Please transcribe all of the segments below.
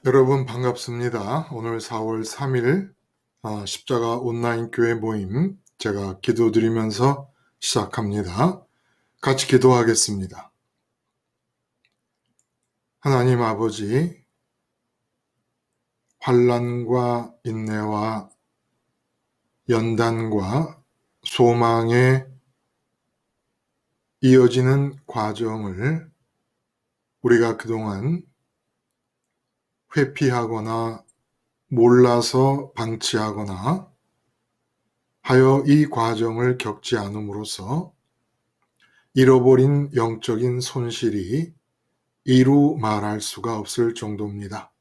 여러분 반갑습니다. 오늘 4월 3일 십자가 온라인 교회 모임 제가 기도드리면서 시작합니다. 같이 기도하겠습니다. 하나님 아버지, 환난과 인내와 연단과 소망에 이어지는 과정을 우리가 그동안 회피하거나 몰라서 방치하거나 하여 이 과정을 겪지 않음으로써 잃어버린 영적인 손실이 이루 말할 수가 없을 정도입니다.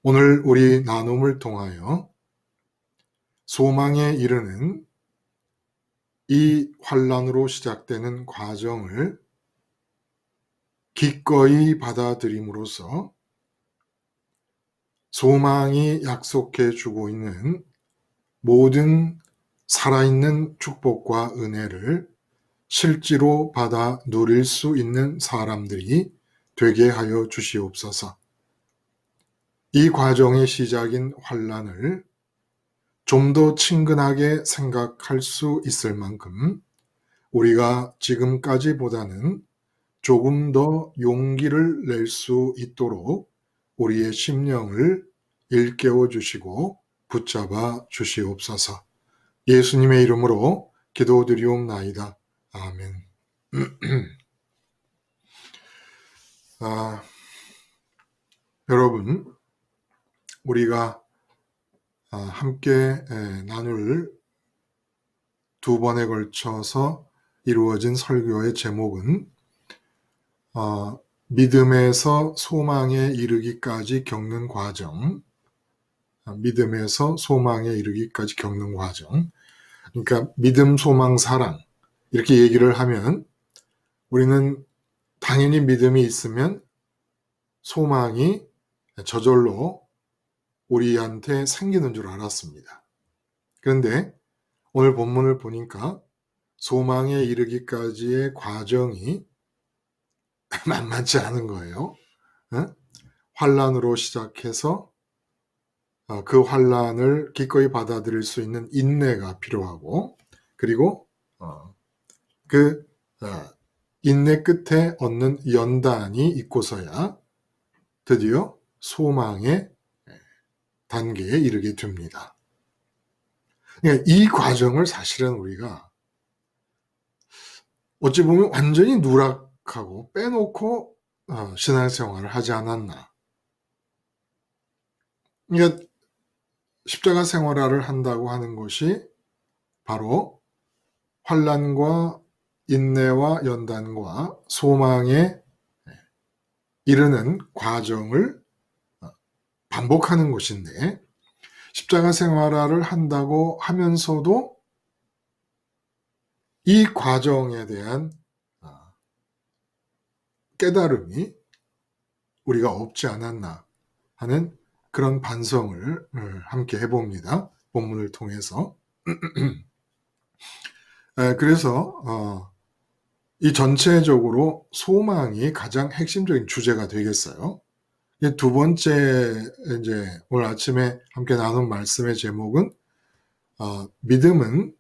오늘 우리 나눔을 통하여 소망에 이르는 이 환난으로 시작되는 과정을 기꺼이 받아들임으로써 소망이 약속해 주고 있는 모든 살아있는 축복과 은혜를 실제로 받아 누릴 수 있는 사람들이 되게 하여 주시옵소서. 이 과정의 시작인 환난을 좀 더 친근하게 생각할 수 있을 만큼 우리가 지금까지보다는 조금 더 용기를 낼 수 있도록 우리의 심령을 일깨워 주시고 붙잡아 주시옵소서. 예수님의 이름으로 기도드리옵나이다. 아멘. 여러분, 우리가 함께 나눌 두 번에 걸쳐서 이루어진 설교의 제목은 믿음에서 소망에 이르기까지 겪는 과정, 믿음에서 소망에 이르기까지 겪는 과정. 그러니까 믿음, 소망, 사랑 이렇게 얘기를 하면 우리는 당연히 믿음이 있으면 소망이 저절로 우리한테 생기는 줄 알았습니다. 그런데 오늘 본문을 보니까 소망에 이르기까지의 과정이 만만치 않은 거예요. 환난으로 시작해서 그 환난을 기꺼이 받아들일 수 있는 인내가 필요하고, 그리고 그 인내 끝에 얻는 연단이 있고서야 드디어 소망의 단계에 이르게 됩니다. 그러니까 이 과정을 사실은 우리가 어찌 보면 완전히 누락하고 빼놓고 신앙생활을 하지 않았나. 그러니까 십자가 생활을 한다고 하는 것이 바로 환난과 인내와 연단과 소망에 이르는 과정을 반복하는 것인데, 십자가 생활을 한다고 하면서도 이 과정에 대한 깨달음이 우리가 없지 않았나 하는 그런 반성을 함께 해봅니다. 본문을 통해서. 그래서 이 전체적으로 소망이 가장 핵심적인 주제가 되겠어요. 두 번째, 이제 오늘 아침에 함께 나눈 말씀의 제목은 믿음은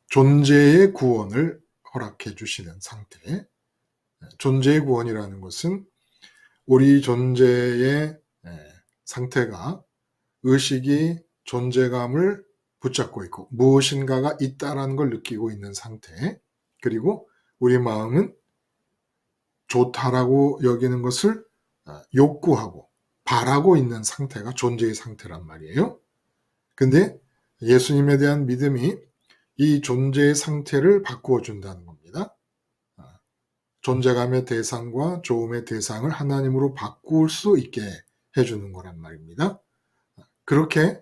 존재의 구원을 허락해 주시는 상태. 존재의 구원이라는 것은 우리 존재의 상태가 의식이 존재감을 붙잡고 있고 무엇인가가 있다라는 걸 느끼고 있는 상태, 그리고 우리 마음은 좋다라고 여기는 것을 욕구하고 바라고 있는 상태가 존재의 상태란 말이에요. 근데 예수님에 대한 믿음이 이 존재의 상태를 바꾸어 준다는 겁니다. 존재감의 대상과 좋음의 대상을 하나님으로 바꿀 수 있게 해주는 거란 말입니다. 그렇게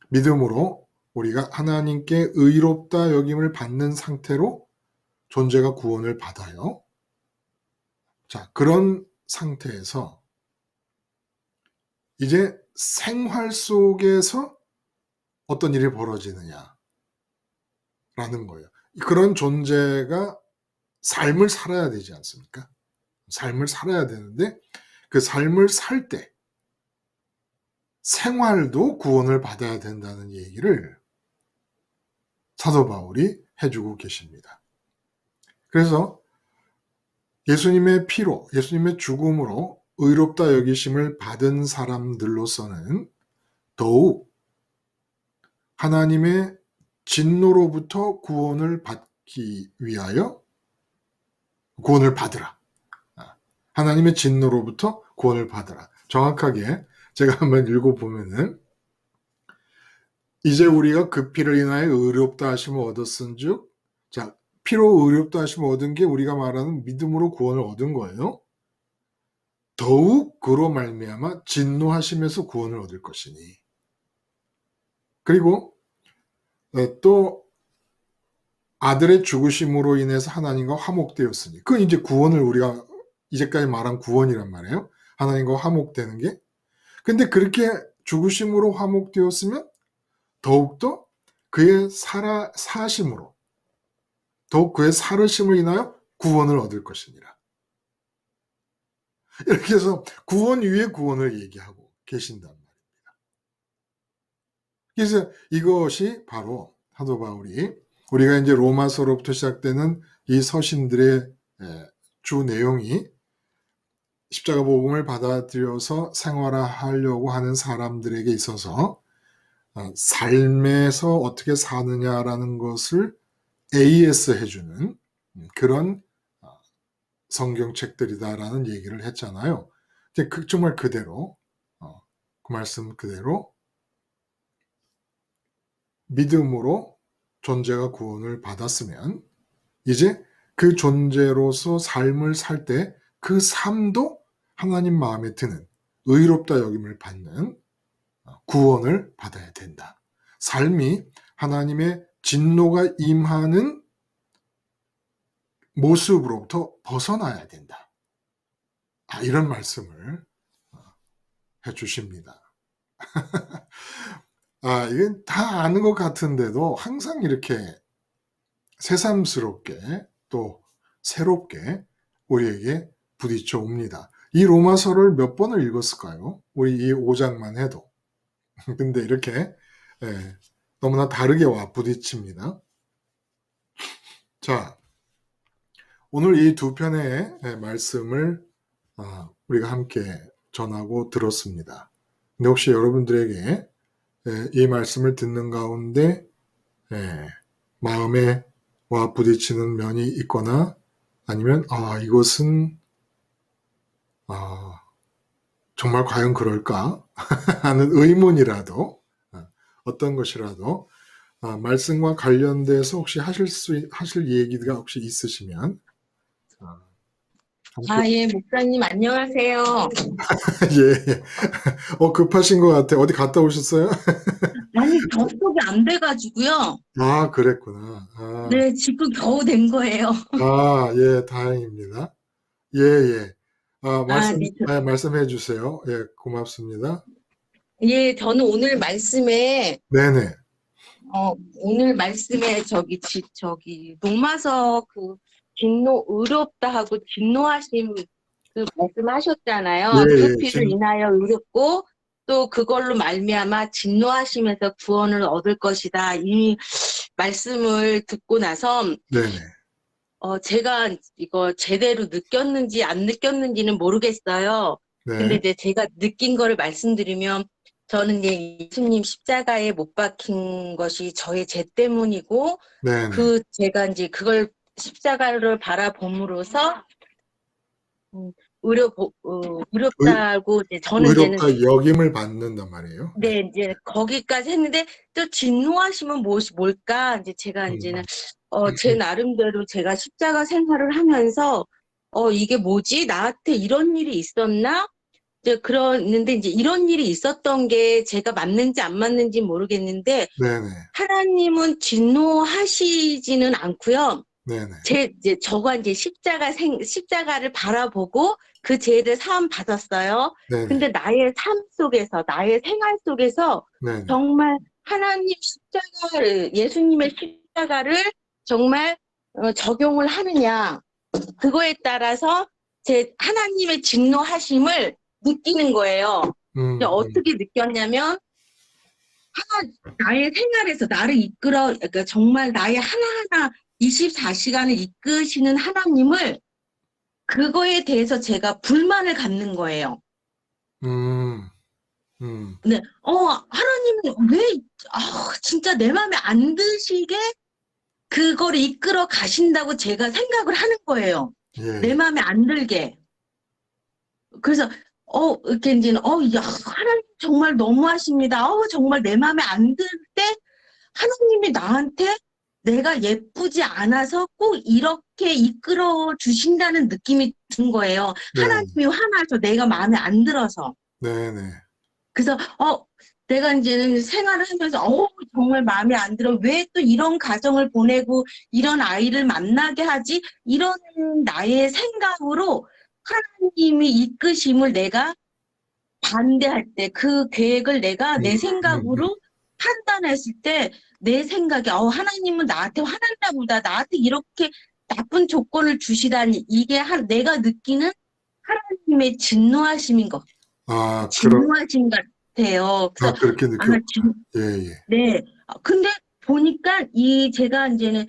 믿음으로 우리가 하나님께 의롭다 여김을 받는 상태로 존재가 구원을 받아요. 자, 그런 상태에서 이제 생활 속에서 어떤 일이 벌어지느냐라는 거예요. 그런 존재가 삶을 살아야 되지 않습니까? 삶을 살아야 되는데 그 삶을 살 때 생활도 구원을 받아야 된다는 얘기를 사도 바울이 해주고 계십니다. 그래서 예수님의 피로, 예수님의 죽음으로 의롭다 여기심을 받은 사람들로서는 더욱 하나님의 진노로부터 구원을 받기 위하여 구원을 받으라. 하나님의 진노로부터 구원을 받으라. 정확하게 제가 한번 읽어보면은, 이제 우리가 그 피를 인하여 의롭다 하심을 얻었은즉, 자, 피로 의롭다 하심을 얻은 게 우리가 말하는 믿음으로 구원을 얻은 거예요. 더욱 그로 말미암아 진노하심에서 구원을 얻을 것이니. 그리고 또 아들의 죽으심으로 인해서 하나님과 화목되었으니, 그 이제 구원을 우리가 이제까지 말한 구원이란 말이에요. 하나님과 화목되는 게. 근데 그렇게 죽으심으로 화목되었으면 더욱더 그의 사심으로, 더욱 그의 살으심을 인하여 구원을 얻을 것이니라. 이렇게 해서 구원 위에 구원을 얘기하고 계신단 말입니다. 그래서 이것이 바로 사도 바울이 우리가 이제 로마서로부터 시작되는 이 서신들의 주 내용이 십자가 복음을 받아들여서 생활하려고 하는 사람들에게 있어서 삶에서 어떻게 사느냐라는 것을 AS 해주는 그런 성경책들이다라는 얘기를 했잖아요. 정말 그대로 그 말씀 그대로 믿음으로 존재가 구원을 받았으면 이제 그 존재로서 삶을 살 때 그 삶도 하나님 마음에 드는 의롭다 여김을 받는 구원을 받아야 된다. 삶이 하나님의 진노가 임하는 모습으로부터 벗어나야 된다. 이런 말씀을 해주십니다. 이건 다 아는 것 같은데도 항상 이렇게 새삼스럽게 또 새롭게 우리에게 부딪혀 옵니다. 이 로마서를 몇 번을 읽었을까요? 우리 이 5장만 해도. 근데 이렇게 너무나 다르게 와 부딪힙니다. 자, 오늘 이 두 편의 말씀을 우리가 함께 전하고 들었습니다. 근데 혹시 여러분들에게 이 말씀을 듣는 가운데 마음에 와 부딪히는 면이 있거나 아니면 이것은 정말 과연 그럴까 하는 의문이라도 어떤 것이라도 말씀과 관련돼서 혹시 하실 얘기가 혹시 있으시면 예, 목사님 안녕하세요. 예. 급하신 것 같아. 어디 갔다 오셨어요? 아니, 접속이 안 돼가지고요. 그랬구나. 네, 지금 겨우 된 거예요. 예, 다행입니다. 예. 네, 말씀해 주세요. 예, 고맙습니다. 예, 저는 오늘 말씀에, 네네. 오늘 말씀에 로마서 진노, 의롭다 하고 진노하심 말씀하셨잖아요. 그 예, 피를 인하여 의롭고, 또 그걸로 말미암아 진노하심에서 구원을 얻을 것이다. 이 말씀을 듣고 나서, 네네. 제가 이거 제대로 느꼈는지 안 느꼈는지는 모르겠어요. 네. 근데 이제 제가 느낀 거를 말씀드리면, 저는 이제 예수님 십자가에 못 박힌 것이 저의 죄 때문이고, 네네. 제가 이제 그걸 십자가를 바라봄으로써, 의롭다고 이제 저는 이제는 의롭다 역임을 받는단 말이에요. 네, 이제 거기까지 했는데 또 진노하시면 뭘까? 이제 제가 이제는 제 나름대로 제가 십자가 생활을 하면서 이게 뭐지? 나한테 이런 일이 있었나? 이제 그러는데 이제 이런 일이 있었던 게 제가 맞는지 안 맞는지 모르겠는데 네네. 하나님은 진노하시지는 않고요. 네네. 이제 저가 이제 십자가를 바라보고 그 죄를 사함 받았어요. 네네. 근데 나의 삶 속에서, 나의 생활 속에서 네네. 정말 예수님의 십자가를 정말 적용을 하느냐. 그거에 따라서 하나님의 진노하심을 느끼는 거예요. 음, 어떻게 느꼈냐면 나의 생활에서 나를 이끌어, 그러니까 정말 나의 하나하나 24시간을 이끄시는 하나님을 그거에 대해서 제가 불만을 갖는 거예요. 음, 음, 네, 하나님은 왜, 진짜 내 마음에 안 드시게 그걸 이끌어 가신다고 제가 생각을 하는 거예요. 내 예, 마음에 안 들게. 그래서, 이렇게 이제는, 야, 하나님 정말 너무하십니다. 정말 내 마음에 안 들 때 하나님이 나한테 내가 예쁘지 않아서 꼭 이렇게 이끌어 주신다는 느낌이 든 거예요. 네, 하나님이 화나서 내가 마음에 안 들어서. 네, 네, 그래서, 내가 이제는 생활을 하면서, 정말 마음에 안 들어. 왜 또 이런 가정을 보내고 이런 아이를 만나게 하지? 이런 나의 생각으로 하나님이 이끄심을 내가 반대할 때, 그 계획을 내가 음, 내 음, 생각으로 판단했을 때, 내 생각에, 하나님은 나한테 화났나 보다. 나한테 이렇게 나쁜 조건을 주시다니. 이게 내가 느끼는 하나님의 진노하심인 것, 그런, 진노하심 같아요. 그래서, 그렇게 아, 느꼈구나. 예, 예, 네. 근데 보니까 제가 이제는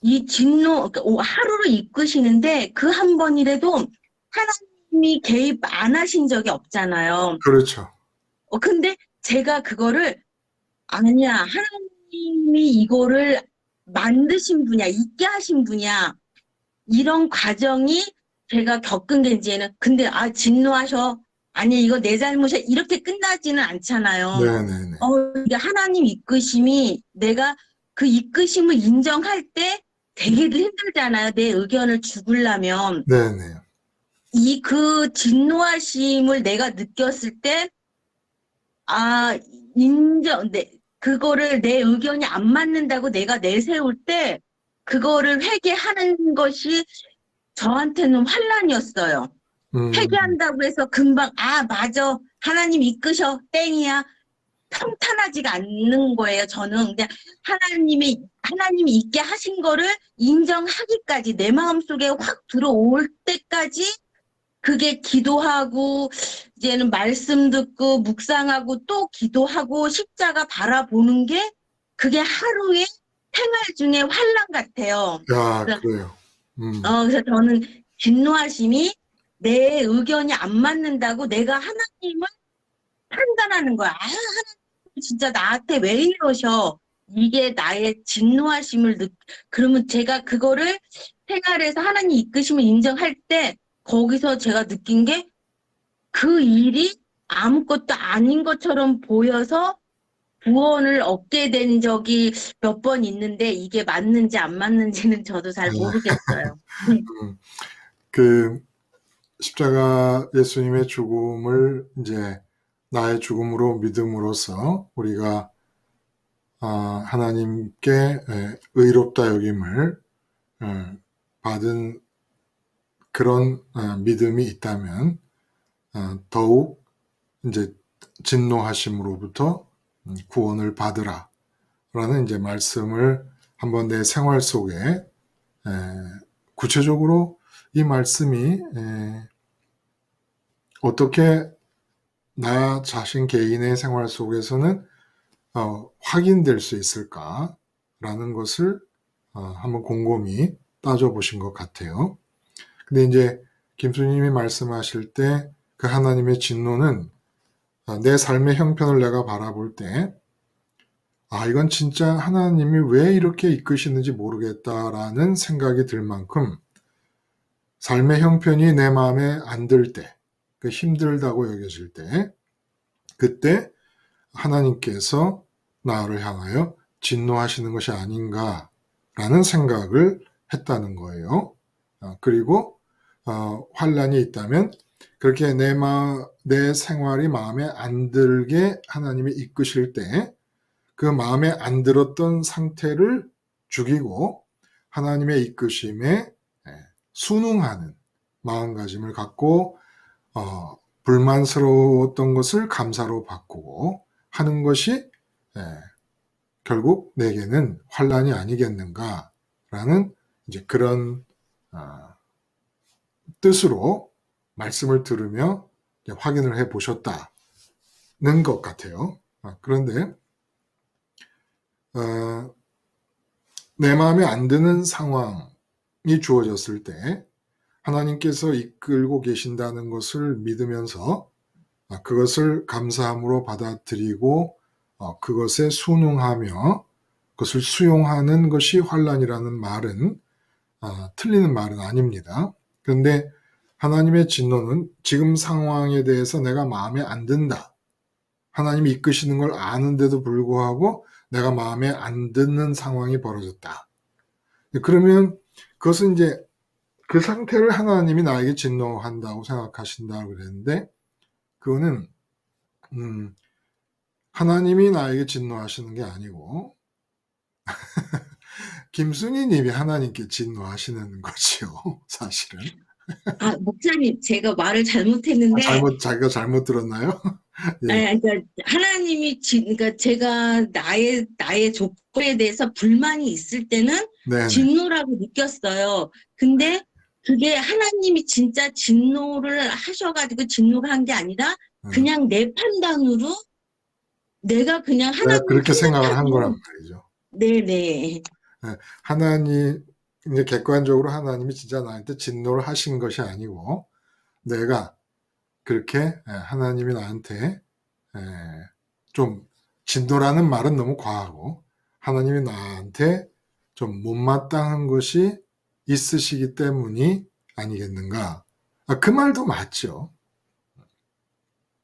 이 진노, 그러니까 하루를 이끄시는데 그 한 번이라도 하나님이 개입 안 하신 적이 없잖아요. 그렇죠. 근데 제가 그거를 아니야. 하나님이 이거를 만드신 분이야. 있게 하신 분이야. 이런 과정이 제가 겪은 게 이제는 근데 진노하셔. 아니 이거 내 잘못이야. 이렇게 끝나지는 않잖아요. 네, 네, 네, 이게 하나님 이끄심이 내가 그 이끄심을 인정할 때 되게 힘들잖아요. 내 의견을 죽으려면. 네, 네, 그 진노하심을 내가 느꼈을 때 아, 그거를 내 의견이 안 맞는다고 내가 내세울 때, 그거를 회개하는 것이 저한테는 환란이었어요. 음, 회개한다고 해서 금방, 맞아. 하나님 이끄셔. 땡이야. 평탄하지가 않는 거예요, 저는. 근데 하나님이 있게 하신 거를 인정하기까지, 내 마음속에 확 들어올 때까지 그게 기도하고 이제는 말씀 듣고 묵상하고 또 기도하고 십자가 바라보는 게 그게 하루의 생활 중에 환란 같아요. 그래서, 그래요. 그래서 저는 진노하심이 내 의견이 안 맞는다고 내가 하나님을 판단하는 거야. 하나님 진짜 나한테 왜 이러셔? 이게 나의 진노하심을 그러면 제가 그거를 생활에서 하나님 이끄심을 인정할 때 거기서 제가 느낀 게 그 일이 아무것도 아닌 것처럼 보여서 구원을 얻게 된 적이 몇 번 있는데 이게 맞는지 안 맞는지는 저도 잘 아, 모르겠어요. 음, 그 십자가 예수님의 죽음을 이제 나의 죽음으로 믿음으로써 우리가 하나님께 의롭다 여김을 받은 그런 믿음이 있다면 더욱 이제 진노하심으로부터 구원을 받으라라는 이제 말씀을 한번 내 생활 속에 구체적으로 이 말씀이 어떻게 나 자신 개인의 생활 속에서는 확인될 수 있을까라는 것을 한번 곰곰이 따져보신 것 같아요. 근데 이제 김수님이 말씀하실 때 그 하나님의 진노는 내 삶의 형편을 내가 바라볼 때 이건 진짜 하나님이 왜 이렇게 이끄시는지 모르겠다라는 생각이 들 만큼 삶의 형편이 내 마음에 안 들 때, 그 힘들다고 여겨질 때, 그때 하나님께서 나를 향하여 진노하시는 것이 아닌가라는 생각을 했다는 거예요. 그리고 환란이 있다면 그렇게 내 생활이 마음에 안 들게 하나님이 이끄실 때 그 마음에 안 들었던 상태를 죽이고 하나님의 이끄심에 순응하는 마음가짐을 갖고 불만스러웠던 것을 감사로 바꾸고 하는 것이 결국 내게는 환란이 아니겠는가라는 이제 그런 뜻으로 말씀을 들으며 확인을 해 보셨다는 것 같아요. 그런데 내 마음에 안 드는 상황이 주어졌을 때 하나님께서 이끌고 계신다는 것을 믿으면서 그것을 감사함으로 받아들이고 그것에 순응하며 그것을 수용하는 것이 환난이라는 말은 틀리는 말은 아닙니다. 그런데 하나님의 진노는 지금 상황에 대해서 내가 마음에 안 든다. 하나님이 이끄시는 걸 아는데도 불구하고 내가 마음에 안 드는 상황이 벌어졌다. 그러면 그것은 이제 그 상태를 하나님이 나에게 진노한다고 생각하신다고 그랬는데 그거는 하나님이 나에게 진노하시는 게 아니고 김순희 님이 하나님께 진노하시는 거지요. 사실은. 목사님, 제가 말을 잘못했는데, 자기가 잘못 들었나요? 예. 그러니까 그러니까 제가 나의 조건에 대해서 불만이 있을 때는 네네. 진노라고 느꼈어요. 근데 그게 하나님이 진짜 진노를 하셔가지고 진노를 한 게 아니라 그냥 내 판단으로 내가 그냥 내가 하나님이 그렇게 생각을 한 거란 생각하기에 말이죠. 네네. 하나님, 이제 객관적으로 하나님이 진짜 나한테 진노를 하신 것이 아니고 내가 그렇게 하나님이 나한테 좀 진노라는 말은 너무 과하고 하나님이 나한테 좀 못마땅한 것이 있으시기 때문이 아니겠는가. 그 말도 맞죠.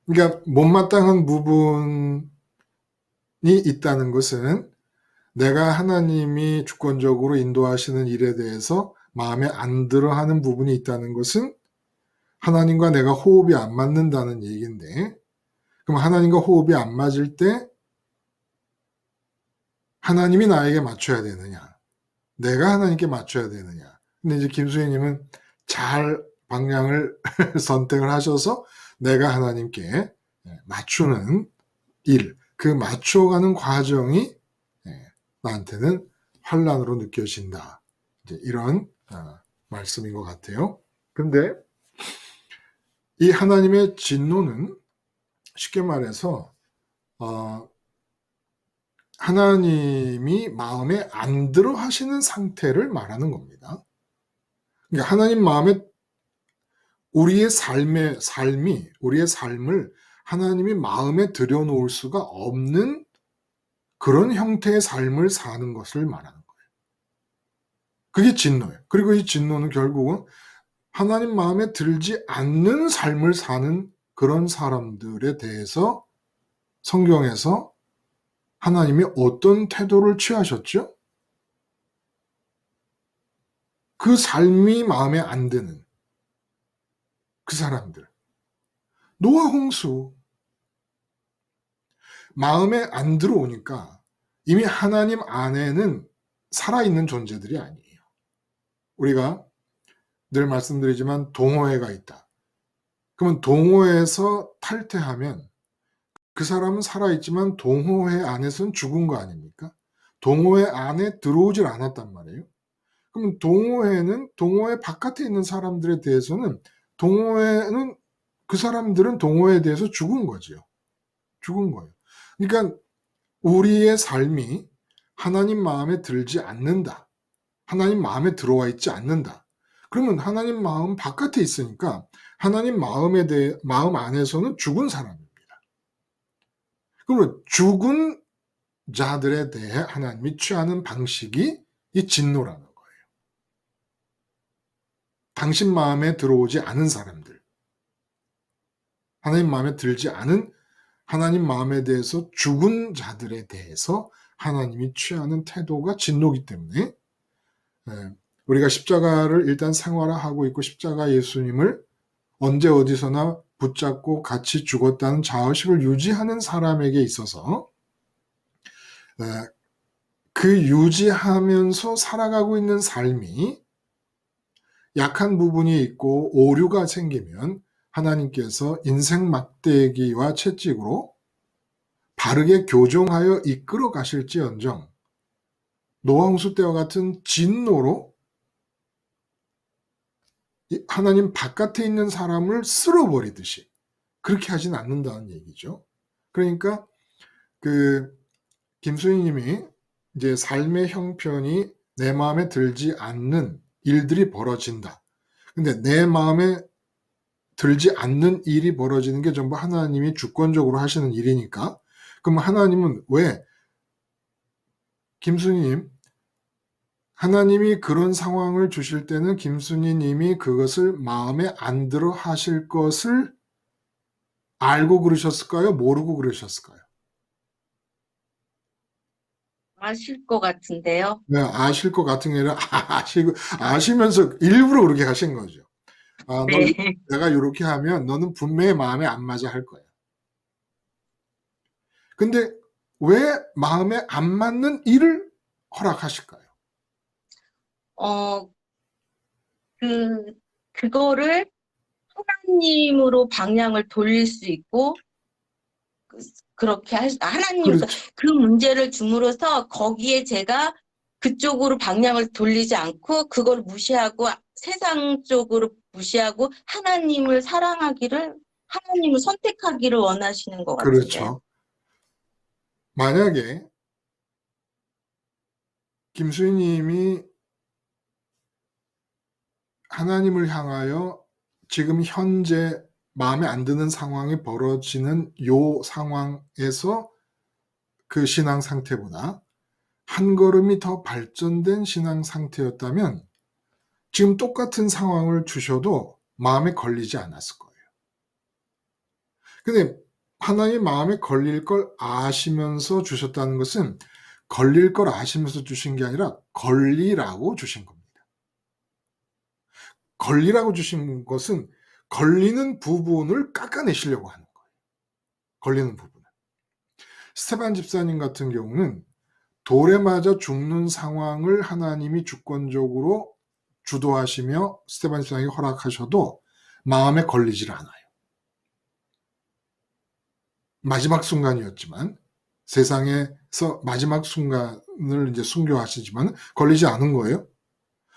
그러니까 못마땅한 부분이 있다는 것은 내가 하나님이 주권적으로 인도하시는 일에 대해서 마음에 안 들어 하는 부분이 있다는 것은 하나님과 내가 호흡이 안 맞는다는 얘기인데, 그럼 하나님과 호흡이 안 맞을 때 하나님이 나에게 맞춰야 되느냐, 내가 하나님께 맞춰야 되느냐. 근데 이제 김수희님은 잘 방향을 선택을 하셔서 내가 하나님께 맞추는 일, 그 맞춰가는 과정이 나한테는 환난으로 느껴진다. 이제 이런 말씀인 것 같아요. 근데 이 하나님의 진노는 쉽게 말해서 하나님이 마음에 안 들어 하시는 상태를 말하는 겁니다. 그러니까 하나님 마음에 우리의 삶을 하나님이 마음에 들여놓을 수가 없는 그런 형태의 삶을 사는 것을 말하는 거예요. 그게 진노예요. 그리고 이 진노는 결국은 하나님 마음에 들지 않는 삶을 사는 그런 사람들에 대해서 성경에서 하나님이 어떤 태도를 취하셨죠? 그 삶이 마음에 안 드는 그 사람들. 노아 홍수. 마음에 안 들어오니까 이미 하나님 안에는 살아있는 존재들이 아니에요. 우리가 늘 말씀드리지만 동호회가 있다. 그러면 동호회에서 탈퇴하면 그 사람은 살아있지만 동호회 안에서는 죽은 거 아닙니까? 동호회 안에 들어오질 않았단 말이에요. 그럼 동호회는 동호회 바깥에 있는 사람들에 대해서는 동호회는 그 사람들은 동호회에 대해서 죽은 거지요. 죽은 거예요. 그러니까 우리의 삶이 하나님 마음에 들지 않는다. 하나님 마음에 들어와 있지 않는다. 그러면 하나님 마음 바깥에 있으니까 하나님 마음 안에서는 죽은 사람입니다. 그러면 죽은 자들에 대해 하나님이 취하는 방식이 이 진노라는 거예요. 당신 마음에 들어오지 않은 사람들, 하나님 마음에 들지 않은 하나님 마음에 대해서 죽은 자들에 대해서 하나님이 취하는 태도가 진노이기 때문에 우리가 십자가를 일단 생활화하고 있고 십자가 예수님을 언제 어디서나 붙잡고 같이 죽었다는 자의식을 유지하는 사람에게 있어서 그 유지하면서 살아가고 있는 삶이 약한 부분이 있고 오류가 생기면 하나님께서 인생 막대기와 채찍으로 바르게 교정하여 이끌어 가실지언정 노아 홍수 때와 같은 진노로 하나님 바깥에 있는 사람을 쓸어버리듯이 그렇게 하진 않는다는 얘기죠. 그러니까 김수희 님이 이제 삶의 형편이 내 마음에 들지 않는 일들이 벌어진다. 근데 내 마음에 들지 않는 일이 벌어지는 게 전부 하나님이 주권적으로 하시는 일이니까, 그럼 하나님은 왜, 김순희님, 하나님이 그런 상황을 주실 때는 김순희님이 그것을 마음에 안 들어 하실 것을 알고 그러셨을까요? 모르고 그러셨을까요? 아실 것 같은데요. 네, 아실 것 같은 게 아니라 아시면서 일부러 그렇게 하신 거죠. 네. 내가 이렇게 하면 너는 분명히 마음에 안 맞아 할 거야. 근데 왜 마음에 안 맞는 일을 허락하실까요? 어, 그거를 하나님으로 방향을 돌릴 수 있고, 그렇게 하나님으로서 그렇죠. 그 문제를 줌으로써 거기에 제가 그쪽으로 방향을 돌리지 않고 그걸 무시하고 세상 쪽으로 무시하고 하나님을 사랑하기를, 하나님을 선택하기를 원하시는 것 같은데요. 그렇죠. 만약에 김수희님이 하나님을 향하여 지금 현재 마음에 안 드는 상황이 벌어지는 요 상황에서 그 신앙 상태보다 한 걸음이 더 발전된 신앙 상태였다면 지금 똑같은 상황을 주셔도 마음에 걸리지 않았을 거예요. 근데 하나님 마음에 걸릴 걸 아시면서 주셨다는 것은 걸릴 걸 아시면서 주신 게 아니라 걸리라고 주신 겁니다. 걸리라고 주신 것은 걸리는 부분을 깎아내시려고 하는 거예요. 걸리는 부분을. 스테반 집사님 같은 경우는 돌에 맞아 죽는 상황을 하나님이 주권적으로 주도하시며 스테반 집사님이 허락하셔도 마음에 걸리질 않아요. 마지막 순간이었지만, 세상에서 마지막 순간을 이제 순교하시지만 걸리지 않은 거예요.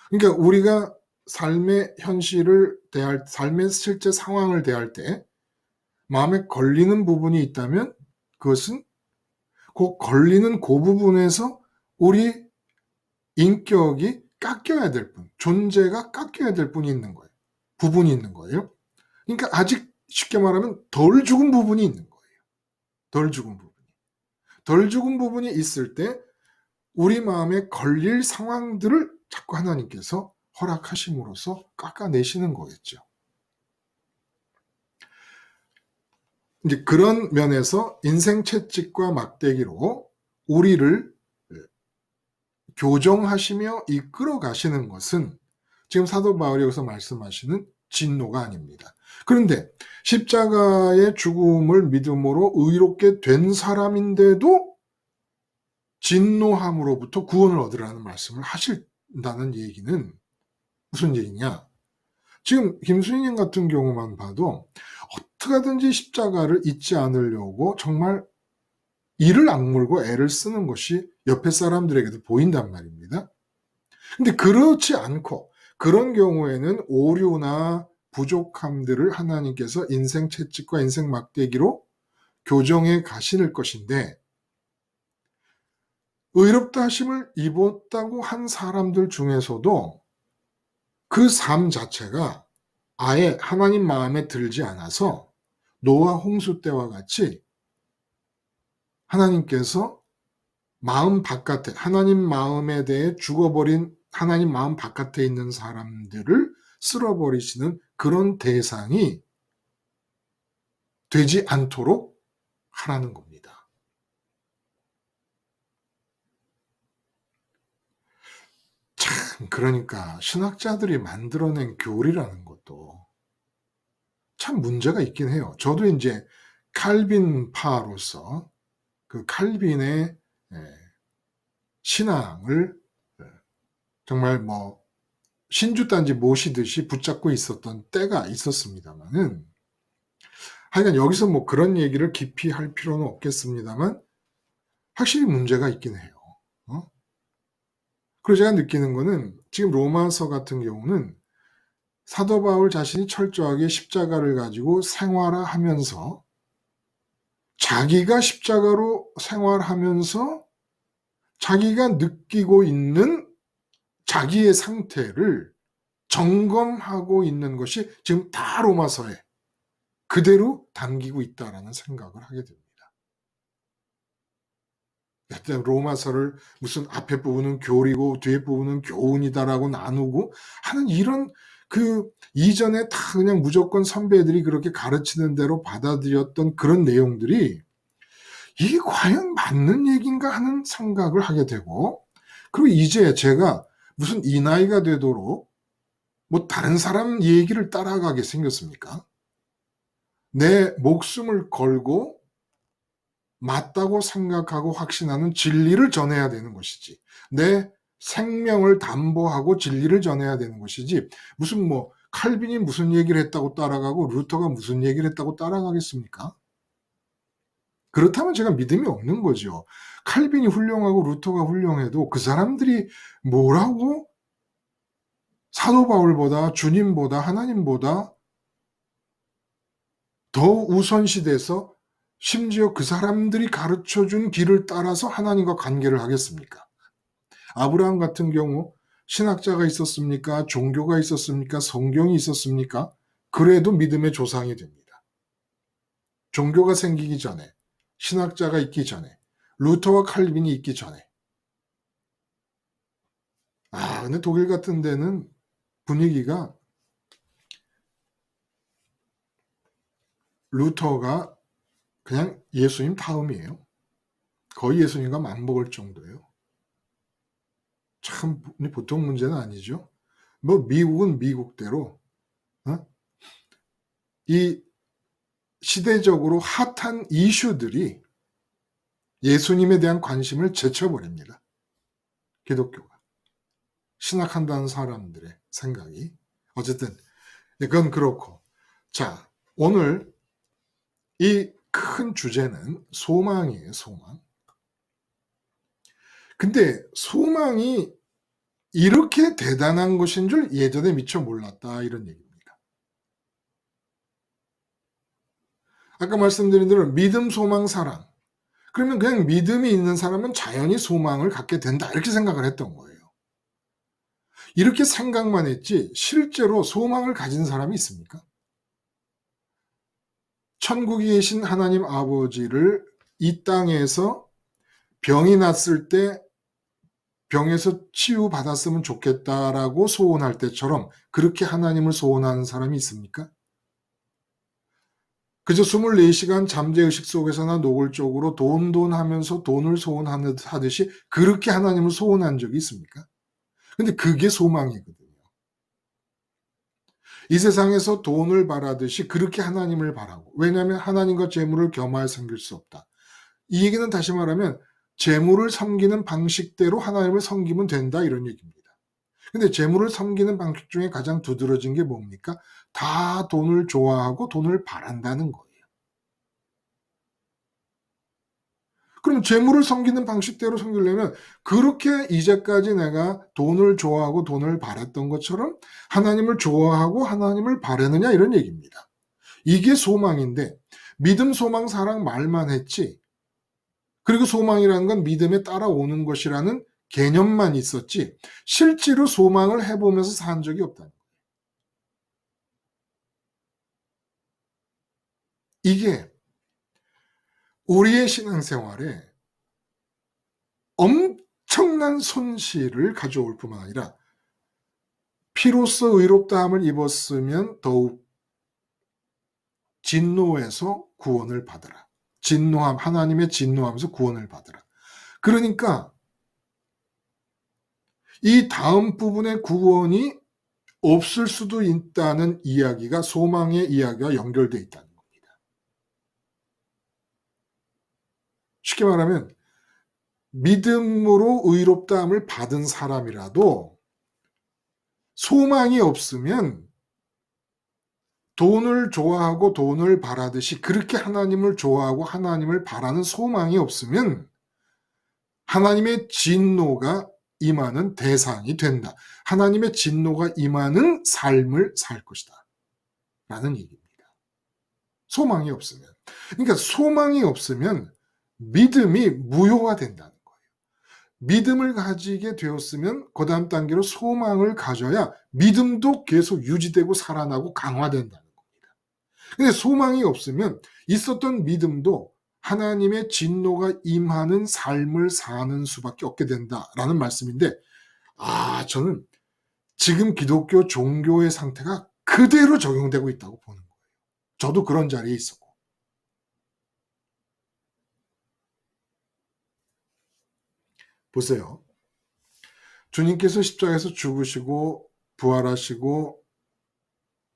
그러니까 우리가 삶의 현실을 삶의 실제 상황을 대할 때 마음에 걸리는 부분이 있다면 그것은 그 걸리는 그 부분에서 우리 인격이 깎여야 될 뿐, 존재가 깎여야 될 뿐이 있는 거예요. 부분이 있는 거예요. 그러니까 아직 쉽게 말하면 덜 죽은 부분이 있는 거예요. 덜 죽은 부분. 덜 죽은 부분이 있을 때 우리 마음에 걸릴 상황들을 자꾸 하나님께서 허락하심으로써 깎아내시는 거겠죠. 이제 그런 면에서 인생 채찍과 막대기로 우리를 교정하시며 이끌어 가시는 것은 지금 사도 바울이 여기서 말씀하시는 진노가 아닙니다. 그런데 십자가의 죽음을 믿음으로 의롭게 된 사람인데도 진노함으로부터 구원을 얻으라는 말씀을 하신다는 얘기는 무슨 얘기냐? 지금 김수희님 같은 경우만 봐도 어떻게든지 십자가를 잊지 않으려고 정말 이를 악물고 애를 쓰는 것이 옆에 사람들에게도 보인단 말입니다. 근데 그렇지 않고 그런 경우에는 오류나 부족함들을 하나님께서 인생 채찍과 인생 막대기로 교정해 가실 것인데, 의롭다 하심을 입었다고 한 사람들 중에서도 그 삶 자체가 아예 하나님 마음에 들지 않아서 노아 홍수 때와 같이 하나님께서 마음 바깥에, 하나님 마음에 대해 죽어버린 하나님 마음 바깥에 있는 사람들을 쓸어버리시는 그런 대상이 되지 않도록 하라는 겁니다. 참, 그러니까 신학자들이 만들어낸 교리라는 것도 참 문제가 있긴 해요. 저도 이제 칼빈파로서 그 칼빈의 신앙을 정말 뭐 신주단지 모시듯이 붙잡고 있었던 때가 있었습니다만은, 하여간 여기서 뭐 그런 얘기를 깊이 할 필요는 없겠습니다만 확실히 문제가 있긴 해요. 그리고 제가 느끼는 거는 지금 로마서 같은 경우는 사도 바울 자신이 철저하게 십자가를 가지고 생활하면서 자기가 십자가로 생활하면서 자기가 느끼고 있는 자기의 상태를 점검하고 있는 것이 지금 다 로마서에 그대로 담기고 있다라는 생각을 하게 됩니다. 여튼 로마서를 무슨 앞에 부분은 교리고 뒤에 부분은 교훈이다라고 나누고 하는 이런 그 이전에 다 그냥 무조건 선배들이 그렇게 가르치는 대로 받아들였던 그런 내용들이 이게 과연 맞는 얘기인가 하는 생각을 하게 되고, 그리고 이제 제가 무슨 이 나이가 되도록 뭐 다른 사람 얘기를 따라가게 생겼습니까? 내 목숨을 걸고 맞다고 생각하고 확신하는 진리를 전해야 되는 것이지, 내 생명을 담보하고 진리를 전해야 되는 것이지, 무슨 뭐 칼빈이 무슨 얘기를 했다고 따라가고 루터가 무슨 얘기를 했다고 따라가겠습니까? 그렇다면 제가 믿음이 없는 거죠. 칼빈이 훌륭하고 루터가 훌륭해도 그 사람들이 뭐라고 사도 바울보다 주님보다 하나님보다 더 우선시돼서 심지어 그 사람들이 가르쳐준 길을 따라서 하나님과 관계를 하겠습니까? 아브라함 같은 경우 신학자가 있었습니까? 종교가 있었습니까? 성경이 있었습니까? 그래도 믿음의 조상이 됩니다. 종교가 생기기 전에, 신학자가 있기 전에, 루터와 칼빈이 있기 전에. 근데 독일 같은 데는 분위기가 루터가 그냥 예수님 다음이에요. 거의 예수님과 맞먹을 정도예요. 참 보통 문제는 아니죠. 뭐 미국은 미국대로 이 시대적으로 핫한 이슈들이 예수님에 대한 관심을 제쳐버립니다. 기독교가. 신학한다는 사람들의 생각이. 어쨌든 그건 그렇고, 자, 오늘 이 큰 주제는 소망이에요. 소망. 근데 소망이 이렇게 대단한 것인 줄 예전에 미처 몰랐다, 이런 얘기입니다. 아까 말씀드린 대로 믿음, 소망, 사랑. 그러면 그냥 믿음이 있는 사람은 자연히 소망을 갖게 된다, 이렇게 생각을 했던 거예요. 이렇게 생각만 했지 실제로 소망을 가진 사람이 있습니까? 천국에 계신 하나님 아버지를 이 땅에서 병이 났을 때 병에서 치유받았으면 좋겠다라고 소원할 때처럼 그렇게 하나님을 소원하는 사람이 있습니까? 그저 24시간 잠재의식 속에서나 노골적으로 돈 하면서 돈을 소원하듯이 그렇게 하나님을 소원한 적이 있습니까? 근데 그게 소망이거든요. 이 세상에서 돈을 바라듯이 그렇게 하나님을 바라고, 왜냐하면 하나님과 재물을 겸하여 섬길 수 없다. 이 얘기는 다시 말하면 재물을 섬기는 방식대로 하나님을 섬기면 된다, 이런 얘기입니다. 근데 재물을 섬기는 방식 중에 가장 두드러진 게 뭡니까? 다 돈을 좋아하고 돈을 바란다는 거예요. 그럼 재물을 섬기는 방식대로 섬기려면 그렇게 이제까지 내가 돈을 좋아하고 돈을 바랐던 것처럼 하나님을 좋아하고 하나님을 바라느냐, 이런 얘기입니다. 이게 소망인데, 믿음, 소망, 사랑 말만 했지, 그리고 소망이라는 건 믿음에 따라오는 것이라는 개념만 있었지 실제로 소망을 해보면서 산 적이 없다는 거예요. 이게 우리의 신앙생활에 엄청난 손실을 가져올 뿐만 아니라 피로써 의롭다함을 입었으면 더욱 진노에서 구원을 받으라. 진노함, 하나님의 진노함에서 구원을 받으라. 그러니까 이 다음 부분의 구원이 없을 수도 있다는 이야기가 소망의 이야기와 연결되어 있다는 겁니다. 쉽게 말하면 믿음으로 의롭다함을 받은 사람이라도 소망이 없으면 돈을 좋아하고 돈을 바라듯이 그렇게 하나님을 좋아하고 하나님을 바라는 소망이 없으면 하나님의 진노가 임하는 대상이 된다. 하나님의 진노가 임하는 삶을 살 것이다. 라는 얘기입니다. 소망이 없으면. 그러니까 소망이 없으면 믿음이 무효가 된다는 거예요. 믿음을 가지게 되었으면 그 다음 단계로 소망을 가져야 믿음도 계속 유지되고 살아나고 강화된다는 겁니다. 근데 소망이 없으면 있었던 믿음도 하나님의 진노가 임하는 삶을 사는 수밖에 없게 된다라는 말씀인데, 저는 지금 기독교 종교의 상태가 그대로 적용되고 있다고 보는 거예요. 저도 그런 자리에 있었고. 보세요. 주님께서 십자가에서 죽으시고 부활하시고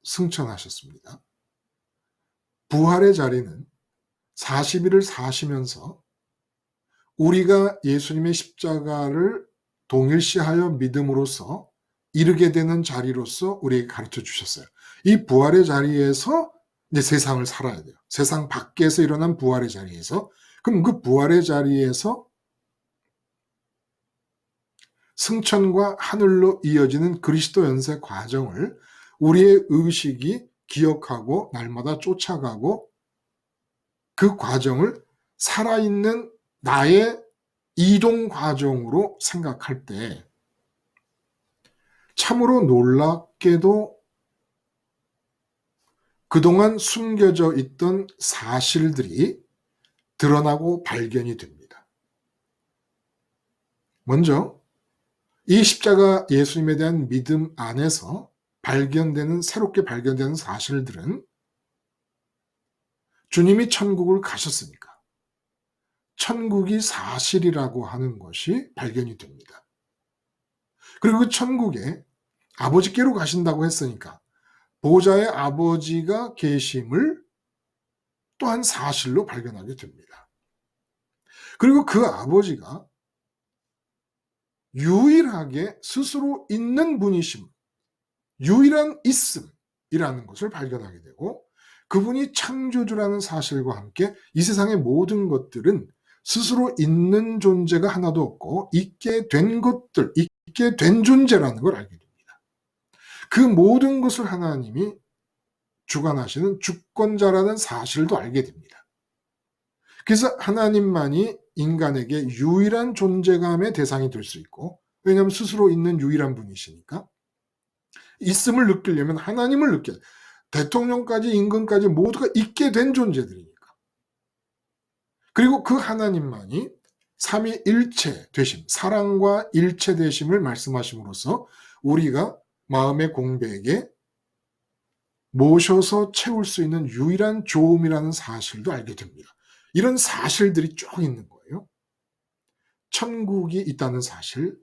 승천하셨습니다. 부활의 자리는 40일을 사시면서 우리가 예수님의 십자가를 동일시하여 믿음으로써 이르게 되는 자리로서 우리에게 가르쳐 주셨어요. 이 부활의 자리에서 이제 세상을 살아야 돼요. 세상 밖에서 일어난 부활의 자리에서. 그럼 그 부활의 자리에서 승천과 하늘로 이어지는 그리스도 연세 과정을 우리의 의식이 기억하고 날마다 쫓아가고 그 과정을 살아있는 나의 이동 과정으로 생각할 때 참으로 놀랍게도 그동안 숨겨져 있던 사실들이 드러나고 발견이 됩니다. 먼저 이 십자가 예수님에 대한 믿음 안에서 새롭게 발견되는 사실들은 주님이 천국을 가셨으니까 천국이 사실이라고 하는 것이 발견이 됩니다. 그리고 그 천국에 아버지께로 가신다고 했으니까 보좌의 아버지가 계심을 또한 사실로 발견하게 됩니다. 그리고 그 아버지가 유일하게 스스로 있는 분이심, 유일한 있음이라는 것을 발견하게 되고 그분이 창조주라는 사실과 함께 이 세상의 모든 것들은 스스로 있는 존재가 하나도 없고 있게 된 것들, 있게 된 존재라는 걸 알게 됩니다. 그 모든 것을 하나님이 주관하시는 주권자라는 사실도 알게 됩니다. 그래서 하나님만이 인간에게 유일한 존재감의 대상이 될 수 있고, 왜냐하면 스스로 있는 유일한 분이시니까 있음을 느끼려면 하나님을 느껴야 돼요. 대통령까지 임금까지 모두가 있게 된 존재들이니까. 그리고 그 하나님만이 삼위일체 되심, 사랑과 일체 되심을 말씀하심으로써 우리가 마음의 공백에 모셔서 채울 수 있는 유일한 조음이라는 사실도 알게 됩니다. 이런 사실들이 쭉 있는 거예요. 천국이 있다는 사실,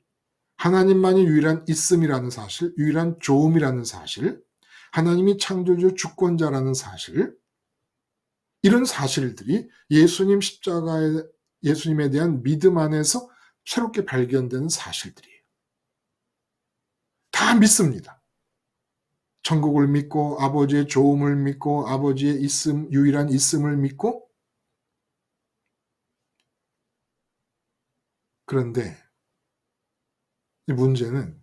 하나님만이 유일한 있음이라는 사실, 유일한 조음이라는 사실, 하나님이 창조주 주권자라는 사실, 이런 사실들이 예수님 십자가에 예수님에 대한 믿음 안에서 새롭게 발견되는 사실들이에요. 다 믿습니다. 천국을 믿고 아버지의 조음을 믿고 아버지의 있음, 유일한 있음을 믿고, 그런데 문제는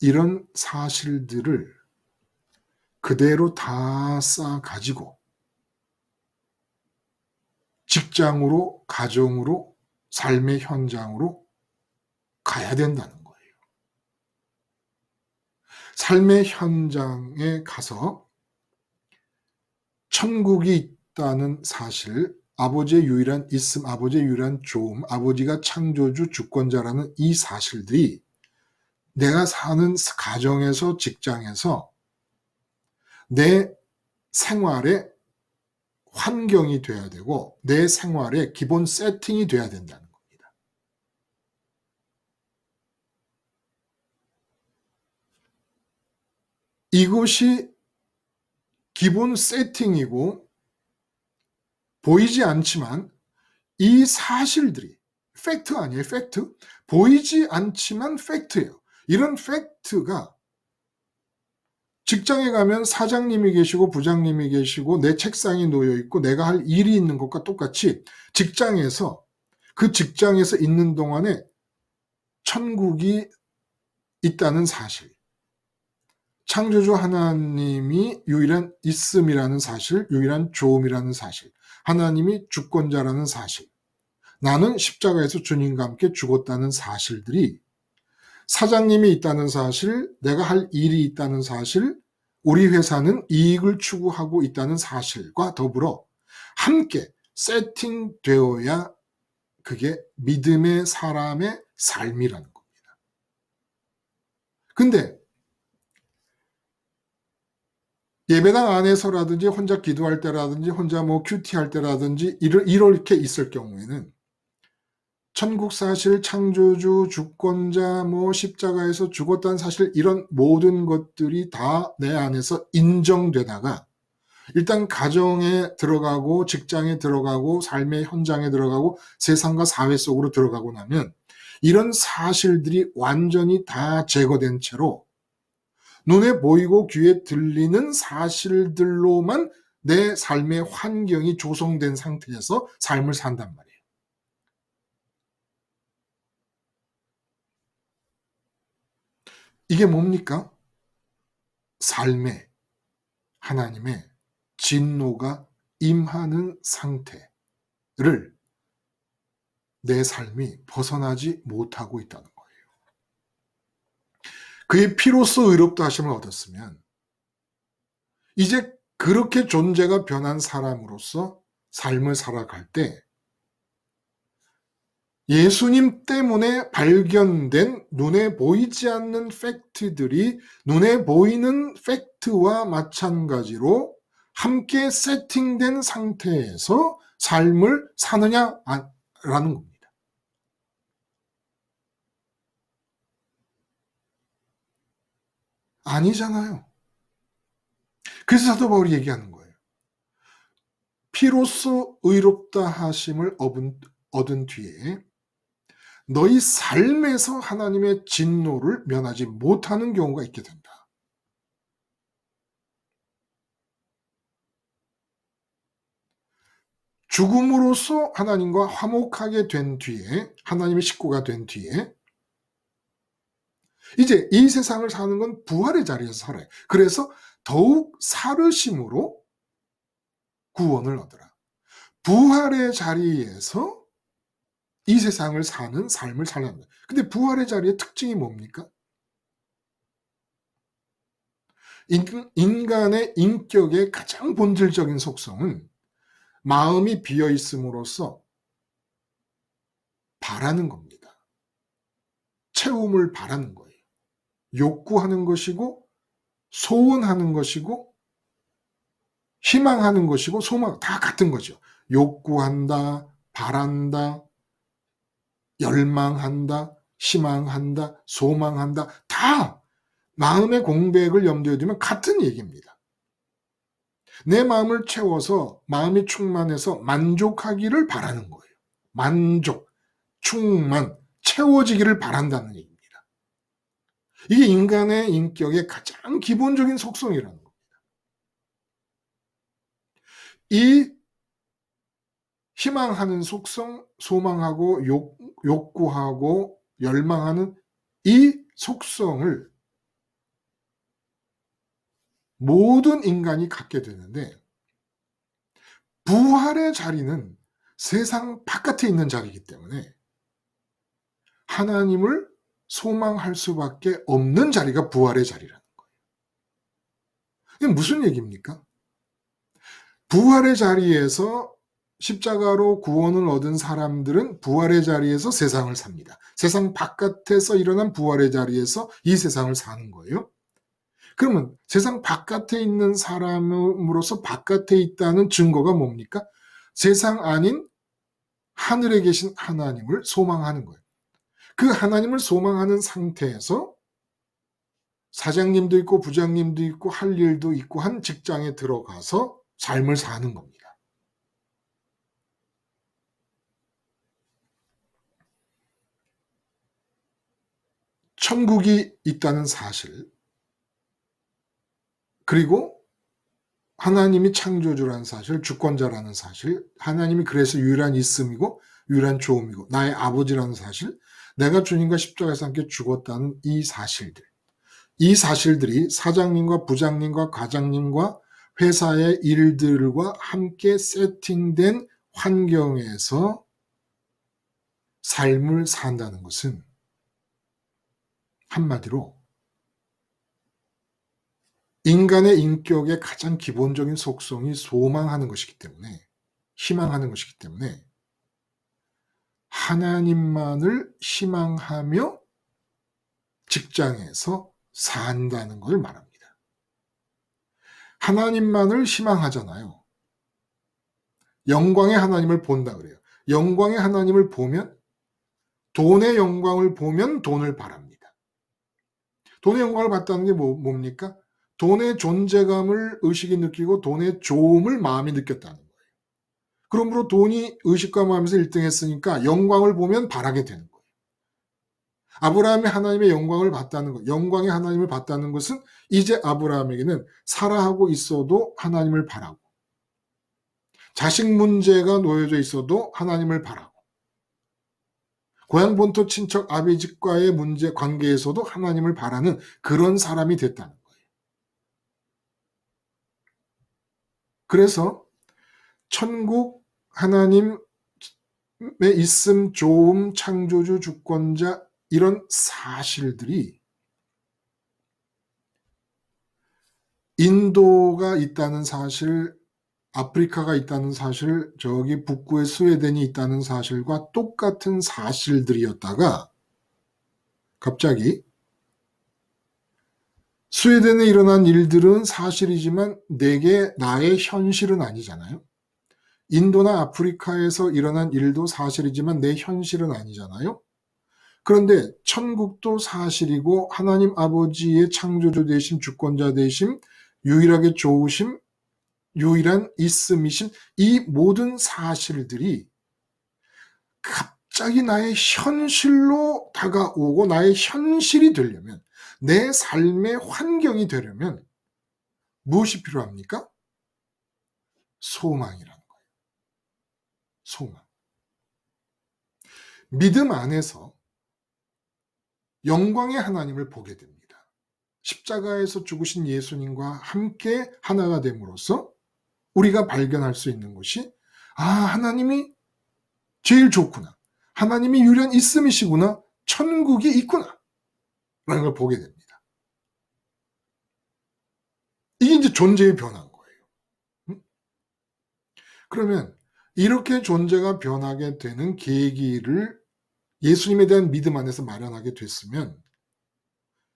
이런 사실들을 그대로 다 쌓아가지고 직장으로, 가정으로, 삶의 현장으로 가야 된다는 거예요. 삶의 현장에 가서 천국이 있다는 사실, 아버지의 유일한 있음, 아버지의 유일한 조음, 아버지가 창조주 주권자라는 이 사실들이 내가 사는 가정에서, 직장에서 내 생활의 환경이 돼야 되고 내 생활의 기본 세팅이 돼야 된다는 겁니다. 이것이 기본 세팅이고 보이지 않지만 이 사실들이 팩트 아니에요, 팩트? 보이지 않지만 팩트예요. 이런 팩트가 직장에 가면 사장님이 계시고 부장님이 계시고 내 책상이 놓여 있고 내가 할 일이 있는 것과 똑같이 직장에서 그 직장에서 있는 동안에 천국이 있다는 사실, 창조주 하나님이 유일한 있음이라는 사실, 유일한 조음이라는 사실, 하나님이 주권자라는 사실, 나는 십자가에서 주님과 함께 죽었다는 사실들이, 사장님이 있다는 사실, 내가 할 일이 있다는 사실, 우리 회사는 이익을 추구하고 있다는 사실과 더불어 함께 세팅되어야 그게 믿음의 사람의 삶이라는 겁니다. 근데 예배당 안에서라든지 혼자 기도할 때라든지 혼자 뭐 큐티할 때라든지 이렇게 있을 경우에는 천국 사실, 창조주, 주권자, 뭐 십자가에서 죽었다는 사실, 이런 모든 것들이 다 내 안에서 인정되다가 일단 가정에 들어가고 직장에 들어가고 삶의 현장에 들어가고 세상과 사회 속으로 들어가고 나면 이런 사실들이 완전히 다 제거된 채로 눈에 보이고 귀에 들리는 사실들로만 내 삶의 환경이 조성된 상태에서 삶을 산단 말이에요. 이게 뭡니까? 삶에 하나님의 진노가 임하는 상태를 내 삶이 벗어나지 못하고 있다는 거예요. 그의 피로써 의롭다 하심을 얻었으면 이제 그렇게 존재가 변한 사람으로서 삶을 살아갈 때 예수님 때문에 발견된 눈에 보이지 않는 팩트들이 눈에 보이는 팩트와 마찬가지로 함께 세팅된 상태에서 삶을 사느냐라는 겁니다. 아니잖아요. 그래서 사도 바울이 얘기하는 거예요. 피로써 의롭다 하심을 얻은 뒤에 너희 삶에서 하나님의 진노를 면하지 못하는 경우가 있게 된다. 죽음으로써 하나님과 화목하게 된 뒤에, 하나님의 식구가 된 뒤에 이제 이 세상을 사는 건 부활의 자리에서 살아요. 그래서 더욱 살으심으로 구원을 얻으라. 부활의 자리에서 이 세상을 사는 삶을 살아야 합니다. 근데 부활의 자리의 특징이 뭡니까? 인간의 인격의 가장 본질적인 속성은 마음이 비어 있음으로써 바라는 겁니다. 채움을 바라는 거예요. 욕구하는 것이고 소원하는 것이고 희망하는 것이고 소망 다 같은 거죠. 욕구한다, 바란다, 열망한다, 희망한다, 소망한다, 다 마음의 공백을 염두에 두면 같은 얘기입니다. 내 마음을 채워서 마음이 충만해서 만족하기를 바라는 거예요. 만족, 충만, 채워지기를 바란다는 얘기입니다. 이게 인간의 인격의 가장 기본적인 속성이라는 겁니다. 이 희망하는 속성, 소망하고 욕구하고 열망하는 이 속성을 모든 인간이 갖게 되는데 부활의 자리는 세상 바깥에 있는 자리이기 때문에 하나님을 소망할 수밖에 없는 자리가 부활의 자리라는 거예요. 이게 무슨 얘기입니까? 부활의 자리에서 십자가로 구원을 얻은 사람들은 부활의 자리에서 세상을 삽니다. 세상 바깥에서 일어난 부활의 자리에서 이 세상을 사는 거예요. 그러면 세상 바깥에 있는 사람으로서 바깥에 있다는 증거가 뭡니까? 세상 아닌 하늘에 계신 하나님을 소망하는 거예요. 그 하나님을 소망하는 상태에서 사장님도 있고 부장님도 있고 할 일도 있고 한 직장에 들어가서 삶을 사는 겁니다. 천국이 있다는 사실, 그리고 하나님이 창조주라는 사실, 주권자라는 사실, 하나님이 그래서 유일한 있음이고 유일한 조음이고 나의 아버지라는 사실, 내가 주님과 십자가에서 함께 죽었다는 이 사실들이 사장님과 부장님과 과장님과 회사의 일들과 함께 세팅된 환경에서 삶을 산다는 것은 한마디로 인간의 인격의 가장 기본적인 속성이 소망하는 것이기 때문에, 희망하는 것이기 때문에 하나님만을 희망하며 직장에서 산다는 걸 말합니다. 하나님만을 희망하잖아요. 영광의 하나님을 본다 그래요. 영광의 하나님을 보면, 돈의 영광을 보면 돈을 바랍니다. 돈의 영광을 봤다는 게 뭡니까? 돈의 존재감을 의식이 느끼고 돈의 좋음을 마음이 느꼈다는 거예요. 그러므로 돈이 의식과 마음에서 1등 했으니까 영광을 보면 바라게 되는 거예요. 아브라함이 하나님의 영광을 봤다는 것, 영광의 하나님을 봤다는 것은 이제 아브라함에게는 살아하고 있어도 하나님을 바라고, 자식 문제가 놓여져 있어도 하나님을 바라고, 고향 본토 친척 아비집과의 문제 관계에서도 하나님을 바라는 그런 사람이 됐다는 거예요. 그래서 천국, 하나님의 있음, 조음, 창조주, 주권자, 이런 사실들이 인도가 있다는 사실, 아프리카가 있다는 사실, 저기 북구에 스웨덴이 있다는 사실과 똑같은 사실들이었다가 갑자기 스웨덴에 일어난 일들은 사실이지만 내게 나의 현실은 아니잖아요. 인도나 아프리카에서 일어난 일도 사실이지만 내 현실은 아니잖아요. 그런데 천국도 사실이고 하나님 아버지의 창조주 되심, 주권자 되심, 유일하게 좋으심, 유일한 있음이신 이 모든 사실들이 갑자기 나의 현실로 다가오고 나의 현실이 되려면, 내 삶의 환경이 되려면 무엇이 필요합니까? 소망이라는 거예요. 소망. 믿음 안에서 영광의 하나님을 보게 됩니다. 십자가에서 죽으신 예수님과 함께 하나가 됨으로써 우리가 발견할 수 있는 것이, 하나님이 제일 좋구나, 하나님이 유일한 있음이시구나, 천국이 있구나 라는 걸 보게 됩니다. 이게 이제 존재의 변화인 거예요. 그러면 이렇게 존재가 변하게 되는 계기를 예수님에 대한 믿음 안에서 마련하게 됐으면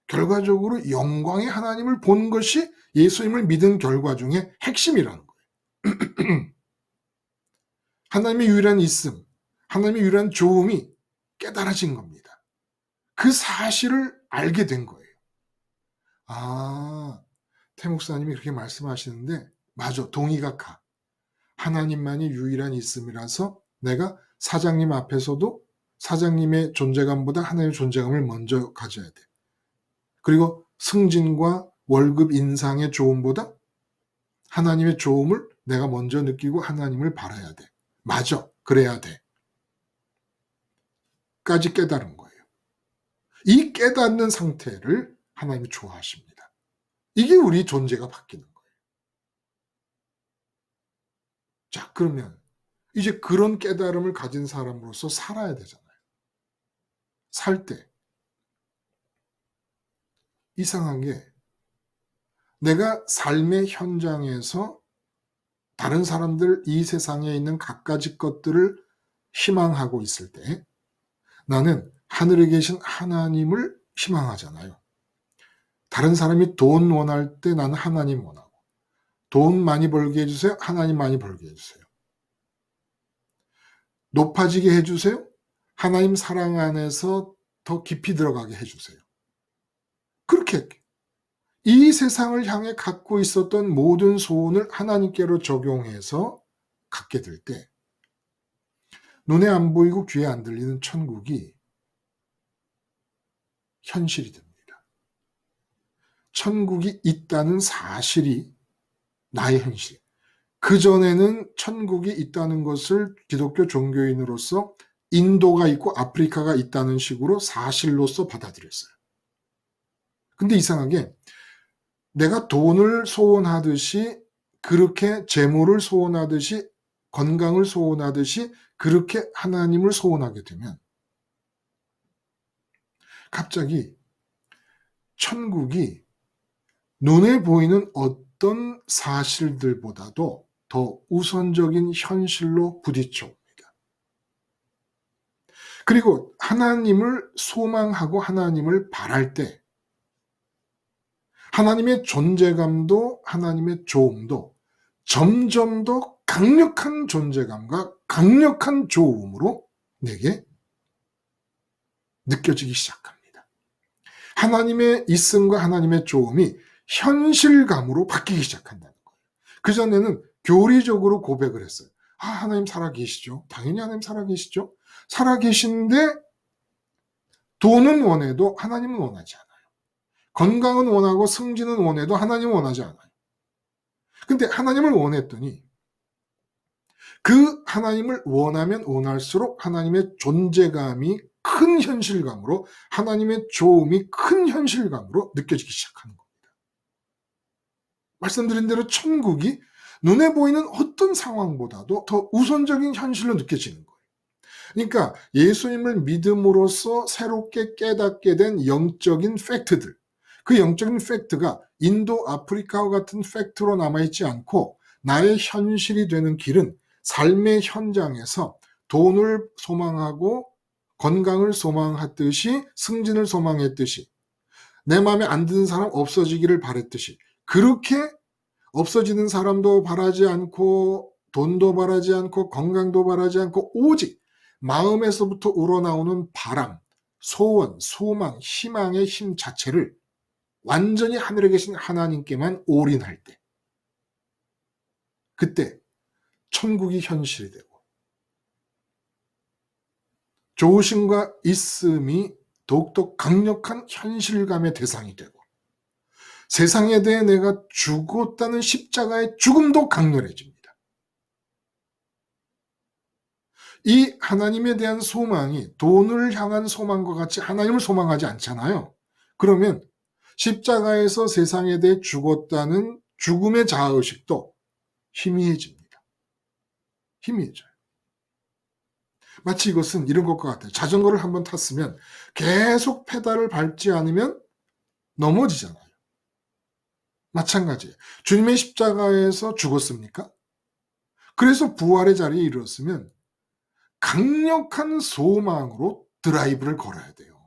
결과적으로 영광의 하나님을 본 것이 예수님을 믿은 결과 중에 핵심이라는 거예요. 하나님의 유일한 있음, 하나님의 유일한 좋음이 깨달아진 겁니다. 그 사실을 알게 된 거예요. 태 목사님이 그렇게 말씀하시는데 맞아, 동의가 가. 하나님만이 유일한 있음이라서 내가 사장님 앞에서도 사장님의 존재감보다 하나님의 존재감을 먼저 가져야 돼. 그리고 승진과 월급 인상의 좋음보다 하나님의 좋음을 내가 먼저 느끼고 하나님을 바라야 돼. 맞아, 그래야 돼. 까지 깨달은 거예요. 이 깨닫는 상태를 하나님이 좋아하십니다. 이게 우리 존재가 바뀌는 거예요. 자, 그러면 이제 그런 깨달음을 가진 사람으로서 살아야 되잖아요. 살 때 이상한 게, 내가 삶의 현장에서 다른 사람들, 이 세상에 있는 갖가지 것들을 희망하고 있을 때 나는 하늘에 계신 하나님을 희망하잖아요. 다른 사람이 돈 원할 때 나는 하나님 원하고, 돈 많이 벌게 해주세요, 하나님 많이 벌게 해주세요. 높아지게 해주세요, 하나님 사랑 안에서 더 깊이 들어가게 해주세요. 그렇게 이 세상을 향해 갖고 있었던 모든 소원을 하나님께로 적용해서 갖게 될 때 눈에 안 보이고 귀에 안 들리는 천국이 현실이 됩니다. 천국이 있다는 사실이 나의 현실. 그전에는 천국이 있다는 것을 기독교 종교인으로서 인도가 있고 아프리카가 있다는 식으로 사실로서 받아들였어요. 근데 이상하게 내가 돈을 소원하듯이, 그렇게 재물을 소원하듯이, 건강을 소원하듯이 그렇게 하나님을 소원하게 되면 갑자기 천국이 눈에 보이는 어떤 사실들보다도 더 우선적인 현실로 부딪혀 옵니다. 그리고 하나님을 소망하고 하나님을 바랄 때 하나님의 존재감도 하나님의 조음도 점점 더 강력한 존재감과 강력한 조음으로 내게 느껴지기 시작합니다. 하나님의 있음과 하나님의 조음이 현실감으로 바뀌기 시작한다는 거예요. 그전에는 교리적으로 고백을 했어요. 하나님 살아계시죠. 당연히 하나님 살아계시죠. 살아계신데 돈은 원해도 하나님은 원하지 않아요. 건강은 원하고 승진은 원해도 하나님은 원하지 않아요. 근데 하나님을 원했더니 그 하나님을 원하면 원할수록 하나님의 존재감이 큰 현실감으로, 하나님의 조음이 큰 현실감으로 느껴지기 시작하는 겁니다. 말씀드린 대로 천국이 눈에 보이는 어떤 상황보다도 더 우선적인 현실로 느껴지는 거예요. 그러니까 예수님을 믿음으로써 새롭게 깨닫게 된 영적인 팩트들, 그 영적인 팩트가 인도, 아프리카와 같은 팩트로 남아있지 않고 나의 현실이 되는 길은 삶의 현장에서 돈을 소망하고 건강을 소망했듯이, 승진을 소망했듯이, 내 마음에 안 드는 사람 없어지기를 바랬듯이, 그렇게 없어지는 사람도 바라지 않고 돈도 바라지 않고 건강도 바라지 않고 오직 마음에서부터 우러나오는 바람, 소원, 소망, 희망의 힘 자체를 완전히 하늘에 계신 하나님께만 올인할 때, 그때 천국이 현실이 되고 조심과 있음이 더욱더 강력한 현실감의 대상이 되고 세상에 대해 내가 죽었다는 십자가의 죽음도 강렬해집니다. 이 하나님에 대한 소망이 돈을 향한 소망과 같이 하나님을 소망하지 않잖아요. 그러면 십자가에서 세상에 대해 죽었다는 죽음의 자아의식도 희미해집니다. 희미해져요. 마치 이것은 이런 것과 같아요. 자전거를 한번 탔으면 계속 페달을 밟지 않으면 넘어지잖아요. 마찬가지예요. 주님의 십자가에서 죽었습니까? 그래서 부활의 자리에 이르렀으면 강력한 소망으로 드라이브를 걸어야 돼요.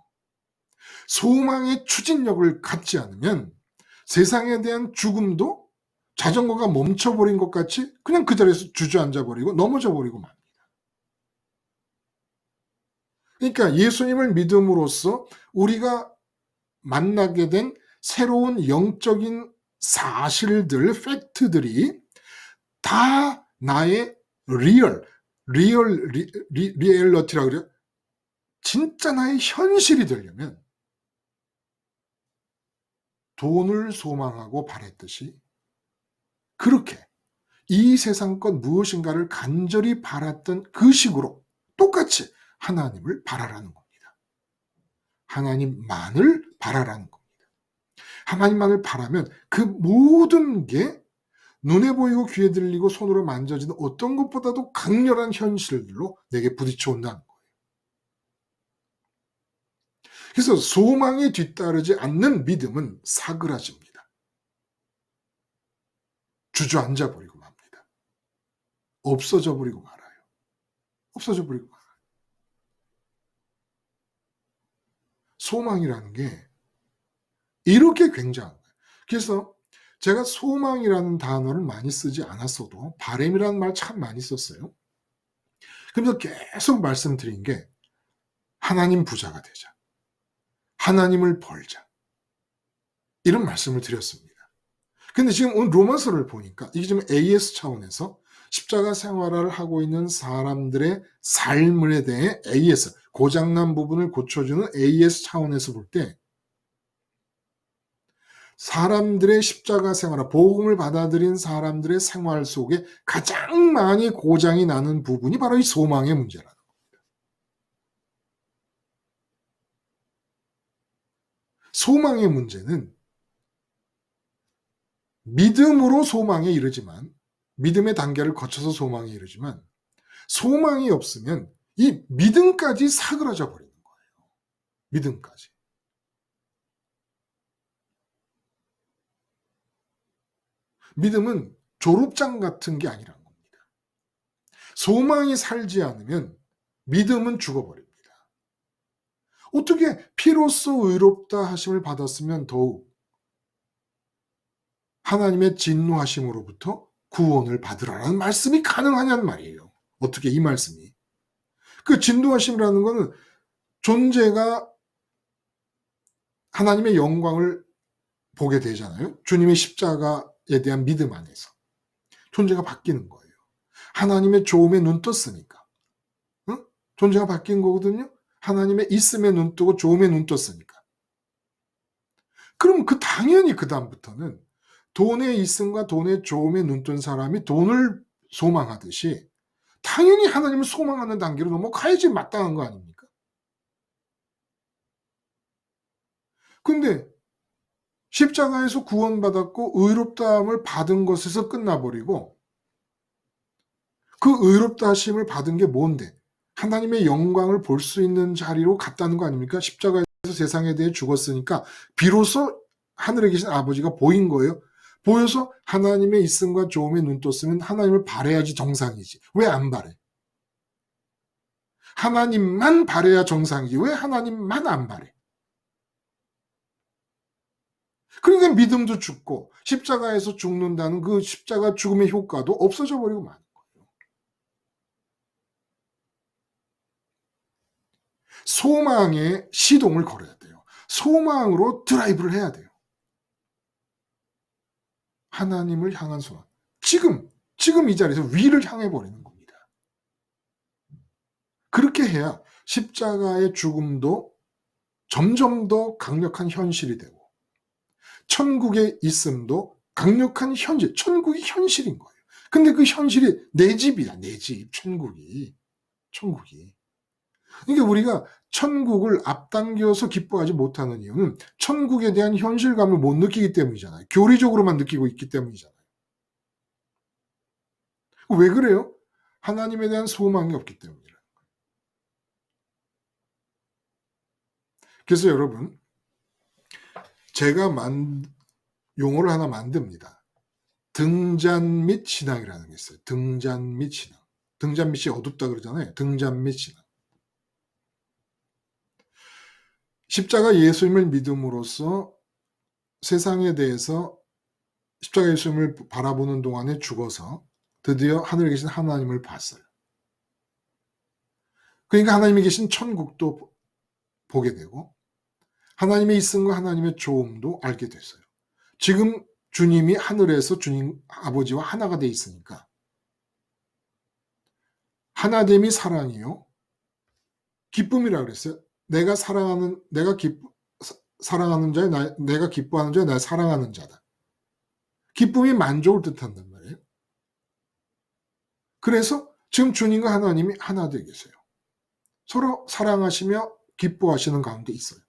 소망의 추진력을 갖지 않으면 세상에 대한 죽음도 자전거가 멈춰버린 것 같이 그냥 그 자리에서 주저앉아버리고 넘어져버리고 맙니다. 그러니까 예수님을 믿음으로써 우리가 만나게 된 새로운 영적인 사실들, 팩트들이 다 나의 리얼러티라고 그래요. 진짜 나의 현실이 되려면 돈을 소망하고 바랬듯이 그렇게 이 세상 것 무엇인가를 간절히 바랐던 그 식으로 똑같이 하나님을 바라라는 겁니다. 하나님만을 바라라는 겁니다. 하나님만을 바라면 그 모든 게 눈에 보이고 귀에 들리고 손으로 만져지는 어떤 것보다도 강렬한 현실들로 내게 부딪혀 온다는 거예요. 그래서 소망에 뒤따르지 않는 믿음은 사그라집니다. 주저앉아 버리고 맙니다. 없어져 버리고 말아요. 없어져 버리고 말아요. 소망이라는 게 이렇게 굉장한 거예요. 그래서 제가 소망이라는 단어를 많이 쓰지 않았어도 바람이라는 말 참 많이 썼어요. 그래서 계속 말씀드린 게 하나님 부자가 되자. 하나님을 벌자. 이런 말씀을 드렸습니다. 근데 지금 오늘 로마서를 보니까 이게 지금 AS 차원에서 십자가 생활을 하고 있는 사람들의 삶에 대해 AS, 고장난 부분을 고쳐주는 AS 차원에서 볼 때 사람들의 십자가 생활, 복음을 받아들인 사람들의 생활 속에 가장 많이 고장이 나는 부분이 바로 이 소망의 문제라는 겁니다. 소망의 문제는 믿음으로 소망에 이르지만, 믿음의 단계를 거쳐서 소망에 이르지만, 소망이 없으면 이 믿음까지 사그라져 버리는 거예요. 믿음까지. 믿음은 졸업장 같은 게 아니라는 겁니다. 소망이 살지 않으면 믿음은 죽어버립니다. 어떻게 피로써 의롭다 하심을 받았으면 더욱 하나님의 진노하심으로부터 구원을 받으라는 말씀이 가능하냐는 말이에요. 어떻게 이 말씀이. 그 진노하심이라는 것은 존재가 하나님의 영광을 보게 되잖아요. 주님의 십자가에 대한 믿음 안에서. 존재가 바뀌는 거예요. 하나님의 좋음에 눈 떴으니까. 응? 존재가 바뀐 거거든요. 하나님의 있음에 눈 뜨고 좋음에 눈 떴으니까. 그럼 당연히 그 다음부터는 돈의 있음과 돈의 좋음에 눈 뜬 사람이 돈을 소망하듯이 당연히 하나님을 소망하는 단계로 넘어가야지 마땅한 거 아닙니까? 근데 십자가에서 구원받았고 의롭다함을 받은 것에서 끝나버리고 그 의롭다 하심을 받은 게 뭔데? 하나님의 영광을 볼 수 있는 자리로 갔다는 거 아닙니까? 십자가에서 세상에 대해 죽었으니까 비로소 하늘에 계신 아버지가 보인 거예요. 보여서 하나님의 있음과 좋음에 눈 떴으면 하나님을 바라야지 정상이지. 왜 안 바래? 하나님만 바라야 정상이지. 왜 하나님만 안 바래? 그러니까 믿음도 죽고 십자가에서 죽는다는 그 십자가 죽음의 효과도 없어져 버리고 마는 거예요. 소망에 시동을 걸어야 돼요. 소망으로 드라이브를 해야 돼요. 하나님을 향한 소망. 지금 이 자리에서 위를 향해 버리는 겁니다. 그렇게 해야 십자가의 죽음도 점점 더 강력한 현실이 되고 천국의 있음도 강력한 현실, 천국이 현실인 거예요. 근데 그 현실이 내 집이야, 내 집, 천국이. 그러니까 우리가 천국을 앞당겨서 기뻐하지 못하는 이유는 천국에 대한 현실감을 못 느끼기 때문이잖아요. 교리적으로만 느끼고 있기 때문이잖아요. 왜 그래요? 하나님에 대한 소망이 없기 때문이라는 거예요. 그래서 여러분, 제가 용어를 하나 만듭니다. 등잔 및 신앙이라는 게 있어요. 등잔 및 신앙. 등잔 밑이 어둡다 그러잖아요. 등잔 및 신앙. 십자가 예수님을 믿음으로써 세상에 대해서 십자가 예수님을 바라보는 동안에 죽어서 드디어 하늘에 계신 하나님을 봤어요. 그러니까 하나님이 계신 천국도 보게 되고 하나님의 있음과 하나님의 좋음도 알게 됐어요. 지금 주님이 하늘에서 주님 아버지와 하나가 돼 있으니까 하나됨이 사랑이요 기쁨이라 그랬어요. 내가 사랑하는 자에 내가 기뻐하는 자에 날 사랑하는 자다. 기쁨이 만족을 뜻한단 말이에요. 그래서 지금 주님과 하나님이 하나 되어 계세요. 서로 사랑하시며 기뻐하시는 가운데 있어요.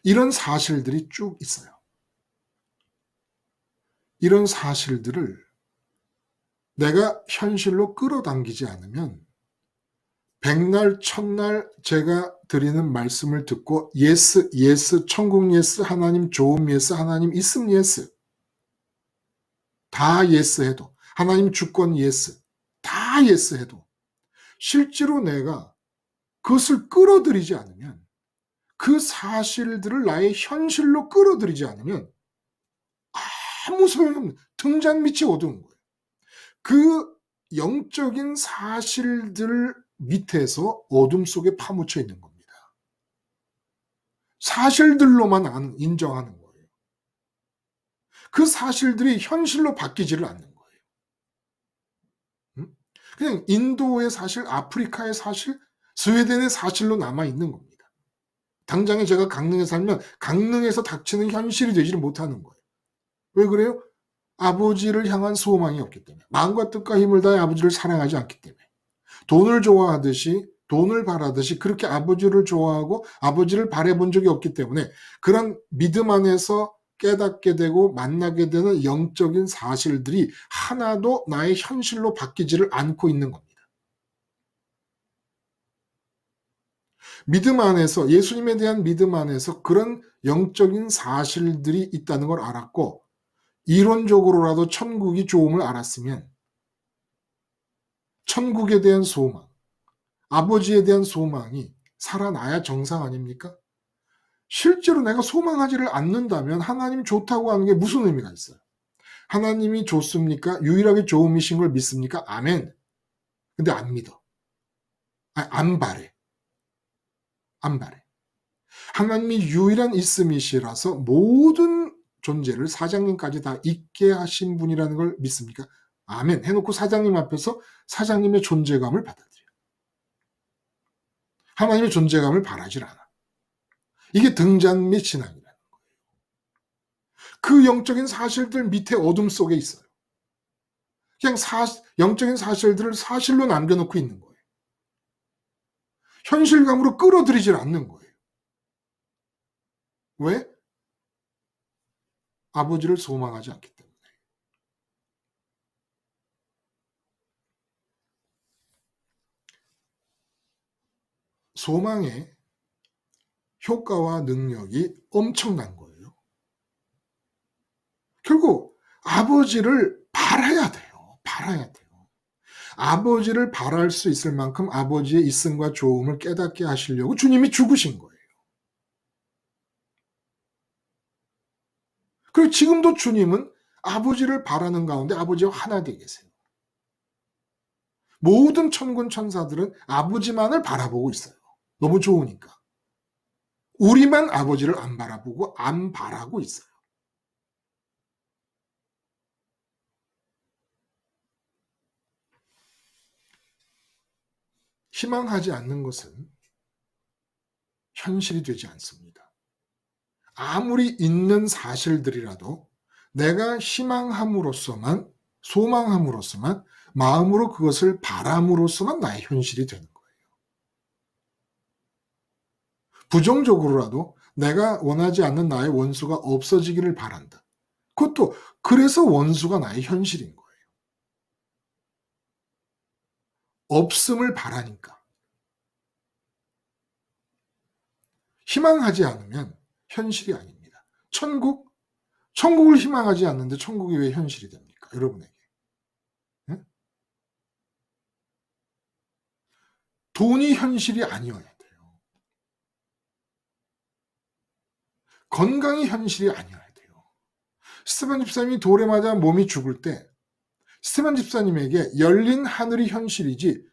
이런 사실들이 쭉 있어요. 이런 사실들을 내가 현실로 끌어당기지 않으면 백날 천날 제가 드리는 말씀을 듣고 예스 천국 예스 하나님 좋음 예스 하나님 있음 예스 다 예스 해도 하나님 주권 예스 다 예스 해도 실제로 내가 그것을 끌어들이지 않으면 그 사실들을 나의 현실로 끌어들이지 않으면 아무 소용이 없는 등잔 밑이 어두운 거예요. 그 영적인 사실들 밑에서 어둠 속에 파묻혀 있는 겁니다. 사실들로만 인정하는 거예요. 그 사실들이 현실로 바뀌지를 않는 거예요. 그냥 인도의 사실, 아프리카의 사실, 스웨덴의 사실로 남아있는 겁니다. 당장에 제가 강릉에 살면 강릉에서 닥치는 현실이 되지를 못하는 거예요. 왜 그래요? 아버지를 향한 소망이 없기 때문에 마음과 뜻과 힘을 다해 아버지를 사랑하지 않기 때문에 돈을 좋아하듯이 돈을 바라듯이 그렇게 아버지를 좋아하고 아버지를 바라본 적이 없기 때문에 그런 믿음 안에서 깨닫게 되고 만나게 되는 영적인 사실들이 하나도 나의 현실로 바뀌지를 않고 있는 겁니다. 믿음 안에서, 예수님에 대한 믿음 안에서 그런 영적인 사실들이 있다는 걸 알았고 이론적으로라도 천국이 좋음을 알았으면 천국에 대한 소망, 아버지에 대한 소망이 살아나야 정상 아닙니까? 실제로 내가 소망하지를 않는다면 하나님 좋다고 하는 게 무슨 의미가 있어요? 하나님이 좋습니까? 유일하게 좋음이신 걸 믿습니까? 아멘. 근데 안 믿어. 안 바래. 안 바래. 하나님이 유일한 있음이시라서 모든 존재를 사장님까지 다 있게 하신 분이라는 걸 믿습니까? 아멘. 해놓고 사장님 앞에서 사장님의 존재감을 받아들여. 하나님의 존재감을 바라질 않아. 이게 등잔 및 신앙이라는 거예요. 그 영적인 사실들 밑에 어둠 속에 있어요. 그냥 영적인 사실들을 사실로 남겨놓고 있는 거예요. 현실감으로 끌어들이질 않는 거예요. 왜? 아버지를 소망하지 않기 때문에. 소망의 효과와 능력이 엄청난 거예요. 결국 아버지를 바라야 돼요. 바라야 돼요. 아버지를 바랄 수 있을 만큼 아버지의 있음과 좋음을 깨닫게 하시려고 주님이 죽으신 거예요. 그리고 지금도 주님은 아버지를 바라는 가운데 아버지와 하나 되게 계세요. 모든 천군 천사들은 아버지만을 바라보고 있어요. 너무 좋으니까. 우리만 아버지를 안 바라보고 안 바라고 있어요. 희망하지 않는 것은 현실이 되지 않습니다. 아무리 있는 사실들이라도 내가 희망함으로써만, 소망함으로써만, 마음으로 그것을 바람으로써만 나의 현실이 되는 거예요. 부정적으로라도 내가 원하지 않는 나의 원수가 없어지기를 바란다. 그것도 그래서 원수가 나의 현실인 거예요. 없음을 바라니까. 희망하지 않으면 현실이 아닙니다. 천국을 희망하지 않는데 천국이 왜 현실이 됩니까? 여러분에게. 응? 돈이 현실이 아니어야 돼요. 건강이 현실이 아니어야 돼요. 스테반 집사님이 돌에 맞아 몸이 죽을 때 스테반 집사님에게 열린 하늘이 현실이지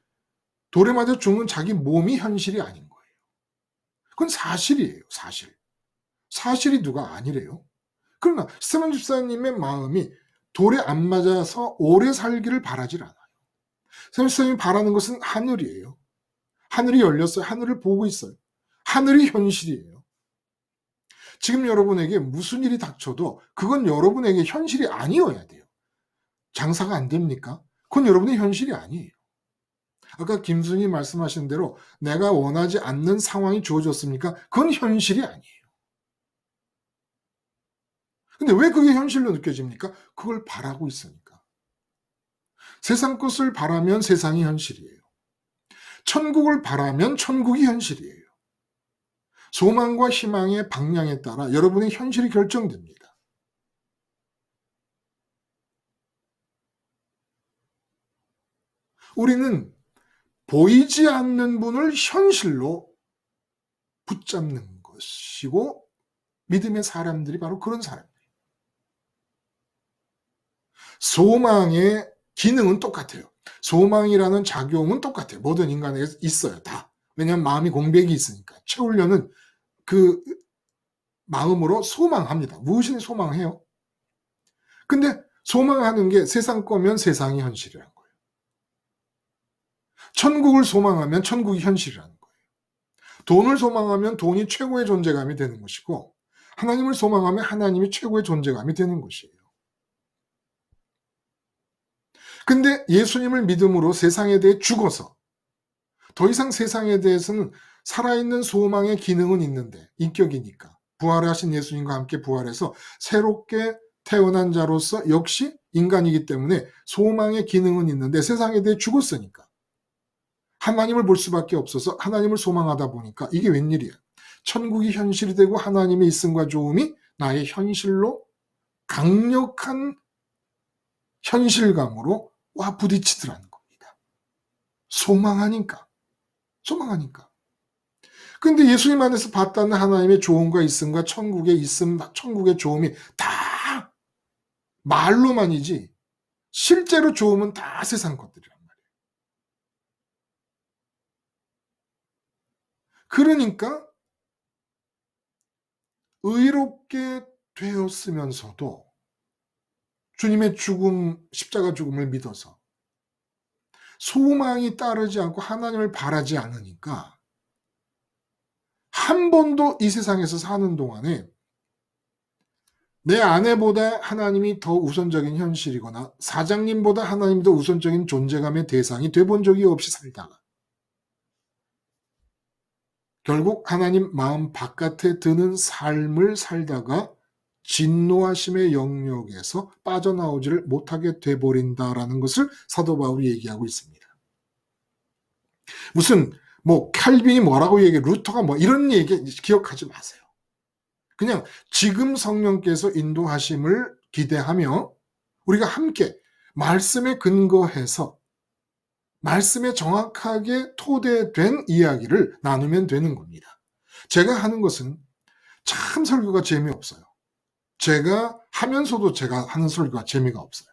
돌에 맞아 죽는 자기 몸이 현실이 아닌 거예요. 그건 사실이에요. 사실. 사실이 누가 아니래요. 그러나 스테반 집사님의 마음이 돌에 안 맞아서 오래 살기를 바라질 않아요. 스테반 집사님이 바라는 것은 하늘이에요. 하늘이 열렸어요. 하늘을 보고 있어요. 하늘이 현실이에요. 지금 여러분에게 무슨 일이 닥쳐도 그건 여러분에게 현실이 아니어야 돼요. 장사가 안 됩니까? 그건 여러분의 현실이 아니에요. 아까 김순희 말씀하신 대로 내가 원하지 않는 상황이 주어졌습니까? 그건 현실이 아니에요. 근데 왜 그게 현실로 느껴집니까? 그걸 바라고 있으니까. 세상 것을 바라면 세상이 현실이에요. 천국을 바라면 천국이 현실이에요. 소망과 희망의 방향에 따라 여러분의 현실이 결정됩니다. 우리는 보이지 않는 분을 현실로 붙잡는 것이고 믿음의 사람들이 바로 그런 사람이에요. 소망의 기능은 똑같아요. 소망이라는 작용은 똑같아요. 모든 인간에게 있어요. 다. 왜냐하면 마음이 공백이 있으니까. 채우려는 그 마음으로 소망합니다. 무엇이든 소망해요. 근데 소망하는 게 세상 거면 세상이 현실이라는 거예요. 천국을 소망하면 천국이 현실이라는 거예요. 돈을 소망하면 돈이 최고의 존재감이 되는 것이고 하나님을 소망하면 하나님이 최고의 존재감이 되는 것이에요. 근데 예수님을 믿음으로 세상에 대해 죽어서 더 이상 세상에 대해서는 살아있는 소망의 기능은 있는데, 인격이니까. 부활하신 예수님과 함께 부활해서 새롭게 태어난 자로서 역시 인간이기 때문에 소망의 기능은 있는데 세상에 대해 죽었으니까. 하나님을 볼 수밖에 없어서 하나님을 소망하다 보니까 이게 웬일이야. 천국이 현실이 되고 하나님의 있음과 좋음이 나의 현실로 강력한 현실감으로 와 부딪히더라는 겁니다. 소망하니까. 근데 예수님 안에서 봤다는 하나님의 조언과 있음과 천국의 있음, 천국의 좋음이 다 말로만이지 실제로 좋음은 다 세상 것들이란 말이에요. 그러니까 의롭게 되었으면서도 주님의 죽음, 십자가 죽음을 믿어서 소망이 따르지 않고 하나님을 바라지 않으니까 한 번도 이 세상에서 사는 동안에 내 아내보다 하나님이 더 우선적인 현실이거나 사장님보다 하나님이 더 우선적인 존재감의 대상이 돼본 적이 없이 살다가 결국 하나님 마음 바깥에 드는 삶을 살다가 진노하심의 영역에서 빠져나오지를 못하게 돼버린다라는 것을 사도 바울이 얘기하고 있습니다. 무슨 칼빈이 뭐라고 얘기해, 루터가 이런 얘기 기억하지 마세요. 그냥 지금 성령께서 인도하심을 기대하며 우리가 함께 말씀에 근거해서 말씀에 정확하게 토대된 이야기를 나누면 되는 겁니다. 제가 하는 것은 참 설교가 재미없어요. 제가 하면서도 제가 하는 설교가 재미가 없어요.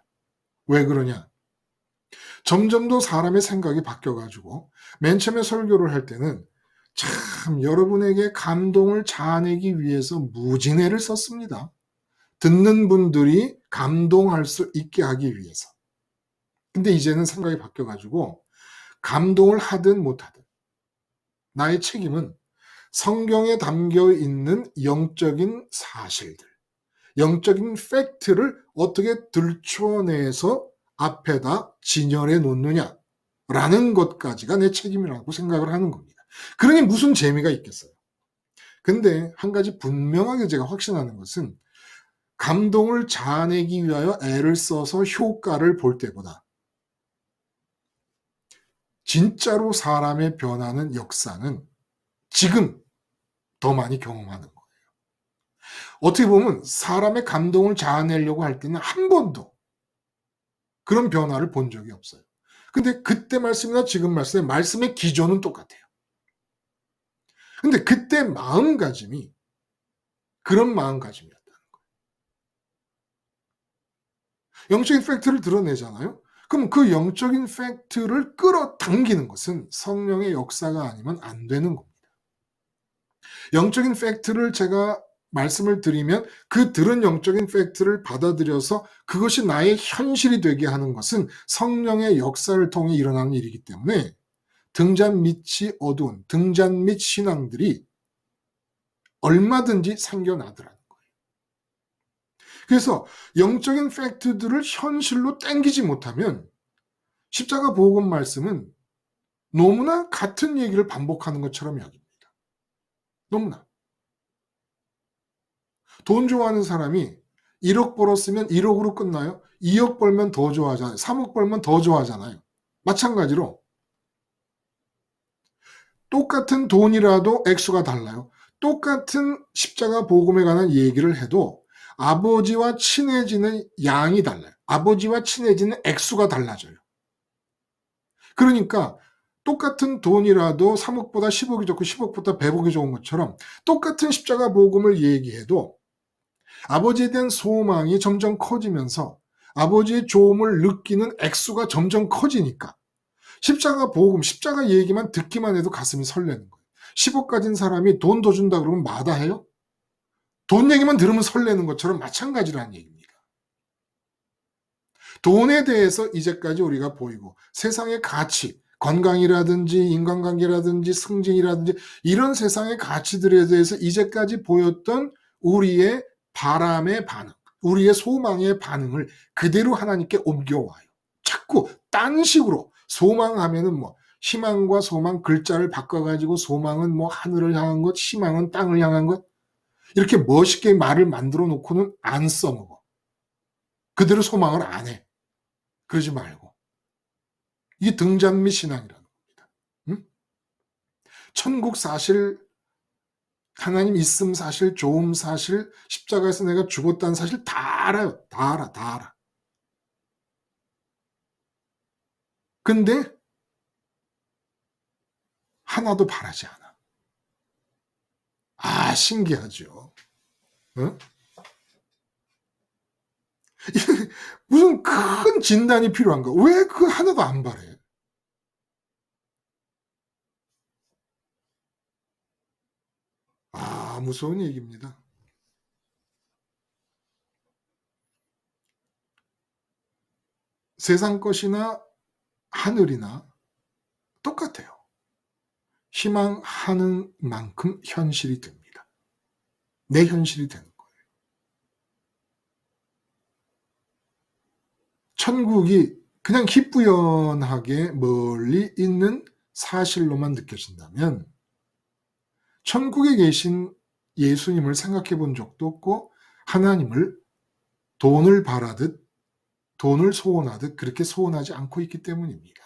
왜 그러냐? 점점 더 사람의 생각이 바뀌어가지고 맨 처음에 설교를 할 때는 참 여러분에게 감동을 자아내기 위해서 무진해를 썼습니다. 듣는 분들이 감동할 수 있게 하기 위해서. 근데 이제는 생각이 바뀌어가지고 감동을 하든 못하든 나의 책임은 성경에 담겨 있는 영적인 사실들, 영적인 팩트를 어떻게 들춰내서 앞에다 진열해 놓느냐라는 것까지가 내 책임이라고 생각을 하는 겁니다. 그러니 무슨 재미가 있겠어요. 근데 한 가지 분명하게 제가 확신하는 것은 감동을 자아내기 위하여 애를 써서 효과를 볼 때보다 진짜로 사람의 변하는 역사는 지금 더 많이 경험하는 거예요. 어떻게 보면 사람의 감동을 자아내려고 할 때는 한 번도 그런 변화를 본 적이 없어요. 근데 그때 말씀이나 지금 말씀의 기조는 똑같아요. 근데 그때 마음가짐이 그런 마음가짐이었다는 거예요. 영적인 팩트를 드러내잖아요. 그럼 그 영적인 팩트를 끌어당기는 것은 성령의 역사가 아니면 안 되는 겁니다. 영적인 팩트를 제가 말씀을 드리면 그 들은 영적인 팩트를 받아들여서 그것이 나의 현실이 되게 하는 것은 성령의 역사를 통해 일어나는 일이기 때문에 등잔 밑이 어두운 등잔 밑 신앙들이 얼마든지 생겨나더라는 거예요. 그래서 영적인 팩트들을 현실로 땡기지 못하면 십자가 복음 말씀은 너무나 같은 얘기를 반복하는 것처럼 여깁니다. 너무나. 돈 좋아하는 사람이 1억 벌었으면 1억으로 끝나요? 2억 벌면 더 좋아하잖아요. 3억 벌면 더 좋아하잖아요. 마찬가지로 똑같은 돈이라도 액수가 달라요. 똑같은 십자가 복음에 관한 얘기를 해도 아버지와 친해지는 양이 달라요. 아버지와 친해지는 액수가 달라져요. 그러니까 똑같은 돈이라도 3억보다 10억이 좋고 10억보다 100억이 좋은 것처럼 똑같은 십자가 복음을 얘기해도 아버지에 대한 소망이 점점 커지면서 아버지의 좋음을 느끼는 액수가 점점 커지니까 십자가 복음, 십자가 얘기만 듣기만 해도 가슴이 설레는 거예요. 10억 가진 사람이 돈 더 준다 그러면 마다해요? 돈 얘기만 들으면 설레는 것처럼 마찬가지라는 얘기입니다. 돈에 대해서 이제까지 우리가 보이고 세상의 가치, 건강이라든지 인간관계라든지 승진이라든지 이런 세상의 가치들에 대해서 이제까지 보였던 우리의 바람의 반응, 우리의 소망의 반응을 그대로 하나님께 옮겨와요. 자꾸 딴 식으로 소망하면은 희망과 소망 글자를 바꿔가지고 소망은 뭐 하늘을 향한 것, 희망은 땅을 향한 것, 이렇게 멋있게 말을 만들어 놓고는 안 써먹어. 그대로 소망을 안 해. 그러지 말고. 이게 등잔미 신앙이라는 겁니다. 응? 천국 사실, 하나님 있음 사실, 좋음 사실, 십자가에서 내가 죽었다는 사실 다 알아요. 다 알아, 다 알아. 근데 하나도 바라지 않아. 아, 신기하죠. 응? 무슨 큰 진단이 필요한가? 왜 그 하나도 안 바래? 아, 무서운 얘기입니다. 세상 것이나 하늘이나 똑같아요. 희망하는 만큼 현실이 됩니다. 내 현실이 되는 거예요. 천국이 그냥 희뿌연하게 멀리 있는 사실로만 느껴진다면 천국에 계신 예수님을 생각해 본 적도 없고 하나님을 돈을 바라듯 돈을 소원하듯 그렇게 소원하지 않고 있기 때문입니다.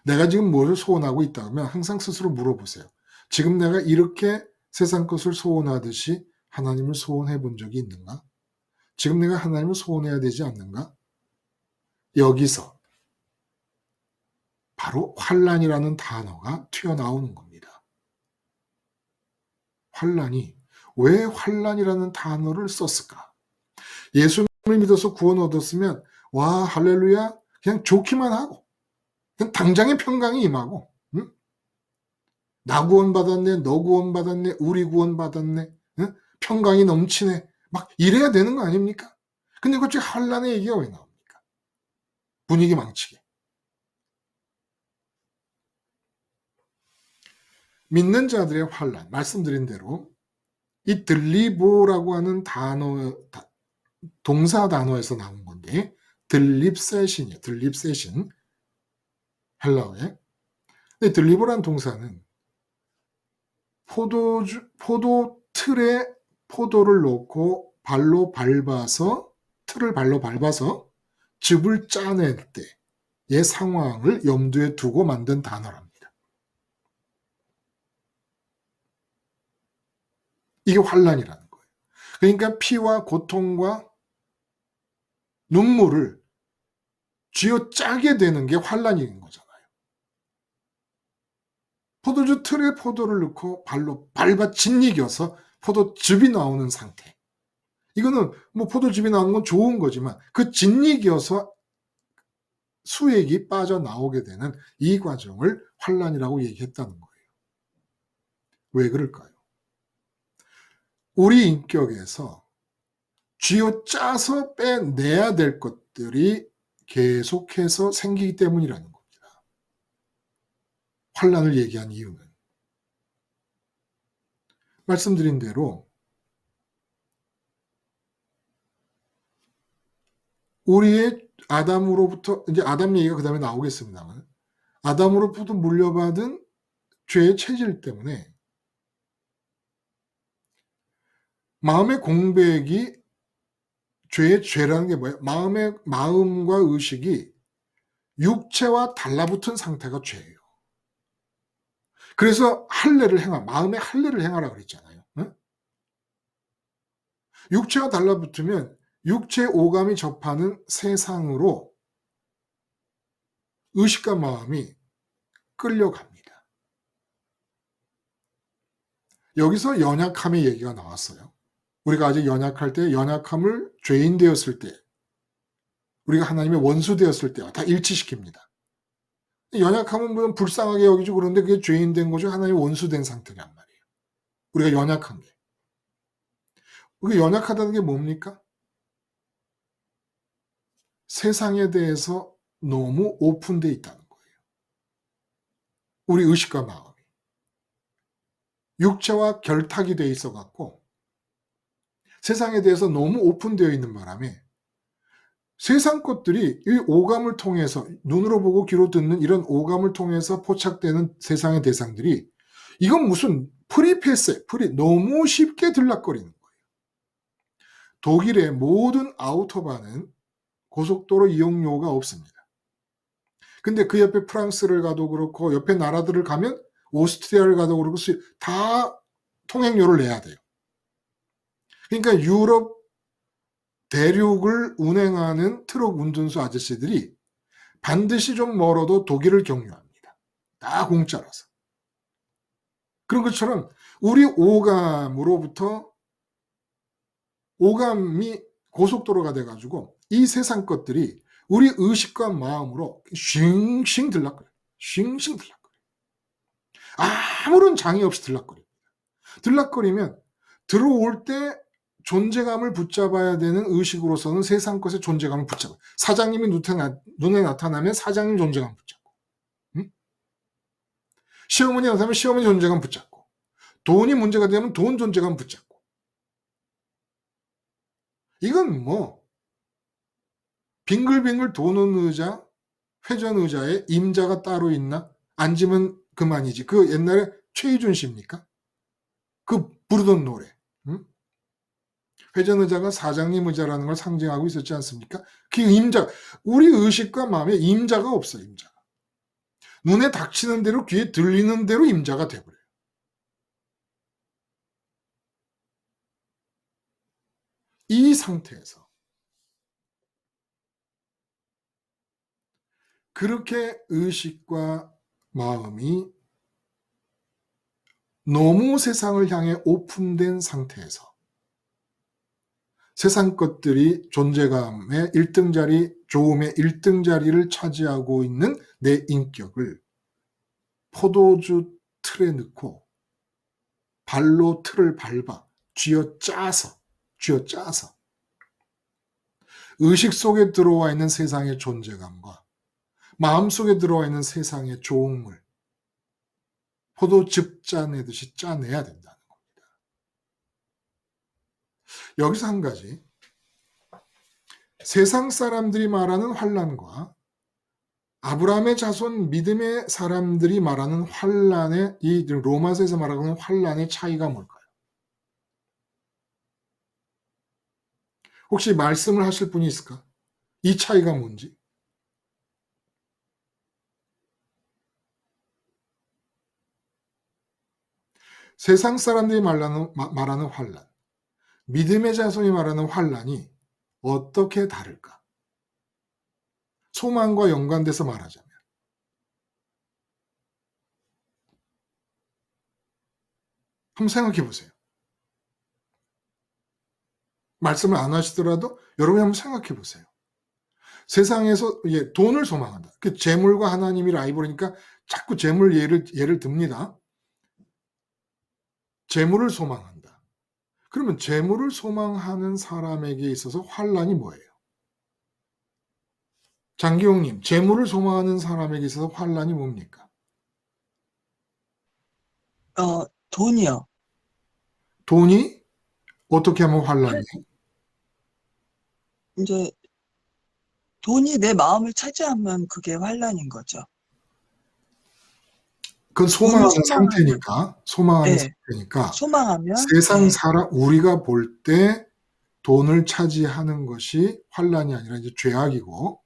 내가 지금 뭘 소원하고 있다 면 항상 스스로 물어보세요. 지금 내가 이렇게 세상 것을 소원하듯이 하나님을 소원해 본 적이 있는가? 지금 내가 하나님을 소원해야 되지 않는가? 여기서 바로 환난이라는 단어가 튀어나오는 겁니다. 환난이 왜 환난이라는 단어를 썼을까? 예수님을 믿어서 구원 얻었으면 와 할렐루야 그냥 좋기만 하고 그냥 당장의 평강이 임하고 응? 나 구원 받았네 너 구원 받았네 우리 구원 받았네 응? 평강이 넘치네 막 이래야 되는 거 아닙니까? 근데 갑자기 환난의 얘기가 왜 나옵니까? 분위기 망치게. 믿는 자들의 환난 말씀드린 대로 이 들리보라고 하는 단어 동사 단어에서 나온 건데 들립세신이에요. 들립세신 헬라어에. 근데 들리보라는 동사는 포도 틀에 포도를 넣고 발로 밟아서 틀을 발로 밟아서 즙을 짜낼 때의 상황을 염두에 두고 만든 단어랍니다. 이게 환난이라는 거예요. 그러니까 피와 고통과 눈물을 쥐어짜게 되는 게 환난인 거잖아요. 포도주 틀에 포도를 넣고 발로 밟아 짓이겨서 포도즙이 나오는 상태. 이거는 뭐 포도즙이 나오는 건 좋은 거지만 그 짓이겨서 수액이 빠져나오게 되는 이 과정을 환난이라고 얘기했다는 거예요. 왜 그럴까요? 우리 인격에서 쥐어짜서 빼내야 될 것들이 계속해서 생기기 때문이라는 겁니다. 환난을 얘기한 이유는 말씀드린 대로 우리의 아담으로부터 이제 아담 얘기가 그다음에 나오겠습니다만 아담으로부터 물려받은 죄의 체질 때문에 마음의 공백이 죄라는 게 뭐예요? 마음과 의식이 육체와 달라붙은 상태가 죄예요. 그래서 마음의 할례를 행하라 그랬잖아요. 응? 육체와 달라붙으면 육체 오감이 접하는 세상으로 의식과 마음이 끌려갑니다. 여기서 연약함의 얘기가 나왔어요. 우리가 아직 연약할 때 연약함을 죄인 되었을 때 우리가 하나님의 원수 되었을 때와 다 일치시킵니다. 연약함은 물론 불쌍하게 여기죠. 그런데 그게 죄인 된 거죠. 하나님의 원수 된 상태란 말이에요. 우리가 연약한 게. 우리가 연약하다는 게 뭡니까? 세상에 대해서 너무 오픈되어 있다는 거예요. 우리 의식과 마음이. 육체와 결탁이 돼 있어 갖고 세상에 대해서 너무 오픈되어 있는 바람에 세상 것들이 이 오감을 통해서 눈으로 보고 귀로 듣는 이런 오감을 통해서 포착되는 세상의 대상들이 이건 무슨 프리패스, 너무 쉽게 들락거리는 거예요. 독일의 모든 아우토바는 고속도로 이용료가 없습니다. 근데 그 옆에 프랑스를 가도 그렇고 옆에 나라들을 가면 오스트리아를 가도 그렇고 다 통행료를 내야 돼요. 그러니까 유럽 대륙을 운행하는 트럭 운전수 아저씨들이 반드시 좀 멀어도 독일을 경유합니다. 다 공짜라서. 그런 것처럼 우리 오감으로부터 오감이 고속도로가 돼가지고 이 세상 것들이 우리 의식과 마음으로 싱싱 들락거려요. 싱싱 들락거려요. 아무런 장애 없이 들락거려요. 들락거리면 들어올 때 존재감을 붙잡아야 되는 의식으로서는 세상 것의 존재감을 붙잡아요. 사장님이 눈에 나타나면 사장님 존재감 붙잡고, 응? 시어머니 나타나면 시어머니 존재감 붙잡고, 돈이 문제가 되면 돈 존재감 붙잡고. 이건 뭐 빙글빙글 도는 의자, 회전 의자에 임자가 따로 있나? 앉으면 그만이지. 그 옛날에 최희준 씨입니까? 그 부르던 노래. 응? 회전 의자가 사장님 의자라는 걸 상징하고 있었지 않습니까? 그 임자, 우리 의식과 마음에 임자가 없어요. 임자가. 눈에 닥치는 대로 귀에 들리는 대로 임자가 돼버려요. 이 상태에서 그렇게 의식과 마음이 너무 세상을 향해 오픈된 상태에서 세상 것들이 존재감의 1등 자리, 조음의 1등 자리를 차지하고 있는 내 인격을 포도주 틀에 넣고 발로 틀을 밟아 쥐어짜서 의식 속에 들어와 있는 세상의 존재감과 마음 속에 들어와 있는 세상의 조음을 포도즙 짜내듯이 짜내야 된다는 겁니다. 여기서 한 가지, 세상 사람들이 말하는 환난과 아브라함의 자손 믿음의 사람들이 말하는 환난의, 이 로마서에서 말하는 환난의 차이가 뭘까요? 혹시 말씀을 하실 분이 있을까? 이 차이가 뭔지? 세상 사람들이 말하는 환난, 믿음의 자손이 말하는 환난이 어떻게 다를까? 소망과 연관돼서 말하자면 한번 생각해 보세요. 말씀을 안 하시더라도 여러분이 한번 생각해 보세요. 세상에서 돈을 소망한다. 그 재물과 하나님이 라이벌이니까 자꾸 재물 예를 듭니다. 재물을 소망한다. 그러면 재물을 소망하는 사람에게 있어서 환난이 뭐예요? 장기용님, 재물을 소망하는 사람에게 있어서 환난이 뭡니까? 돈이요. 돈이 어떻게 하면 환난이에요? 이제 돈이 내 마음을 차지하면 그게 환난인 거죠. 그건 돈을 소망하는 네. 상태니까 소망하면 세상 네. 사람, 우리가 볼 때 돈을 차지하는 것이 환난이 아니라 이제 죄악이고,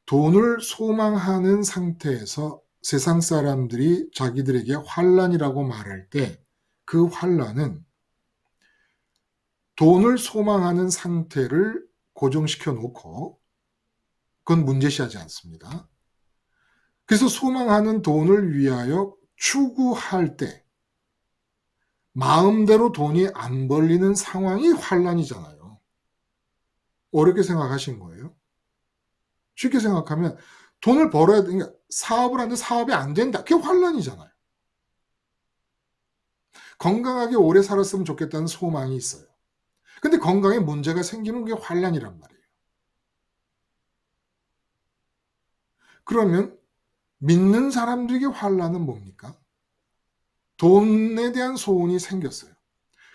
돈을 소망하는 상태에서 세상 사람들이 자기들에게 환난이라고 말할 때 그 환난은 돈을 소망하는 상태를 고정시켜 놓고 그건 문제시하지 않습니다. 그래서 소망하는 돈을 위하여 추구할 때 마음대로 돈이 안 벌리는 상황이 환난이잖아요. 어렵게 생각하신 거예요? 쉽게 생각하면 돈을 벌어야 되니까 사업을 하는데 사업이 안 된다. 그게 환난이잖아요. 건강하게 오래 살았으면 좋겠다는 소망이 있어요. 근데 건강에 문제가 생기면 그게 환난이란 말이에요. 그러면 믿는 사람들에게 환난은 뭡니까? 돈에 대한 소원이 생겼어요.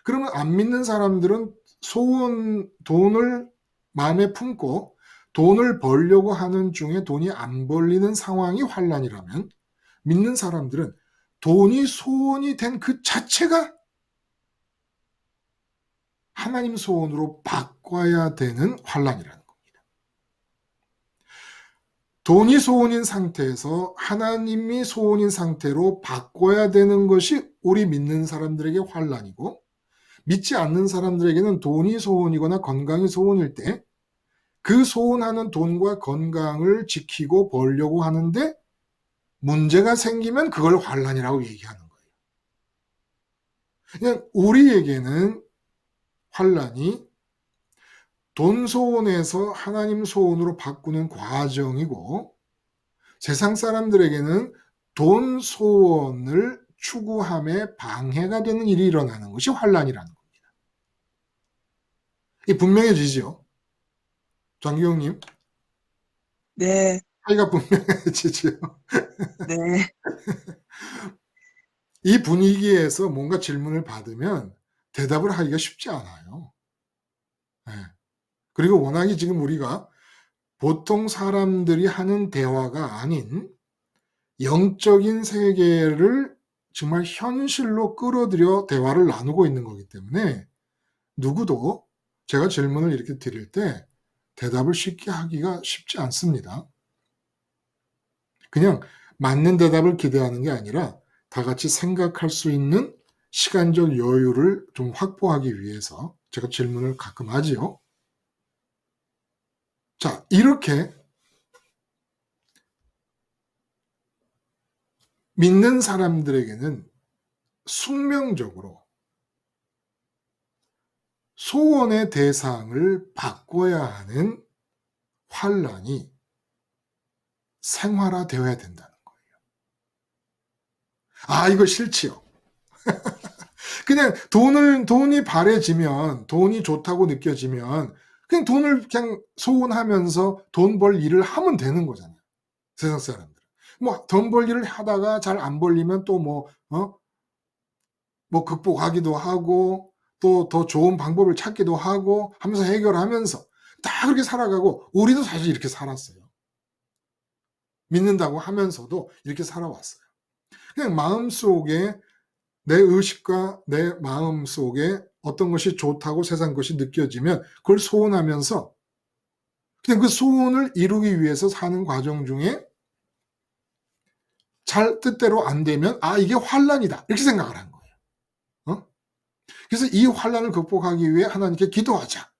그러면 안 믿는 사람들은 돈을 마음에 품고 돈을 벌려고 하는 중에 돈이 안 벌리는 상황이 환난이라면 믿는 사람들은 돈이 소원이 된 그 자체가 하나님 소원으로 바꿔야 되는 환난이라는 겁니다. 돈이 소원인 상태에서 하나님이 소원인 상태로 바꿔야 되는 것이 우리 믿는 사람들에게 환난이고, 믿지 않는 사람들에게는 돈이 소원이거나 건강이 소원일 때 그 소원하는 돈과 건강을 지키고 벌려고 하는데 문제가 생기면 그걸 환난이라고 얘기하는 거예요. 그냥 우리에게는 환난이 돈 소원에서 하나님 소원으로 바꾸는 과정이고, 세상 사람들에게는 돈 소원을 추구함에 방해가 되는 일이 일어나는 것이 환난이라는 겁니다. 이 분명해지죠? 장기영님, 네, 차이가 분명해지죠? 네, 이 분위기에서 뭔가 질문을 받으면 대답을 하기가 쉽지 않아요. 네. 그리고 워낙에 지금 우리가 보통 사람들이 하는 대화가 아닌 영적인 세계를 정말 현실로 끌어들여 대화를 나누고 있는 거기 때문에 누구도 제가 질문을 이렇게 드릴 때 대답을 쉽게 하기가 쉽지 않습니다. 그냥 맞는 대답을 기대하는 게 아니라 다 같이 생각할 수 있는 시간적 여유를 좀 확보하기 위해서 제가 질문을 가끔 하지요. 자, 이렇게 믿는 사람들에게는 숙명적으로 소원의 대상을 바꿔야 하는 환란이 생활화되어야 된다는 거예요. 아, 이거 싫지요. 그냥 돈이 바래지면, 돈이 좋다고 느껴지면, 그냥 돈을 그냥 소원하면서 돈 벌 일을 하면 되는 거잖아요. 세상 사람들은. 뭐, 돈 벌 일을 하다가 잘 안 벌리면 또 뭐 극복하기도 하고, 또 더 좋은 방법을 찾기도 하고 하면서 해결하면서 다 그렇게 살아가고, 우리도 사실 이렇게 살았어요. 믿는다고 하면서도 이렇게 살아왔어요. 그냥 마음속에 내 의식과 내 마음속에 어떤 것이 좋다고 세상 것이 느껴지면 그걸 소원하면서 그냥 그 소원을 이루기 위해서 사는 과정 중에 잘 뜻대로 안 되면 아, 이게 환난이다 이렇게 생각을 한 거예요. 그래서 이 환난을 극복하기 위해 하나님께 기도하자.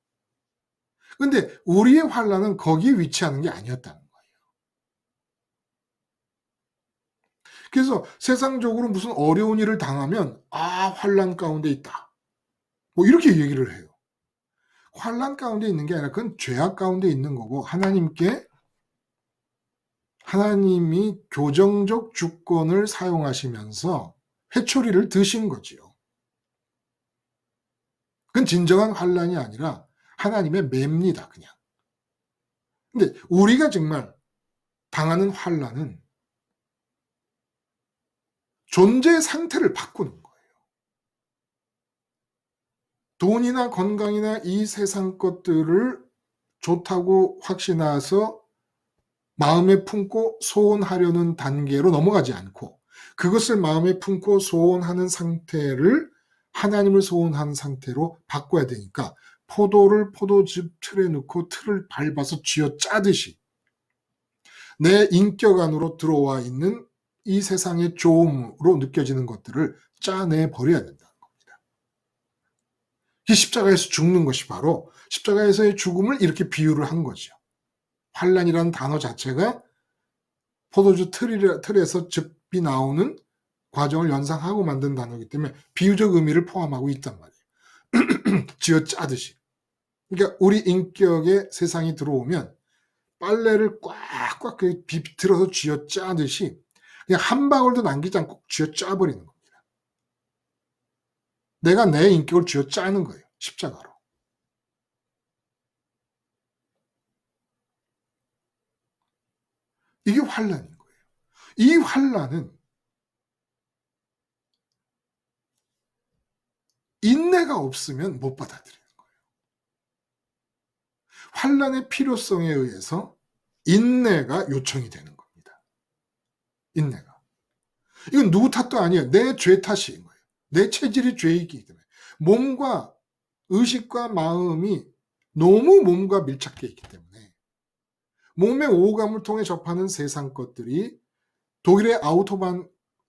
근데 우리의 환난은 거기에 위치하는 게 아니었다는 거예요. 그래서 세상적으로 무슨 어려운 일을 당하면 아, 환난 가운데 있다. 뭐 이렇게 얘기를 해요. 환난 가운데 있는 게 아니라 그건 죄악 가운데 있는 거고 하나님이 교정적 주권을 사용하시면서 회초리를 드신 거지요. 그건 진정한 환난이 아니라 하나님의 맵니다, 그냥. 근데 우리가 정말 당하는 환난은 존재의 상태를 바꾸는 거예요. 돈이나 건강이나 이 세상 것들을 좋다고 확신해서 마음에 품고 소원하려는 단계로 넘어가지 않고 그것을 마음에 품고 소원하는 상태를 하나님을 소원하는 상태로 바꿔야 되니까 포도를 포도즙 틀에 넣고 틀을 밟아서 쥐어짜듯이 내 인격 안으로 들어와 있는 이 세상의 좋음으로 느껴지는 것들을 짜내 버려야 된다는 겁니다. 이 십자가에서 죽는 것이 바로 십자가에서의 죽음을 이렇게 비유를 한 거죠. 환난이라는 단어 자체가 포도주 틀에서 즙이 나오는 과정을 연상하고 만든 단어이기 때문에 비유적 의미를 포함하고 있단 말이에요. 쥐어짜듯이. 그러니까 우리 인격에 세상이 들어오면 빨래를 꽉꽉 비틀어서 쥐어짜듯이 그냥 한 방울도 남기지 않고 쥐어짜버리는 겁니다. 내가 내 인격을 쥐어짜는 거예요. 십자가로. 이게 환난인 거예요. 이 환난은 인내가 없으면 못 받아들이는 거예요. 환난의 필요성에 의해서 인내가 요청이 되는 겁니다. 인내가. 이건 누구 탓도 아니에요. 내 죄 탓인 거예요. 내 체질이 죄이기 때문에. 몸과 의식과 마음이 너무 몸과 밀착되어 있기 때문에 몸의 오감을 통해 접하는 세상 것들이 독일의 아우토반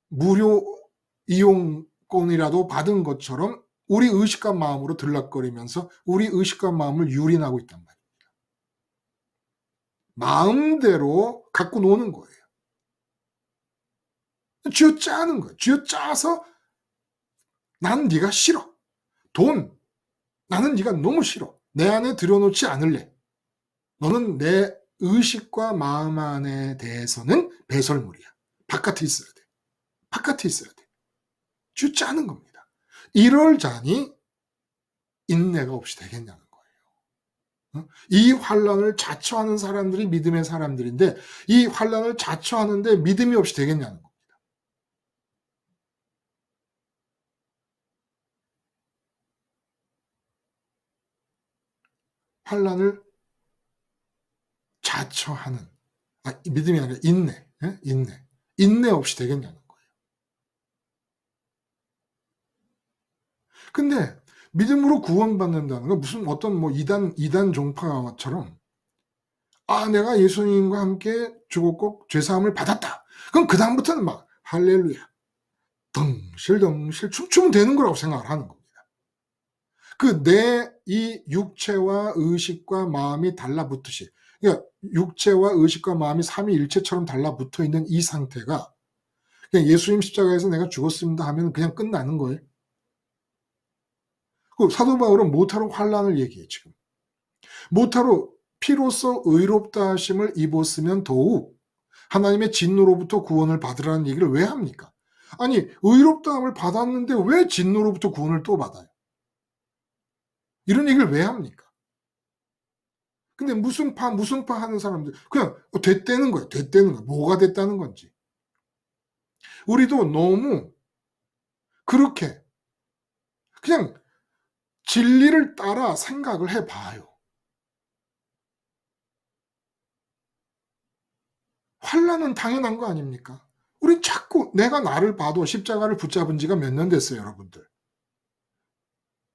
무료 이용권이라도 받은 것처럼 우리 의식과 마음으로 들락거리면서 우리 의식과 마음을 유린하고 있단 말입니다. 마음대로 갖고 노는 거예요. 쥐어짜는 거예요. 쥐어짜서 난 네가 싫어. 돈, 나는 네가 너무 싫어. 내 안에 들여놓지 않을래. 너는 내 의식과 마음 안에 대해서는 배설물이야. 바깥에 있어야 돼. 바깥에 있어야 돼. 쥐어짜는 겁니다. 이럴 자니 인내가 없이 되겠냐는 거예요. 이 환란을 자처하는 사람들이 믿음의 사람들인데 이 환란을 자처하는데 믿음이 없이 되겠냐는 겁니다. 환란을 자처하는 믿음이 아니라 인내, 인내 없이 되겠냐는 거예요. 근데 믿음으로 구원받는다는 건 무슨 어떤 뭐 이단 종파처럼 내가 예수님과 함께 죽었고 죄사함을 받았다. 그럼 그 다음부터는 막 할렐루야, 덩실덩실 춤추면 되는 거라고 생각을 하는 겁니다. 그 내 이 육체와 의식과 마음이 달라붙듯이, 그러니까 육체와 의식과 마음이 삼위일체처럼 달라붙어 있는 이 상태가 그냥 예수님 십자가에서 내가 죽었습니다 하면 그냥 끝나는 거예요. 그 사도 바울은 모타로 환란을 얘기해 지금. 모타로 피로써 의롭다 하심을 입었으면 더욱 하나님의 진노로부터 구원을 받으라는 얘기를 왜 합니까? 아니 의롭다함을 받았는데 왜 진노로부터 구원을 또 받아요? 이런 얘기를 왜 합니까? 근데 무슨 파 하는 사람들 그냥 됐다는 거예요. 됐다는 거예요. 뭐가 됐다는 건지. 우리도 너무 그렇게 그냥 진리를 따라 생각을 해봐요. 환난은 당연한 거 아닙니까? 우린 자꾸 내가 나를 봐도 십자가를 붙잡은 지가 몇 년 됐어요, 여러분들.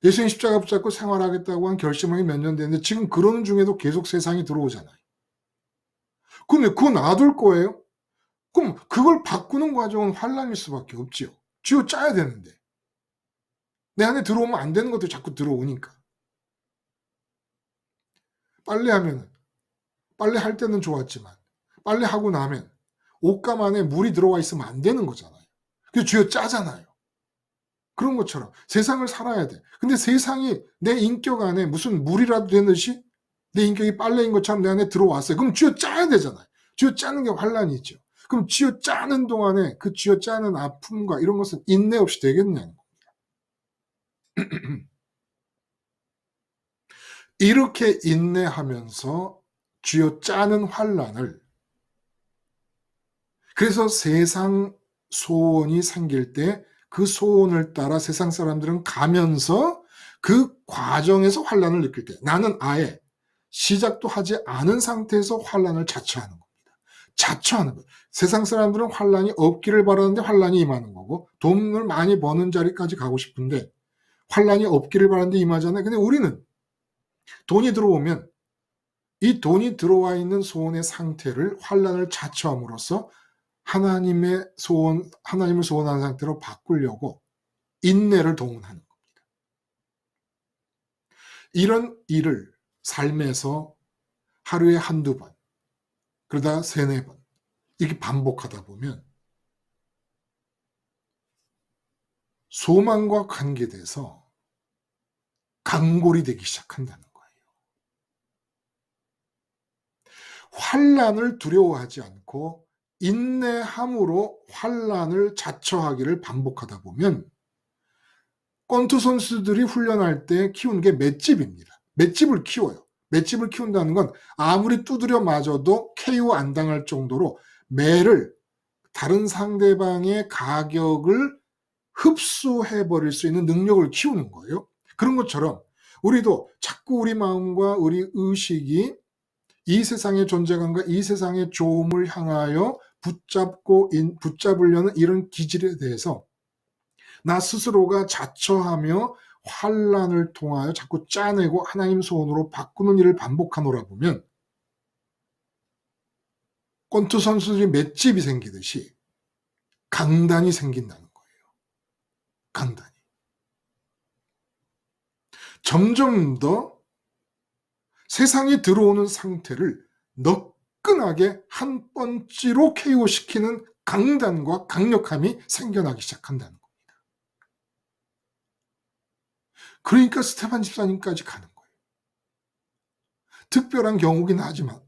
예수님 십자가 붙잡고 생활하겠다고 한 결심하기 몇 년 됐는데 지금 그러는 중에도 계속 세상이 들어오잖아요. 근데 그거 놔둘 거예요? 그럼 그걸 바꾸는 과정은 환난일 수밖에 없지요. 쥐어짜야 되는데. 내 안에 들어오면 안 되는 것들이 자꾸 들어오니까. 빨래할 때는 좋았지만 빨래하고 나면 옷감 안에 물이 들어와 있으면 안 되는 거잖아요. 그래서 쥐어짜잖아요. 그런 것처럼 세상을 살아야 돼. 근데 세상이 내 인격 안에 무슨 물이라도 되듯이 내 인격이 빨래인 것처럼 내 안에 들어왔어요. 그럼 쥐어짜야 되잖아요. 쥐어짜는 게 환란이죠. 그럼 쥐어짜는 동안에 그 쥐어짜는 아픔과 이런 것은 인내 없이 되겠냐는 겁니다. 이렇게 인내하면서 쥐어짜는 환란을, 그래서 세상 소원이 생길 때 그 소원을 따라 세상 사람들은 가면서 그 과정에서 환란을 느낄 때 나는 아예 시작도 하지 않은 상태에서 환란을 자처하는 겁니다. 자처하는 거예요. 세상 사람들은 환란이 없기를 바라는데 환란이 임하는 거고 돈을 많이 버는 자리까지 가고 싶은데 환란이 없기를 바라는데 임하잖아요. 근데 우리는 돈이 들어오면 이 돈이 들어와 있는 소원의 상태를 환란을 자처함으로써 하나님을 소원하는 상태로 바꾸려고 인내를 동원하는 겁니다. 이런 일을 삶에서 하루에 한두 번, 그러다 세네 번 이렇게 반복하다 보면 소망과 관계돼서 강골이 되기 시작한다는 거예요. 환란을 두려워하지 않고 인내함으로 환란을 자처하기를 반복하다 보면 권투 선수들이 훈련할 때 키우는 게 맷집입니다. 맷집을 키워요. 맷집을 키운다는 건 아무리 두드려 맞아도 KO 안 당할 정도로 매를 다른 상대방의 가격을 흡수해버릴 수 있는 능력을 키우는 거예요. 그런 것처럼 우리도 자꾸 우리 마음과 우리 의식이 이 세상의 존재감과 이 세상의 좋음을 향하여 붙잡으려는 이런 기질에 대해서 나 스스로가 자처하며 환난을 통하여 자꾸 짜내고 하나님 소원으로 바꾸는 일을 반복하노라 보면 권투 선수들이 맷집이 생기듯이 강단이 생긴다는 거예요. 강단이. 점점 더 세상이 들어오는 상태를 너끈하게 한 번째로 KO시키는 강단과 강력함이 생겨나기 시작한다는 겁니다. 그러니까 스테반 집사님까지 가는 거예요. 특별한 경우긴 하지만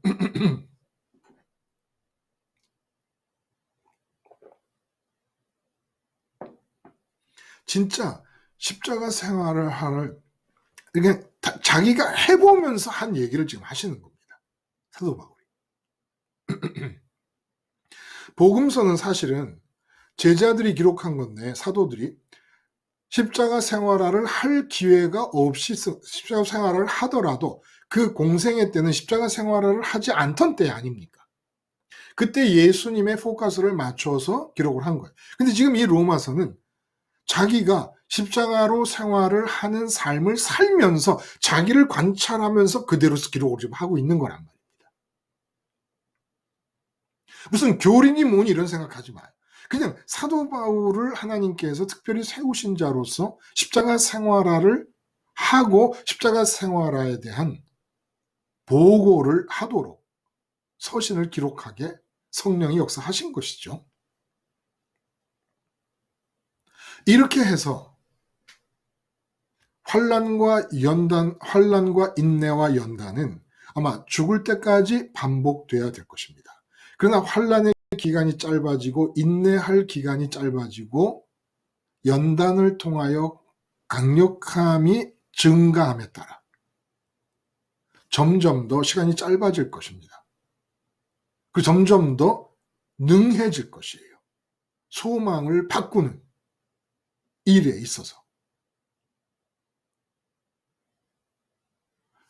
진짜 십자가 생활을 하는 이게 자기가 해보면서 한 얘기를 지금 하시는 겁니다. 사도 바울이. 복음서는 사실은 제자들이 기록한 건데 사도들이 십자가 생활을 할 기회가 없이 십자가 생활을 하더라도 그 공생애 때는 십자가 생활을 하지 않던 때 아닙니까? 그때 예수님의 포커스를 맞춰서 기록을 한 거예요. 근데 지금 이 로마서는 자기가 십자가로 생활을 하는 삶을 살면서 자기를 관찰하면서 그대로 기록을 좀 하고 있는 거란 말입니다. 무슨 교리니 뭐니 이런 생각하지 마요. 그냥 사도 바울을 하나님께서 특별히 세우신 자로서 십자가 생활화를 하고 십자가 생활화에 대한 보고를 하도록 서신을 기록하게 성령이 역사하신 것이죠. 이렇게 해서 환난과 인내와 연단은 아마 죽을 때까지 반복돼야 될 것입니다. 그러나 환난의 기간이 짧아지고 인내할 기간이 짧아지고 연단을 통하여 강력함이 증가함에 따라 점점 더 시간이 짧아질 것입니다. 그리고 점점 더 능해질 것이에요. 소망을 바꾸는 일에 있어서.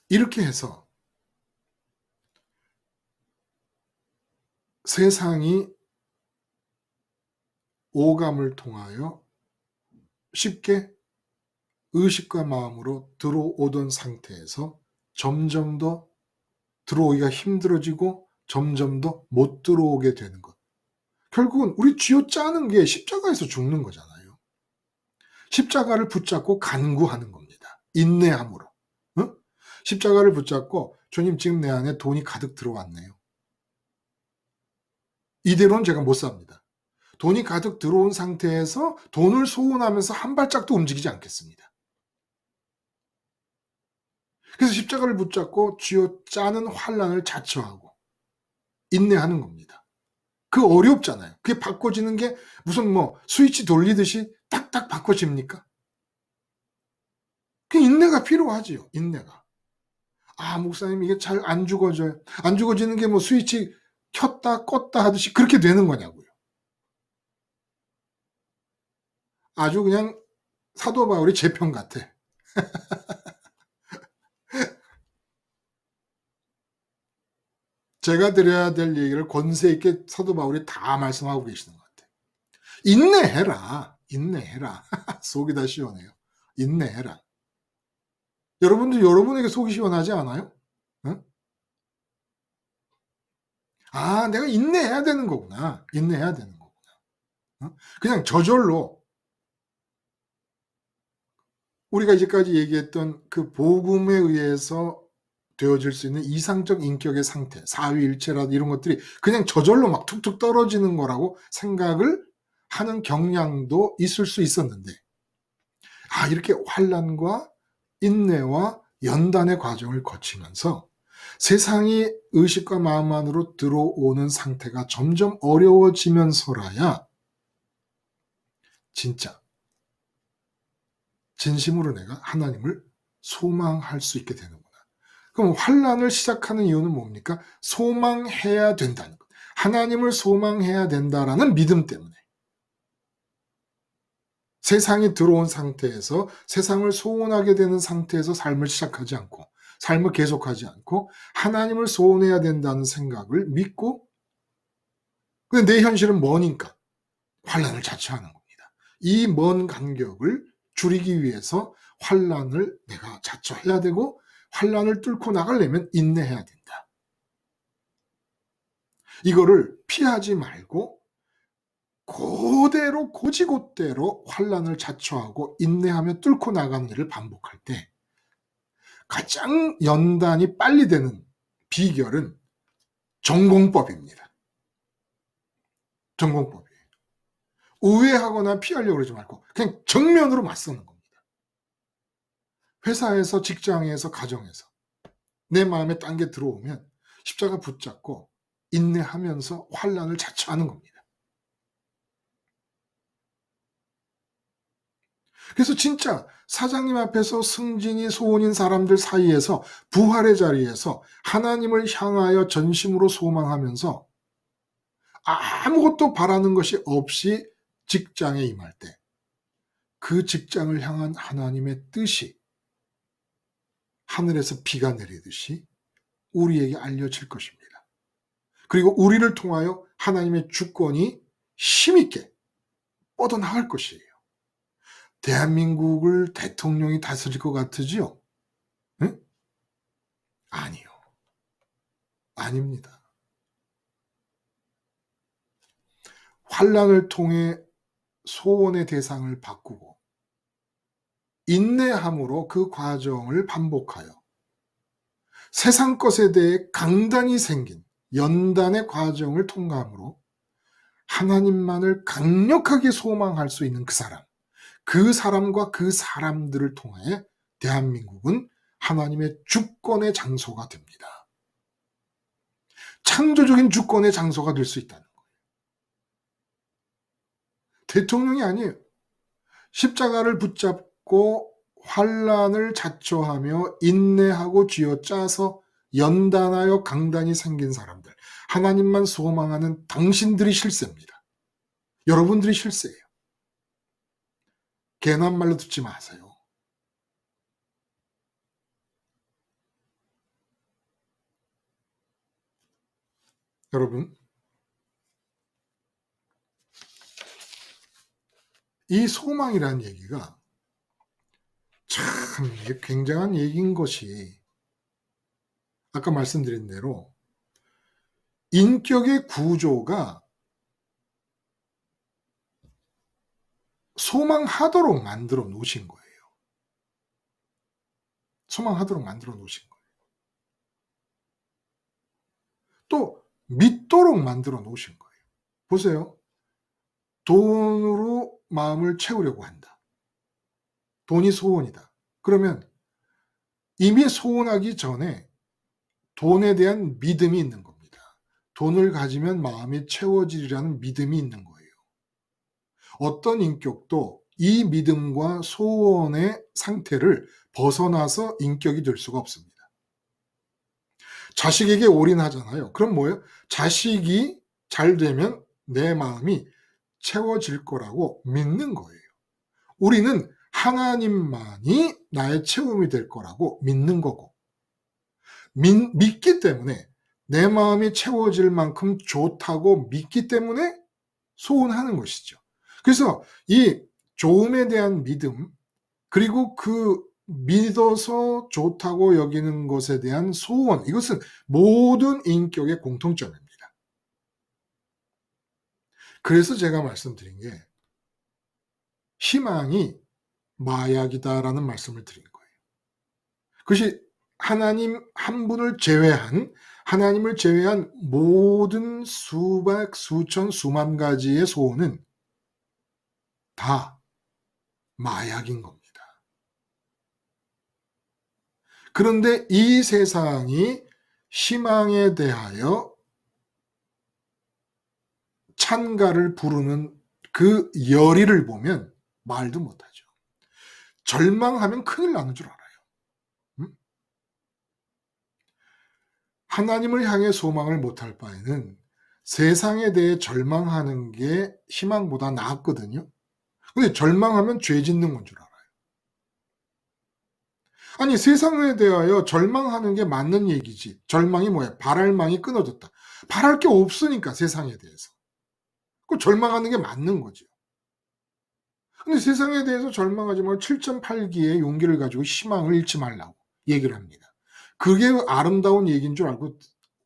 이렇게 해서 세상이 오감을 통하여 쉽게 의식과 마음으로 들어오던 상태에서 점점 더 들어오기가 힘들어지고 점점 더 못 들어오게 되는 것. 결국은 우리 쥐어짜는 게 십자가에서 죽는 거잖아요. 십자가를 붙잡고 간구하는 겁니다. 인내함으로. 응? 십자가를 붙잡고 주님 지금 내 안에 돈이 가득 들어왔네요. 이대로는 제가 못 삽니다. 돈이 가득 들어온 상태에서 돈을 소원하면서 한 발짝도 움직이지 않겠습니다. 그래서 십자가를 붙잡고 쥐어짜는 환난을 자처하고 인내하는 겁니다. 그 어렵잖아요. 그게 바꿔지는 게 무슨 뭐 스위치 돌리듯이 딱딱 바꿔집니까? 그 인내가 필요하지요. 인내가. 아, 목사님 이게 잘 안 죽어져요. 안 죽어지는 게 뭐 스위치 켰다 껐다 하듯이 그렇게 되는 거냐고요. 아주 그냥 사도 바울이 제 편 같아. 제가 드려야 될 얘기를 권세 있게 사도 바울이 다 말씀하고 계시는 것 같아요. 인내해라. 인내해라. 속이 다 시원해요. 인내해라. 여러분들 여러분에게 속이 시원하지 않아요? 응? 아, 내가 인내해야 되는 거구나. 인내해야 되는 거구나. 응? 그냥 저절로 우리가 이제까지 얘기했던 그 복음에 의해서 되어질 수 있는 이상적 인격의 상태, 사위일체라든 이런 것들이 그냥 저절로 막 툭툭 떨어지는 거라고 생각을 하는 경향도 있을 수 있었는데, 아, 이렇게 환난과 인내와 연단의 과정을 거치면서 세상이 의식과 마음 안으로 들어오는 상태가 점점 어려워지면서라야 진짜 진심으로 내가 하나님을 소망할 수 있게 되는구나. 그럼 환난을 시작하는 이유는 뭡니까? 소망해야 된다는 것. 하나님을 소망해야 된다라는 믿음 때문에. 세상이 들어온 상태에서 세상을 소원하게 되는 상태에서 삶을 시작하지 않고 삶을 계속하지 않고 하나님을 소원해야 된다는 생각을 믿고 근데 내 현실은 머니까 환란을 자초하는 겁니다. 이 먼 간격을 줄이기 위해서 환란을 내가 자초해야 되고 환란을 뚫고 나가려면 인내해야 된다. 이거를 피하지 말고 그대로 고지곳대로 환란을 자초하고 인내하며 뚫고 나가는 일을 반복할 때 가장 연단이 빨리 되는 비결은 전공법입니다. 전공법이에요. 우회하거나 피하려고 그러지 말고 그냥 정면으로 맞서는 겁니다. 회사에서, 직장에서, 가정에서 내 마음에 딴 게 들어오면 십자가 붙잡고 인내하면서 환란을 자초하는 겁니다. 그래서 진짜 사장님 앞에서 승진이 소원인 사람들 사이에서 부활의 자리에서 하나님을 향하여 전심으로 소망하면서 아무것도 바라는 것이 없이 직장에 임할 때 그 직장을 향한 하나님의 뜻이 하늘에서 비가 내리듯이 우리에게 알려질 것입니다. 그리고 우리를 통하여 하나님의 주권이 힘있게 뻗어나갈 것이에요. 대한민국을 대통령이 다스릴 것 같으지요? 응? 아니요. 아닙니다. 환란을 통해 소원의 대상을 바꾸고 인내함으로 그 과정을 반복하여 세상 것에 대해 강단이 생긴 연단의 과정을 통과함으로 하나님만을 강력하게 소망할 수 있는 그 사람과 그 사람들을 통해 대한민국은 하나님의 주권의 장소가 됩니다. 창조적인 주권의 장소가 될 수 있다는 거예요. 대통령이 아니에요. 십자가를 붙잡고 환란을 자초하며 인내하고 쥐어짜서 연단하여 강단이 생긴 사람들, 하나님만 소망하는 당신들이 실세입니다. 여러분들이 실세예요. 괜한 말로 듣지 마세요. 여러분, 이 소망이라는 얘기가 참 굉장한 얘기인 것이 아까 말씀드린 대로 인격의 구조가 소망하도록 만들어 놓으신 거예요. 소망하도록 만들어 놓으신 거예요. 또 믿도록 만들어 놓으신 거예요. 보세요. 돈으로 마음을 채우려고 한다. 돈이 소원이다. 그러면 이미 소원하기 전에 돈에 대한 믿음이 있는 겁니다. 돈을 가지면 마음이 채워지리라는 믿음이 있는 거예요. 어떤 인격도 이 믿음과 소원의 상태를 벗어나서 인격이 될 수가 없습니다. 자식에게 올인하잖아요. 그럼 뭐예요? 자식이 잘 되면 내 마음이 채워질 거라고 믿는 거예요. 우리는 하나님만이 나의 채움이 될 거라고 믿는 거고 믿기 때문에 내 마음이 채워질 만큼 좋다고 믿기 때문에 소원하는 것이죠. 그래서 이 좋음에 대한 믿음 그리고 그 믿어서 좋다고 여기는 것에 대한 소원 이것은 모든 인격의 공통점입니다. 그래서 제가 말씀드린 게 희망이 마약이다라는 말씀을 드린 거예요. 그것이 하나님 한 분을 제외한 하나님을 제외한 모든 수백, 수천, 수만 가지의 소원은 다 마약인 겁니다. 그런데 이 세상이 희망에 대하여 찬가를 부르는 그 열의를 보면 말도 못하죠. 절망하면 큰일 나는 줄 알아요. 하나님을 향해 소망을 못할 바에는 세상에 대해 절망하는 게 희망보다 나았거든요. 근데 절망하면 죄 짓는 건 줄 알아요. 아니, 세상에 대하여 절망하는 게 맞는 얘기지. 절망이 뭐야? 바랄망이 끊어졌다. 바랄 게 없으니까, 세상에 대해서. 그 절망하는 게 맞는 거죠. 근데 세상에 대해서 절망하지 말고 7.8기의 용기를 가지고 희망을 잃지 말라고 얘기를 합니다. 그게 아름다운 얘기인 줄 알고,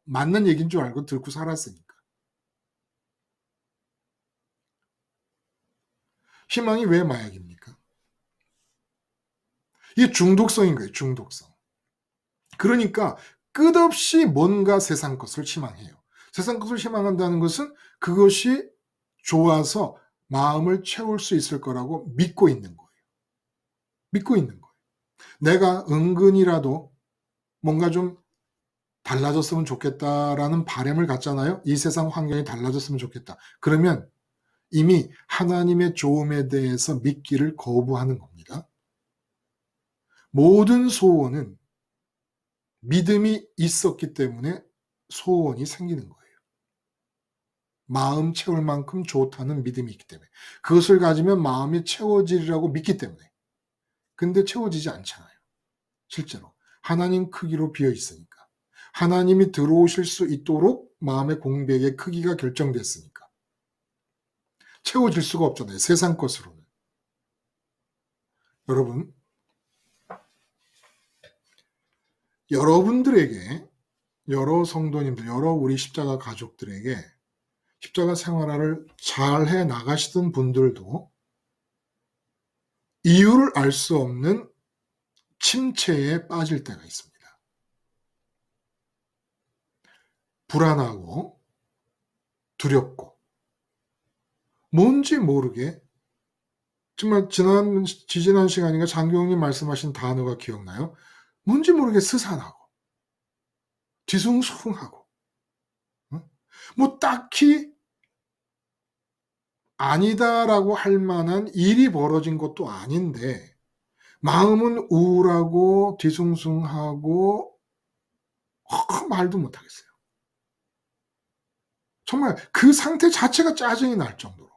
맞는 얘기인 줄 알고 듣고 살았으니까. 희망이 왜 마약입니까? 이게 중독성인 거예요, 중독성. 그러니까 끝없이 뭔가 세상 것을 희망해요. 세상 것을 희망한다는 것은 그것이 좋아서 마음을 채울 수 있을 거라고 믿고 있는 거예요. 믿고 있는 거예요. 내가 은근이라도 뭔가 좀 달라졌으면 좋겠다라는 바람을 갖잖아요. 이 세상 환경이 달라졌으면 좋겠다. 그러면 이미 하나님의 좋음에 대해서 믿기를 거부하는 겁니다. 모든 소원은 믿음이 있었기 때문에 소원이 생기는 거예요. 마음 채울 만큼 좋다는 믿음이 있기 때문에. 그것을 가지면 마음이 채워지리라고 믿기 때문에. 근데 채워지지 않잖아요. 실제로. 하나님 크기로 비어 있으니까. 하나님이 들어오실 수 있도록 마음의 공백의 크기가 결정됐으니까. 채워질 수가 없잖아요. 세상 것으로는. 여러분, 여러분들에게, 여러 성도님들, 여러 우리 십자가 가족들에게 십자가 생활을 잘 해 나가시던 분들도 이유를 알 수 없는 침체에 빠질 때가 있습니다. 불안하고 두렵고 뭔지 모르게 정말 지지난 시간인가 장교님 말씀하신 단어가 기억나요? 뭔지 모르게 스산하고 뒤숭숭하고 뭐 딱히 아니다라고 할 만한 일이 벌어진 것도 아닌데 마음은 우울하고 뒤숭숭하고 말도 못하겠어요. 정말 그 상태 자체가 짜증이 날 정도로.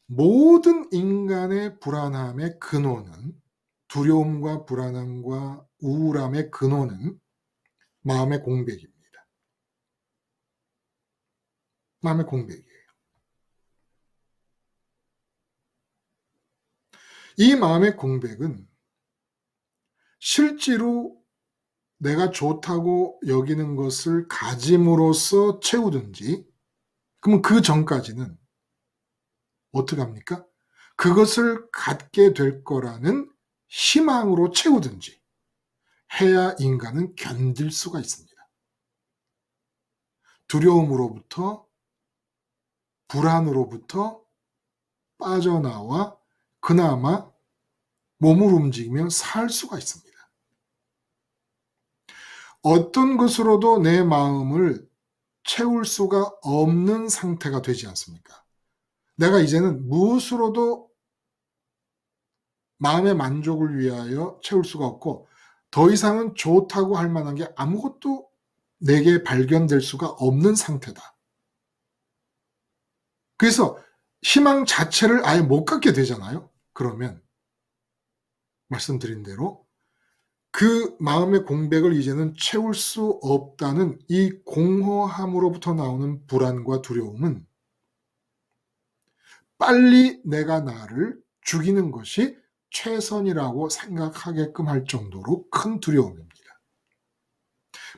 모든 인간의 불안함의 근원은, 두려움과 불안함과 우울함의 근원은 마음의 공백입니다. 마음의 공백이에요. 이 마음의 공백은 실제로 내가 좋다고 여기는 것을 가짐으로써 채우든지, 그러면 그 전까지는 어떻게 합니까? 그것을 갖게 될 거라는 희망으로 채우든지 해야 인간은 견딜 수가 있습니다. 두려움으로부터, 불안으로부터 빠져나와 그나마 몸을 움직이며 살 수가 있습니다. 어떤 것으로도 내 마음을 채울 수가 없는 상태가 되지 않습니까? 내가 이제는 무엇으로도 마음의 만족을 위하여 채울 수가 없고 더 이상은 좋다고 할 만한 게 아무것도 내게 발견될 수가 없는 상태다. 그래서 희망 자체를 아예 못 갖게 되잖아요. 그러면 말씀드린 대로 그 마음의 공백을 이제는 채울 수 없다는 이 공허함으로부터 나오는 불안과 두려움은 빨리 내가 나를 죽이는 것이 최선이라고 생각하게끔 할 정도로 큰 두려움입니다.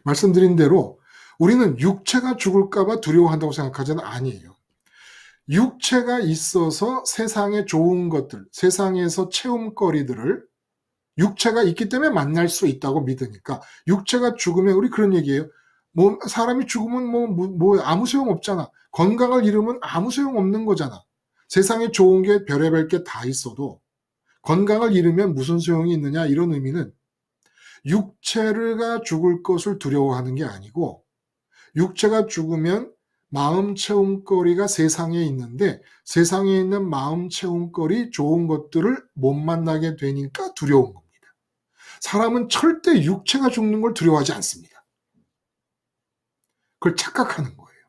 말씀드린 대로 우리는 육체가 죽을까봐 두려워한다고 생각하지는 아니에요. 육체가 있어서 세상의 좋은 것들, 세상에서 체험거리들을 육체가 있기 때문에 만날 수 있다고 믿으니까 육체가 죽으면 우리 그런 얘기예요. 뭐 사람이 죽으면 뭐 아무 소용 없잖아. 건강을 잃으면 아무 소용 없는 거잖아. 세상에 좋은 게 별의별 게 다 있어도 건강을 잃으면 무슨 소용이 있느냐 이런 의미는 육체가 죽을 것을 두려워하는 게 아니고 육체가 죽으면 마음 채움거리가 세상에 있는데 세상에 있는 마음 채움거리 좋은 것들을 못 만나게 되니까 두려운 겁니다. 사람은 절대 육체가 죽는 걸 두려워하지 않습니다. 그걸 착각하는 거예요.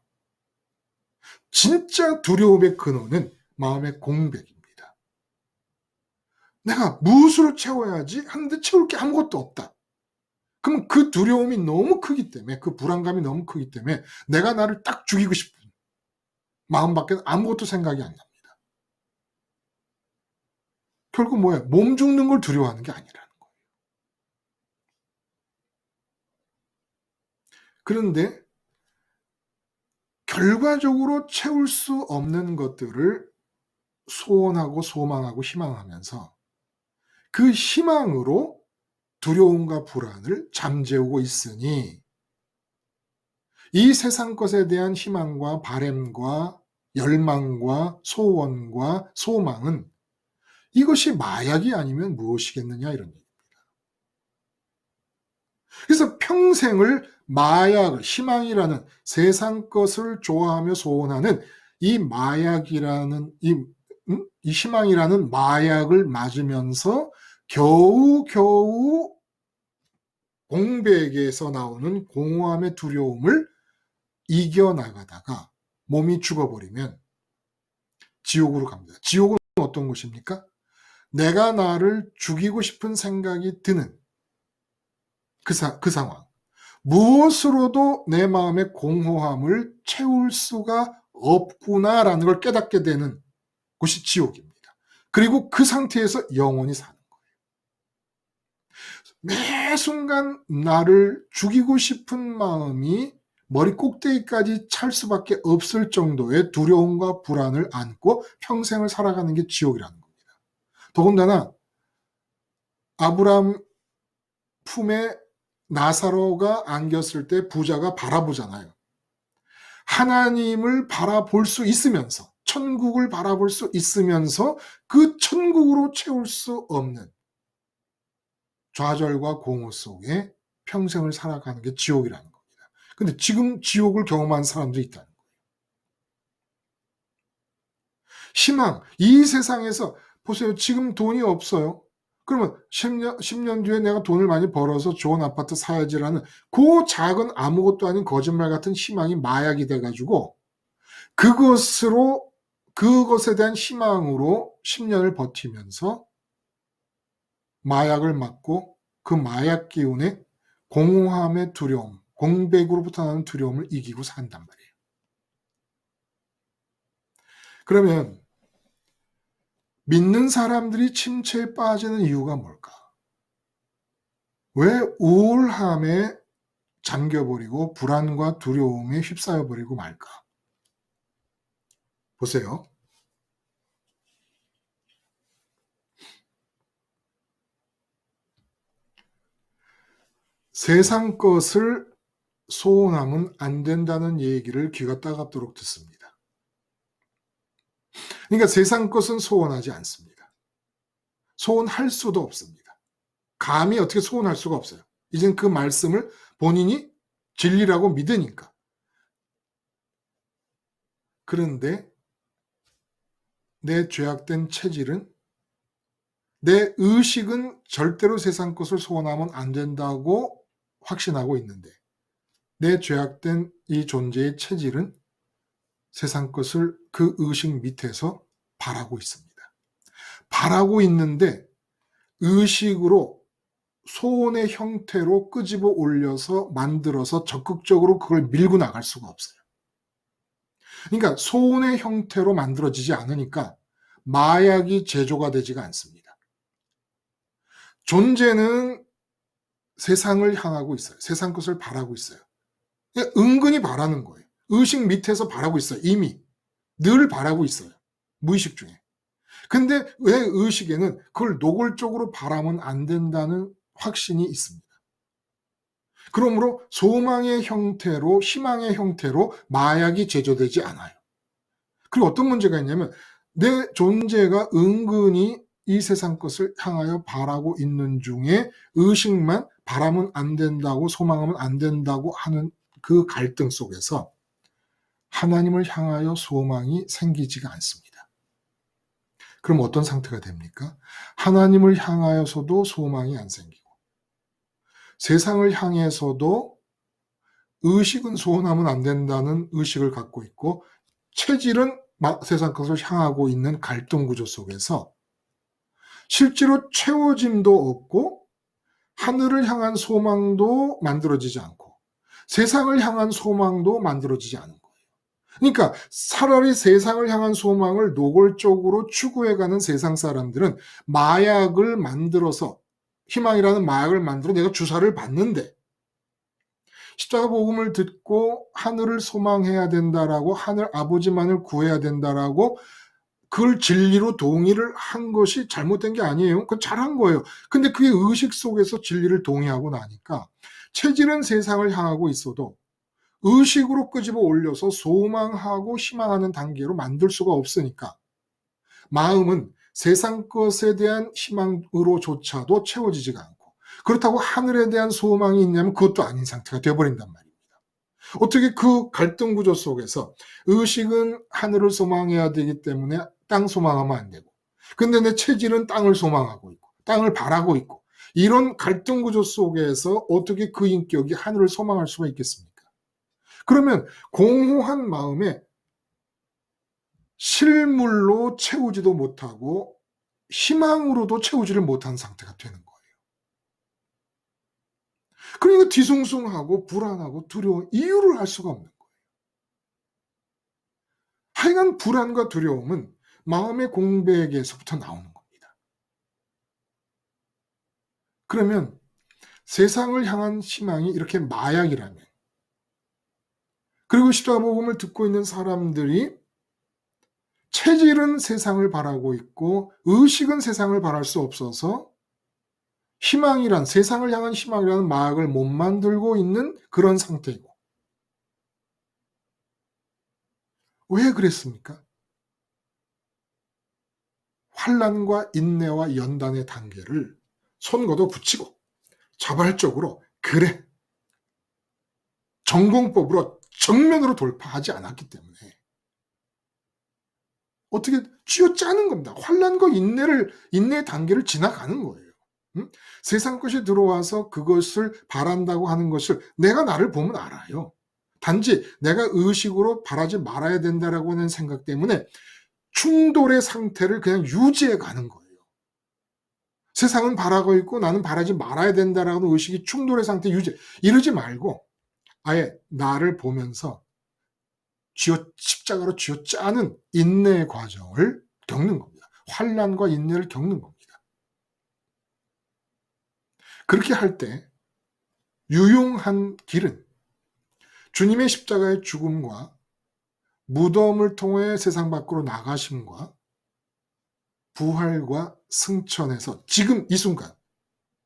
진짜 두려움의 근원은 마음의 공백입니다. 내가 무엇으로 채워야지 하는데 채울 게 아무것도 없다. 그럼 그 두려움이 너무 크기 때문에, 그 불안감이 너무 크기 때문에 내가 나를 딱 죽이고 싶은 마음밖에 아무것도 생각이 안 납니다. 결국 뭐야? 몸 죽는 걸 두려워하는 게 아니라는 거예요. 그런데 결과적으로 채울 수 없는 것들을 소원하고 소망하고 희망하면서 그 희망으로 두려움과 불안을 잠재우고 있으니 이 세상 것에 대한 희망과 바램과 열망과 소원과 소망은 이것이 마약이 아니면 무엇이겠느냐 이런 얘기입니다. 그래서 평생을 마약을, 희망이라는 세상 것을 좋아하며 소원하는 이 마약이라는 이 희망이라는 마약을 맞으면서 겨우겨우 공백에서 나오는 공허함의 두려움을 이겨나가다가 몸이 죽어버리면 지옥으로 갑니다. 지옥은 어떤 곳입니까? 내가 나를 죽이고 싶은 생각이 드는 그 상황. 무엇으로도 내 마음의 공허함을 채울 수가 없구나라는 걸 깨닫게 되는 곳이 지옥입니다. 그리고 그 상태에서 영원히 사는 거예요. 매 순간 나를 죽이고 싶은 마음이 머리 꼭대기까지 찰 수밖에 없을 정도의 두려움과 불안을 안고 평생을 살아가는 게 지옥이라는 겁니다. 더군다나 아브라함 품에 나사로가 안겼을 때 부자가 바라보잖아요. 하나님을 바라볼 수 있으면서, 천국을 바라볼 수 있으면서 그 천국으로 채울 수 없는 좌절과 공허 속에 평생을 살아가는 게 지옥이라는 겁니다. 근데 지금 지옥을 경험한 사람들이 있다는 거예요. 희망, 이 세상에서 보세요. 지금 돈이 없어요. 그러면 10년 뒤에 내가 돈을 많이 벌어서 좋은 아파트 사야지라는 그 작은 아무것도 아닌 거짓말 같은 희망이 마약이 돼가지고 그것에 대한 희망으로 10년을 버티면서 마약을 맞고 그 마약 기운에 공허함의 두려움, 공백으로부터 나는 두려움을 이기고 산단 말이에요. 그러면 믿는 사람들이 침체에 빠지는 이유가 뭘까? 왜 우울함에 잠겨버리고 불안과 두려움에 휩싸여버리고 말까? 보세요. 세상 것을 소원하면 안 된다는 얘기를 귀가 따갑도록 듣습니다. 그러니까 세상 것은 소원하지 않습니다. 소원할 수도 없습니다. 감히 어떻게 소원할 수가 없어요. 이젠 그 말씀을 본인이 진리라고 믿으니까. 그런데 내 죄악된 체질은, 내 의식은 절대로 세상 것을 소원하면 안 된다고 확신하고 있는데 내 죄악된 이 존재의 체질은 세상 것을 그 의식 밑에서 바라고 있습니다. 바라고 있는데 의식으로 소원의 형태로 끄집어 올려서 만들어서 적극적으로 그걸 밀고 나갈 수가 없어요. 그러니까 소원의 형태로 만들어지지 않으니까 마약이 제조가 되지가 않습니다. 존재는 세상을 향하고 있어요. 세상 것을 바라고 있어요. 은근히 바라는 거예요. 의식 밑에서 바라고 있어요. 이미 늘 바라고 있어요. 무의식 중에. 근데 왜 의식에는 그걸 노골적으로 바라면 안 된다는 확신이 있습니다. 그러므로 소망의 형태로, 희망의 형태로 마약이 제조되지 않아요. 그리고 어떤 문제가 있냐면 내 존재가 은근히 이 세상 것을 향하여 바라고 있는 중에 의식만 바라면 안 된다고, 소망하면 안 된다고 하는 그 갈등 속에서 하나님을 향하여 소망이 생기지가 않습니다. 그럼 어떤 상태가 됩니까? 하나님을 향하여서도 소망이 안 생기고 세상을 향해서도 의식은 소원하면 안 된다는 의식을 갖고 있고 체질은 세상 것을 향하고 있는 갈등 구조 속에서 실제로 채워짐도 없고 하늘을 향한 소망도 만들어지지 않고 세상을 향한 소망도 만들어지지 않은 거예요. 그러니까 차라리 세상을 향한 소망을 노골적으로 추구해가는 세상 사람들은 마약을 만들어서, 희망이라는 마약을 만들어 내가 주사를 받는데, 십자가 복음을 듣고 하늘을 소망해야 된다라고, 하늘 아버지만을 구해야 된다라고 그걸 진리로 동의를 한 것이 잘못된 게 아니에요. 그건 잘한 거예요. 근데 그게 의식 속에서 진리를 동의하고 나니까 체질은 세상을 향하고 있어도 의식으로 끄집어 올려서 소망하고 희망하는 단계로 만들 수가 없으니까 마음은 세상 것에 대한 희망으로조차도 채워지지가 않고, 그렇다고 하늘에 대한 소망이 있냐면 그것도 아닌 상태가 되어버린단 말입니다. 어떻게 그 갈등 구조 속에서 의식은 하늘을 소망해야 되기 때문에 땅 소망하면 안 되고, 근데 내 체질은 땅을 소망하고 있고 땅을 바라고 있고, 이런 갈등 구조 속에서 어떻게 그 인격이 하늘을 소망할 수가 있겠습니까? 그러면 공허한 마음에 실물로 채우지도 못하고 희망으로도 채우지를 못한 상태가 되는 거예요. 그러니까 뒤숭숭하고 불안하고 두려운 이유를 알 수가 없는 거예요. 하여간 불안과 두려움은 마음의 공백에서부터 나오는 겁니다. 그러면 세상을 향한 희망이 이렇게 마약이라면, 그리고 십자가 복음을 듣고 있는 사람들이 체질은 세상을 바라고 있고 의식은 세상을 바랄 수 없어서 희망이란, 세상을 향한 희망이라는 마약을 못 만들고 있는 그런 상태이고, 왜 그랬습니까? 환난과 인내와 연단의 단계를 손 걷어 붙이고 자발적으로, 그래, 전공법으로 정면으로 돌파하지 않았기 때문에 어떻게 쥐어짜는 겁니다. 환난과 인내의 단계를 지나가는 거예요. 세상 것이 들어와서 그것을 바란다고 하는 것을 내가 나를 보면 알아요. 단지 내가 의식으로 바라지 말아야 된다라고 하는 생각 때문에 충돌의 상태를 그냥 유지해 가는 거예요. 세상은 바라고 있고 나는 바라지 말아야 된다라는 의식이 충돌의 상태 유지. 이러지 말고 아예 나를 보면서 십자가로 쥐어짜는 인내의 과정을 겪는 겁니다. 환난과 인내를 겪는 겁니다. 그렇게 할 때 유용한 길은 주님의 십자가의 죽음과 무덤을 통해 세상 밖으로 나가심과 부활과 승천에서 지금 이 순간,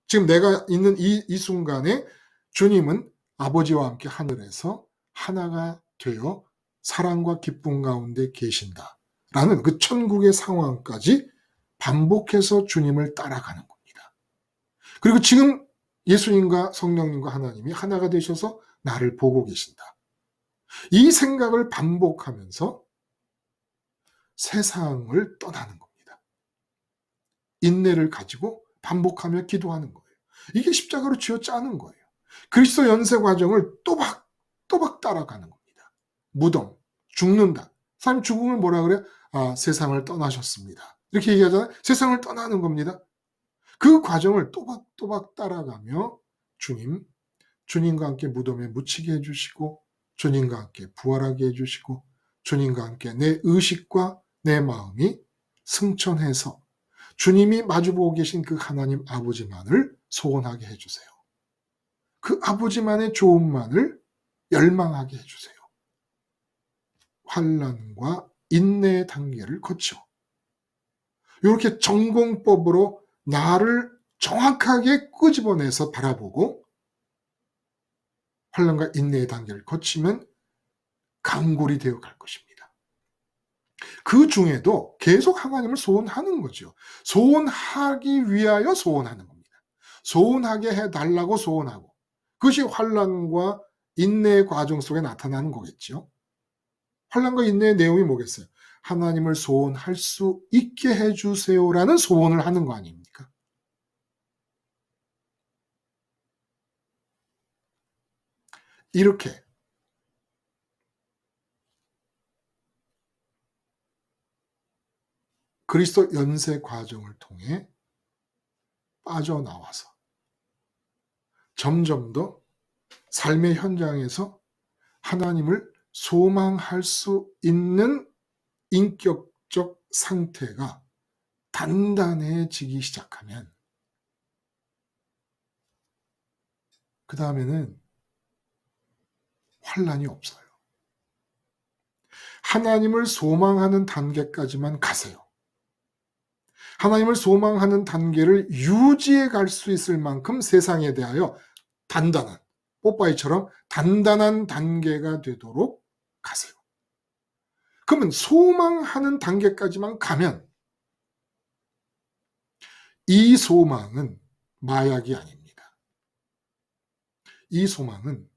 지금 내가 있는 이 순간에 주님은 아버지와 함께 하늘에서 하나가 되어 사랑과 기쁨 가운데 계신다라는 그 천국의 상황까지 반복해서 주님을 따라가는 겁니다. 그리고 지금 예수님과 성령님과 하나님이 하나가 되셔서 나를 보고 계신다. 이 생각을 반복하면서 세상을 떠나는 겁니다. 인내를 가지고 반복하며 기도하는 거예요. 이게 십자가로 쥐어짜는 거예요. 그리스도 연세 과정을 또박 따라가는 겁니다. 무덤, 죽는다. 사람 죽음을 뭐라 그래? 아, 세상을 떠나셨습니다. 이렇게 얘기하잖아요. 세상을 떠나는 겁니다. 그 과정을 또박 따라가며 주님과 함께 무덤에 묻히게 해주시고, 주님과 함께 부활하게 해주시고, 주님과 함께 내 의식과 내 마음이 승천해서 주님이 마주보고 계신 그 하나님 아버지만을 소원하게 해주세요. 그 아버지만의 좋음만을 열망하게 해주세요. 환난과 인내의 단계를 거쳐 이렇게 전공법으로 나를 정확하게 끄집어내서 바라보고 환난과 인내의 단계를 거치면 강골이 되어 갈 것입니다. 그 중에도 계속 하나님을 소원하는 거죠. 소원하기 위하여 소원하는 겁니다. 소원하게 해달라고 소원하고, 그것이 환난과 인내의 과정 속에 나타나는 거겠죠. 환난과 인내의 내용이 뭐겠어요? 하나님을 소원할 수 있게 해주세요라는 소원을 하는 거 아닙니까? 이렇게 그리스도 연세 과정을 통해 빠져나와서 점점 더 삶의 현장에서 하나님을 소망할 수 있는 인격적 상태가 단단해지기 시작하면 그 다음에는 환난이 없어요. 하나님을 소망하는 단계까지만 가세요. 하나님을 소망하는 단계를 유지해 갈 수 있을 만큼 세상에 대하여 단단한, 뽀빠이처럼 단단한 단계가 되도록 가세요. 그러면 소망하는 단계까지만 가면 이 소망은 마약이 아닙니다. 이 소망은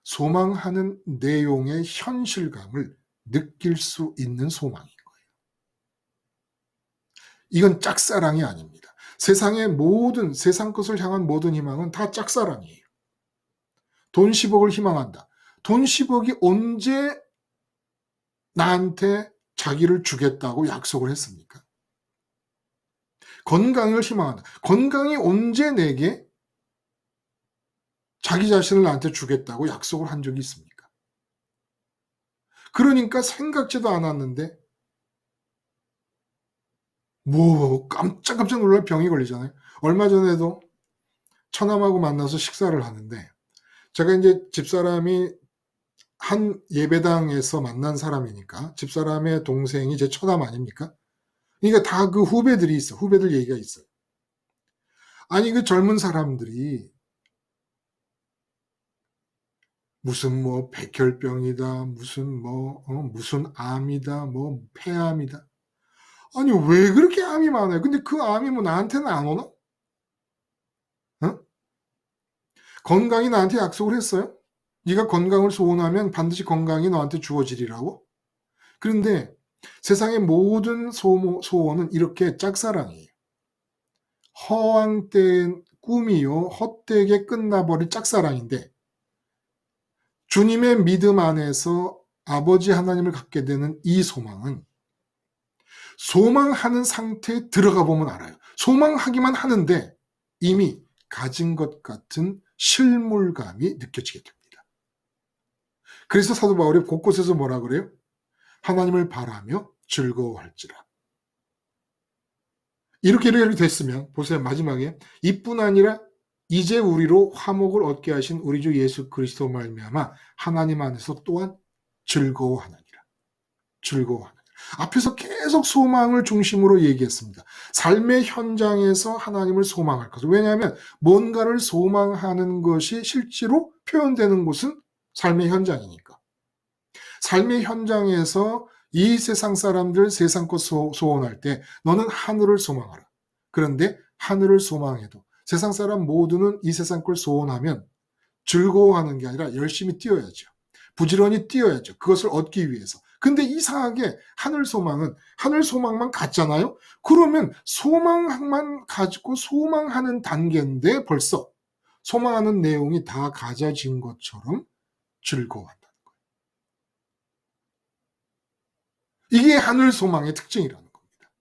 소망하는 내용의 현실감을 느낄 수 있는 소망인 거예요. 이건 짝사랑이 아닙니다. 세상의 모든, 세상 것을 향한 모든 희망은 다 짝사랑이에요. 돈 10억을 희망한다. 돈 10억이 언제 나한테 자기를 주겠다고 약속을 했습니까? 건강을 희망한다. 건강이 언제 내게 자기 자신을 나한테 주겠다고 약속을 한 적이 있습니까? 그러니까 생각지도 않았는데 뭐 깜짝깜짝 놀랄 병이 걸리잖아요. 얼마 전에도 처남하고 만나서 식사를 하는데 제가 이제 집사람이 한 예배당에서 만난 사람이니까 집사람의 동생이 제 처남 아닙니까? 그러니까 다 그 후배들이 있어. 후배들 얘기가 있어요. 아니 그 젊은 사람들이 무슨 뭐 백혈병이다, 무슨 뭐 무슨 암이다, 뭐 폐암이다. 아니 왜 그렇게 암이 많아요? 근데 그 암이 뭐 나한테는 안 오나? 어? 건강이 나한테 약속을 했어요? 네가 건강을 소원하면 반드시 건강이 너한테 주어지리라고? 그런데 세상의 모든 소원은 이렇게 짝사랑이에요. 허황된 꿈이요, 헛되게 끝나버릴 짝사랑인데 주님의 믿음 안에서 아버지 하나님을 갖게 되는 이 소망은 소망하는 상태에 들어가 보면 알아요. 소망하기만 하는데 이미 가진 것 같은 실물감이 느껴지게 됩니다. 그래서 사도 바울이 곳곳에서 뭐라 그래요? 하나님을 바라며 즐거워할지라. 이렇게 됐으면 보세요. 마지막에 이뿐 아니라 이제 우리로 화목을 얻게 하신 우리 주 예수 그리스도 말미암아 하나님 안에서 또한 즐거워하느니라. 즐거워하느니라. 앞에서 계속 소망을 중심으로 얘기했습니다. 삶의 현장에서 하나님을 소망할 것. 왜냐하면 뭔가를 소망하는 것이 실제로 표현되는 곳은 삶의 현장이니까. 삶의 현장에서 이 세상 사람들 세상 것 소원할 때 너는 하늘을 소망하라. 그런데 하늘을 소망해도 세상 사람 모두는 이 세상 걸 소원하면 즐거워하는 게 아니라 열심히 뛰어야죠. 부지런히 뛰어야죠. 그것을 얻기 위해서. 근데 이상하게 하늘 소망만 갖잖아요. 그러면 소망만 가지고 소망하는 단계인데 벌써 소망하는 내용이 다 가져진 것처럼 즐거워한다는 거예요. 이게 하늘 소망의 특징이라는 겁니다.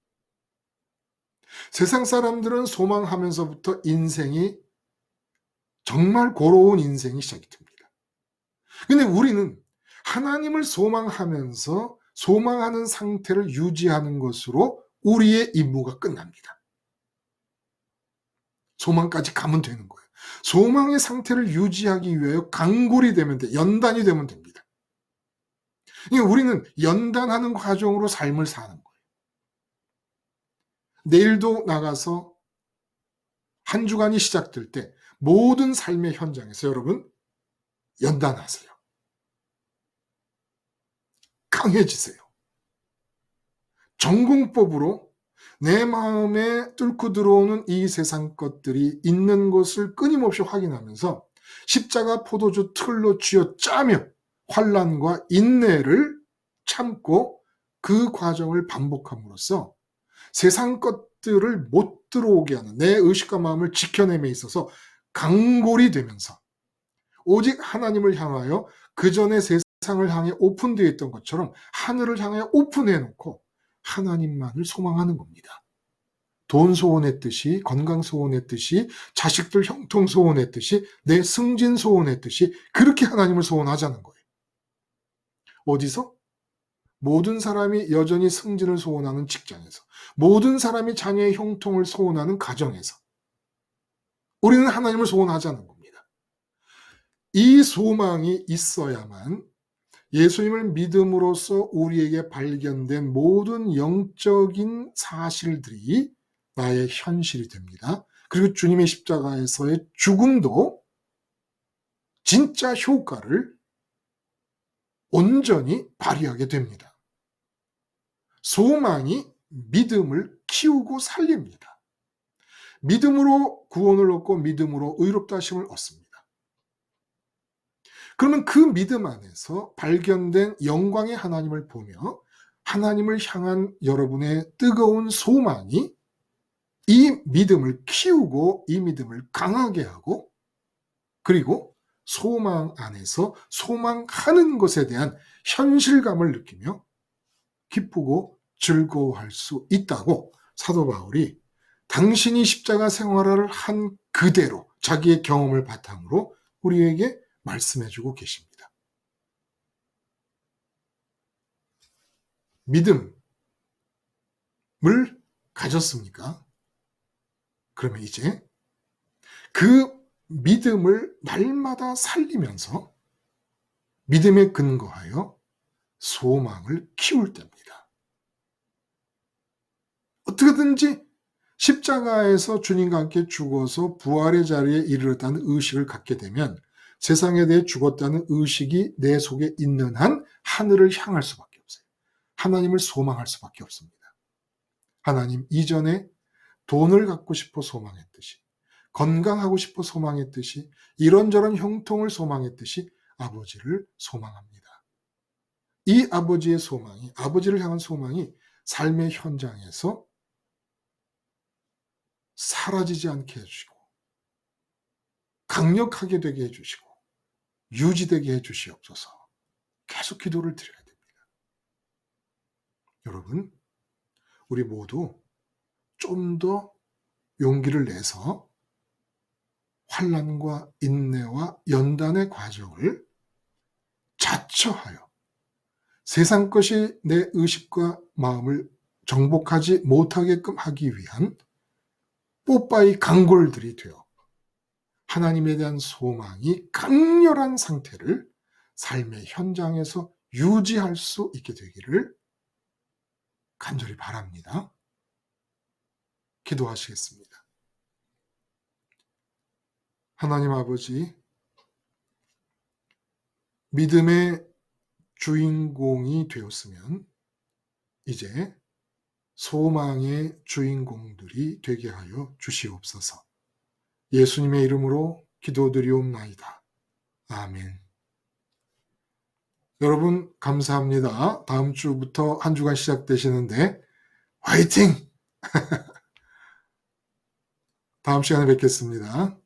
세상 사람들은 소망하면서부터 인생이 정말 고로운 인생이 시작이 됩니다. 근데 우리는 하나님을 소망하면서 소망하는 상태를 유지하는 것으로 우리의 임무가 끝납니다. 소망까지 가면 되는 거예요. 소망의 상태를 유지하기 위하여 강골이 되면 돼. 연단이 되면 됩니다. 그러니까 우리는 연단하는 과정으로 삶을 사는 거예요. 내일도 나가서 한 주간이 시작될 때 모든 삶의 현장에서 여러분 연단하세요. 강해지세요. 전공법으로 내 마음에 뚫고 들어오는 이 세상 것들이 있는 것을 끊임없이 확인하면서 십자가 포도주 틀로 쥐어짜며 환난과 인내를 참고 그 과정을 반복함으로써 세상 것들을 못 들어오게 하는 내 의식과 마음을 지켜냄에 있어서 강골이 되면서 오직 하나님을 향하여 그 전에 세상을 향해 오픈되어 있던 것처럼 하늘을 향해 오픈해 놓고 하나님만을 소망하는 겁니다. 돈 소원했듯이, 건강 소원했듯이, 자식들 형통 소원했듯이, 내 승진 소원했듯이 그렇게 하나님을 소원하자는 거예요. 어디서? 모든 사람이 여전히 승진을 소원하는 직장에서, 모든 사람이 자녀의 형통을 소원하는 가정에서 우리는 하나님을 소원하자는 겁니다. 이 소망이 있어야만 예수님을 믿음으로써 우리에게 발견된 모든 영적인 사실들이 나의 현실이 됩니다. 그리고 주님의 십자가에서의 죽음도 진짜 효과를 온전히 발휘하게 됩니다. 소망이 믿음을 키우고 살립니다. 믿음으로 구원을 얻고 믿음으로 의롭다 하심을 얻습니다. 그러면 그 믿음 안에서 발견된 영광의 하나님을 보며 하나님을 향한 여러분의 뜨거운 소망이 이 믿음을 키우고 이 믿음을 강하게 하고, 그리고 소망 안에서 소망하는 것에 대한 현실감을 느끼며 기쁘고 즐거워할 수 있다고 사도 바울이 당신이 십자가 생활을 한 그대로 자기의 경험을 바탕으로 우리에게 말씀해주고 계십니다. 믿음을 가졌습니까? 그러면 이제 그 믿음을 날마다 살리면서 믿음에 근거하여 소망을 키울 때입니다. 어떻게든지 십자가에서 주님과 함께 죽어서 부활의 자리에 이르렀다는 의식을 갖게 되면 세상에 대해 죽었다는 의식이 내 속에 있는 한 하늘을 향할 수밖에 없어요. 하나님을 소망할 수밖에 없습니다. 하나님 이전에 돈을 갖고 싶어 소망했듯이, 건강하고 싶어 소망했듯이, 이런저런 형통을 소망했듯이 아버지를 소망합니다. 이 아버지의 소망이, 아버지를 향한 소망이 삶의 현장에서 사라지지 않게 해주시고 강력하게 되게 해주시고 유지되게 해주시옵소서. 계속 기도를 드려야 됩니다. 여러분, 우리 모두 좀 더 용기를 내서 환난과 인내와 연단의 과정을 자처하여 세상 것이 내 의식과 마음을 정복하지 못하게끔 하기 위한 뽀빠이 강골들이 되어 하나님에 대한 소망이 강렬한 상태를 삶의 현장에서 유지할 수 있게 되기를 간절히 바랍니다. 기도하시겠습니다. 하나님 아버지, 믿음의 주인공이 되었으면 이제 소망의 주인공들이 되게 하여 주시옵소서. 예수님의 이름으로 기도드리옵나이다. 아멘. 여러분 감사합니다. 다음 주부터 한 주간 시작되시는데 화이팅! 다음 시간에 뵙겠습니다.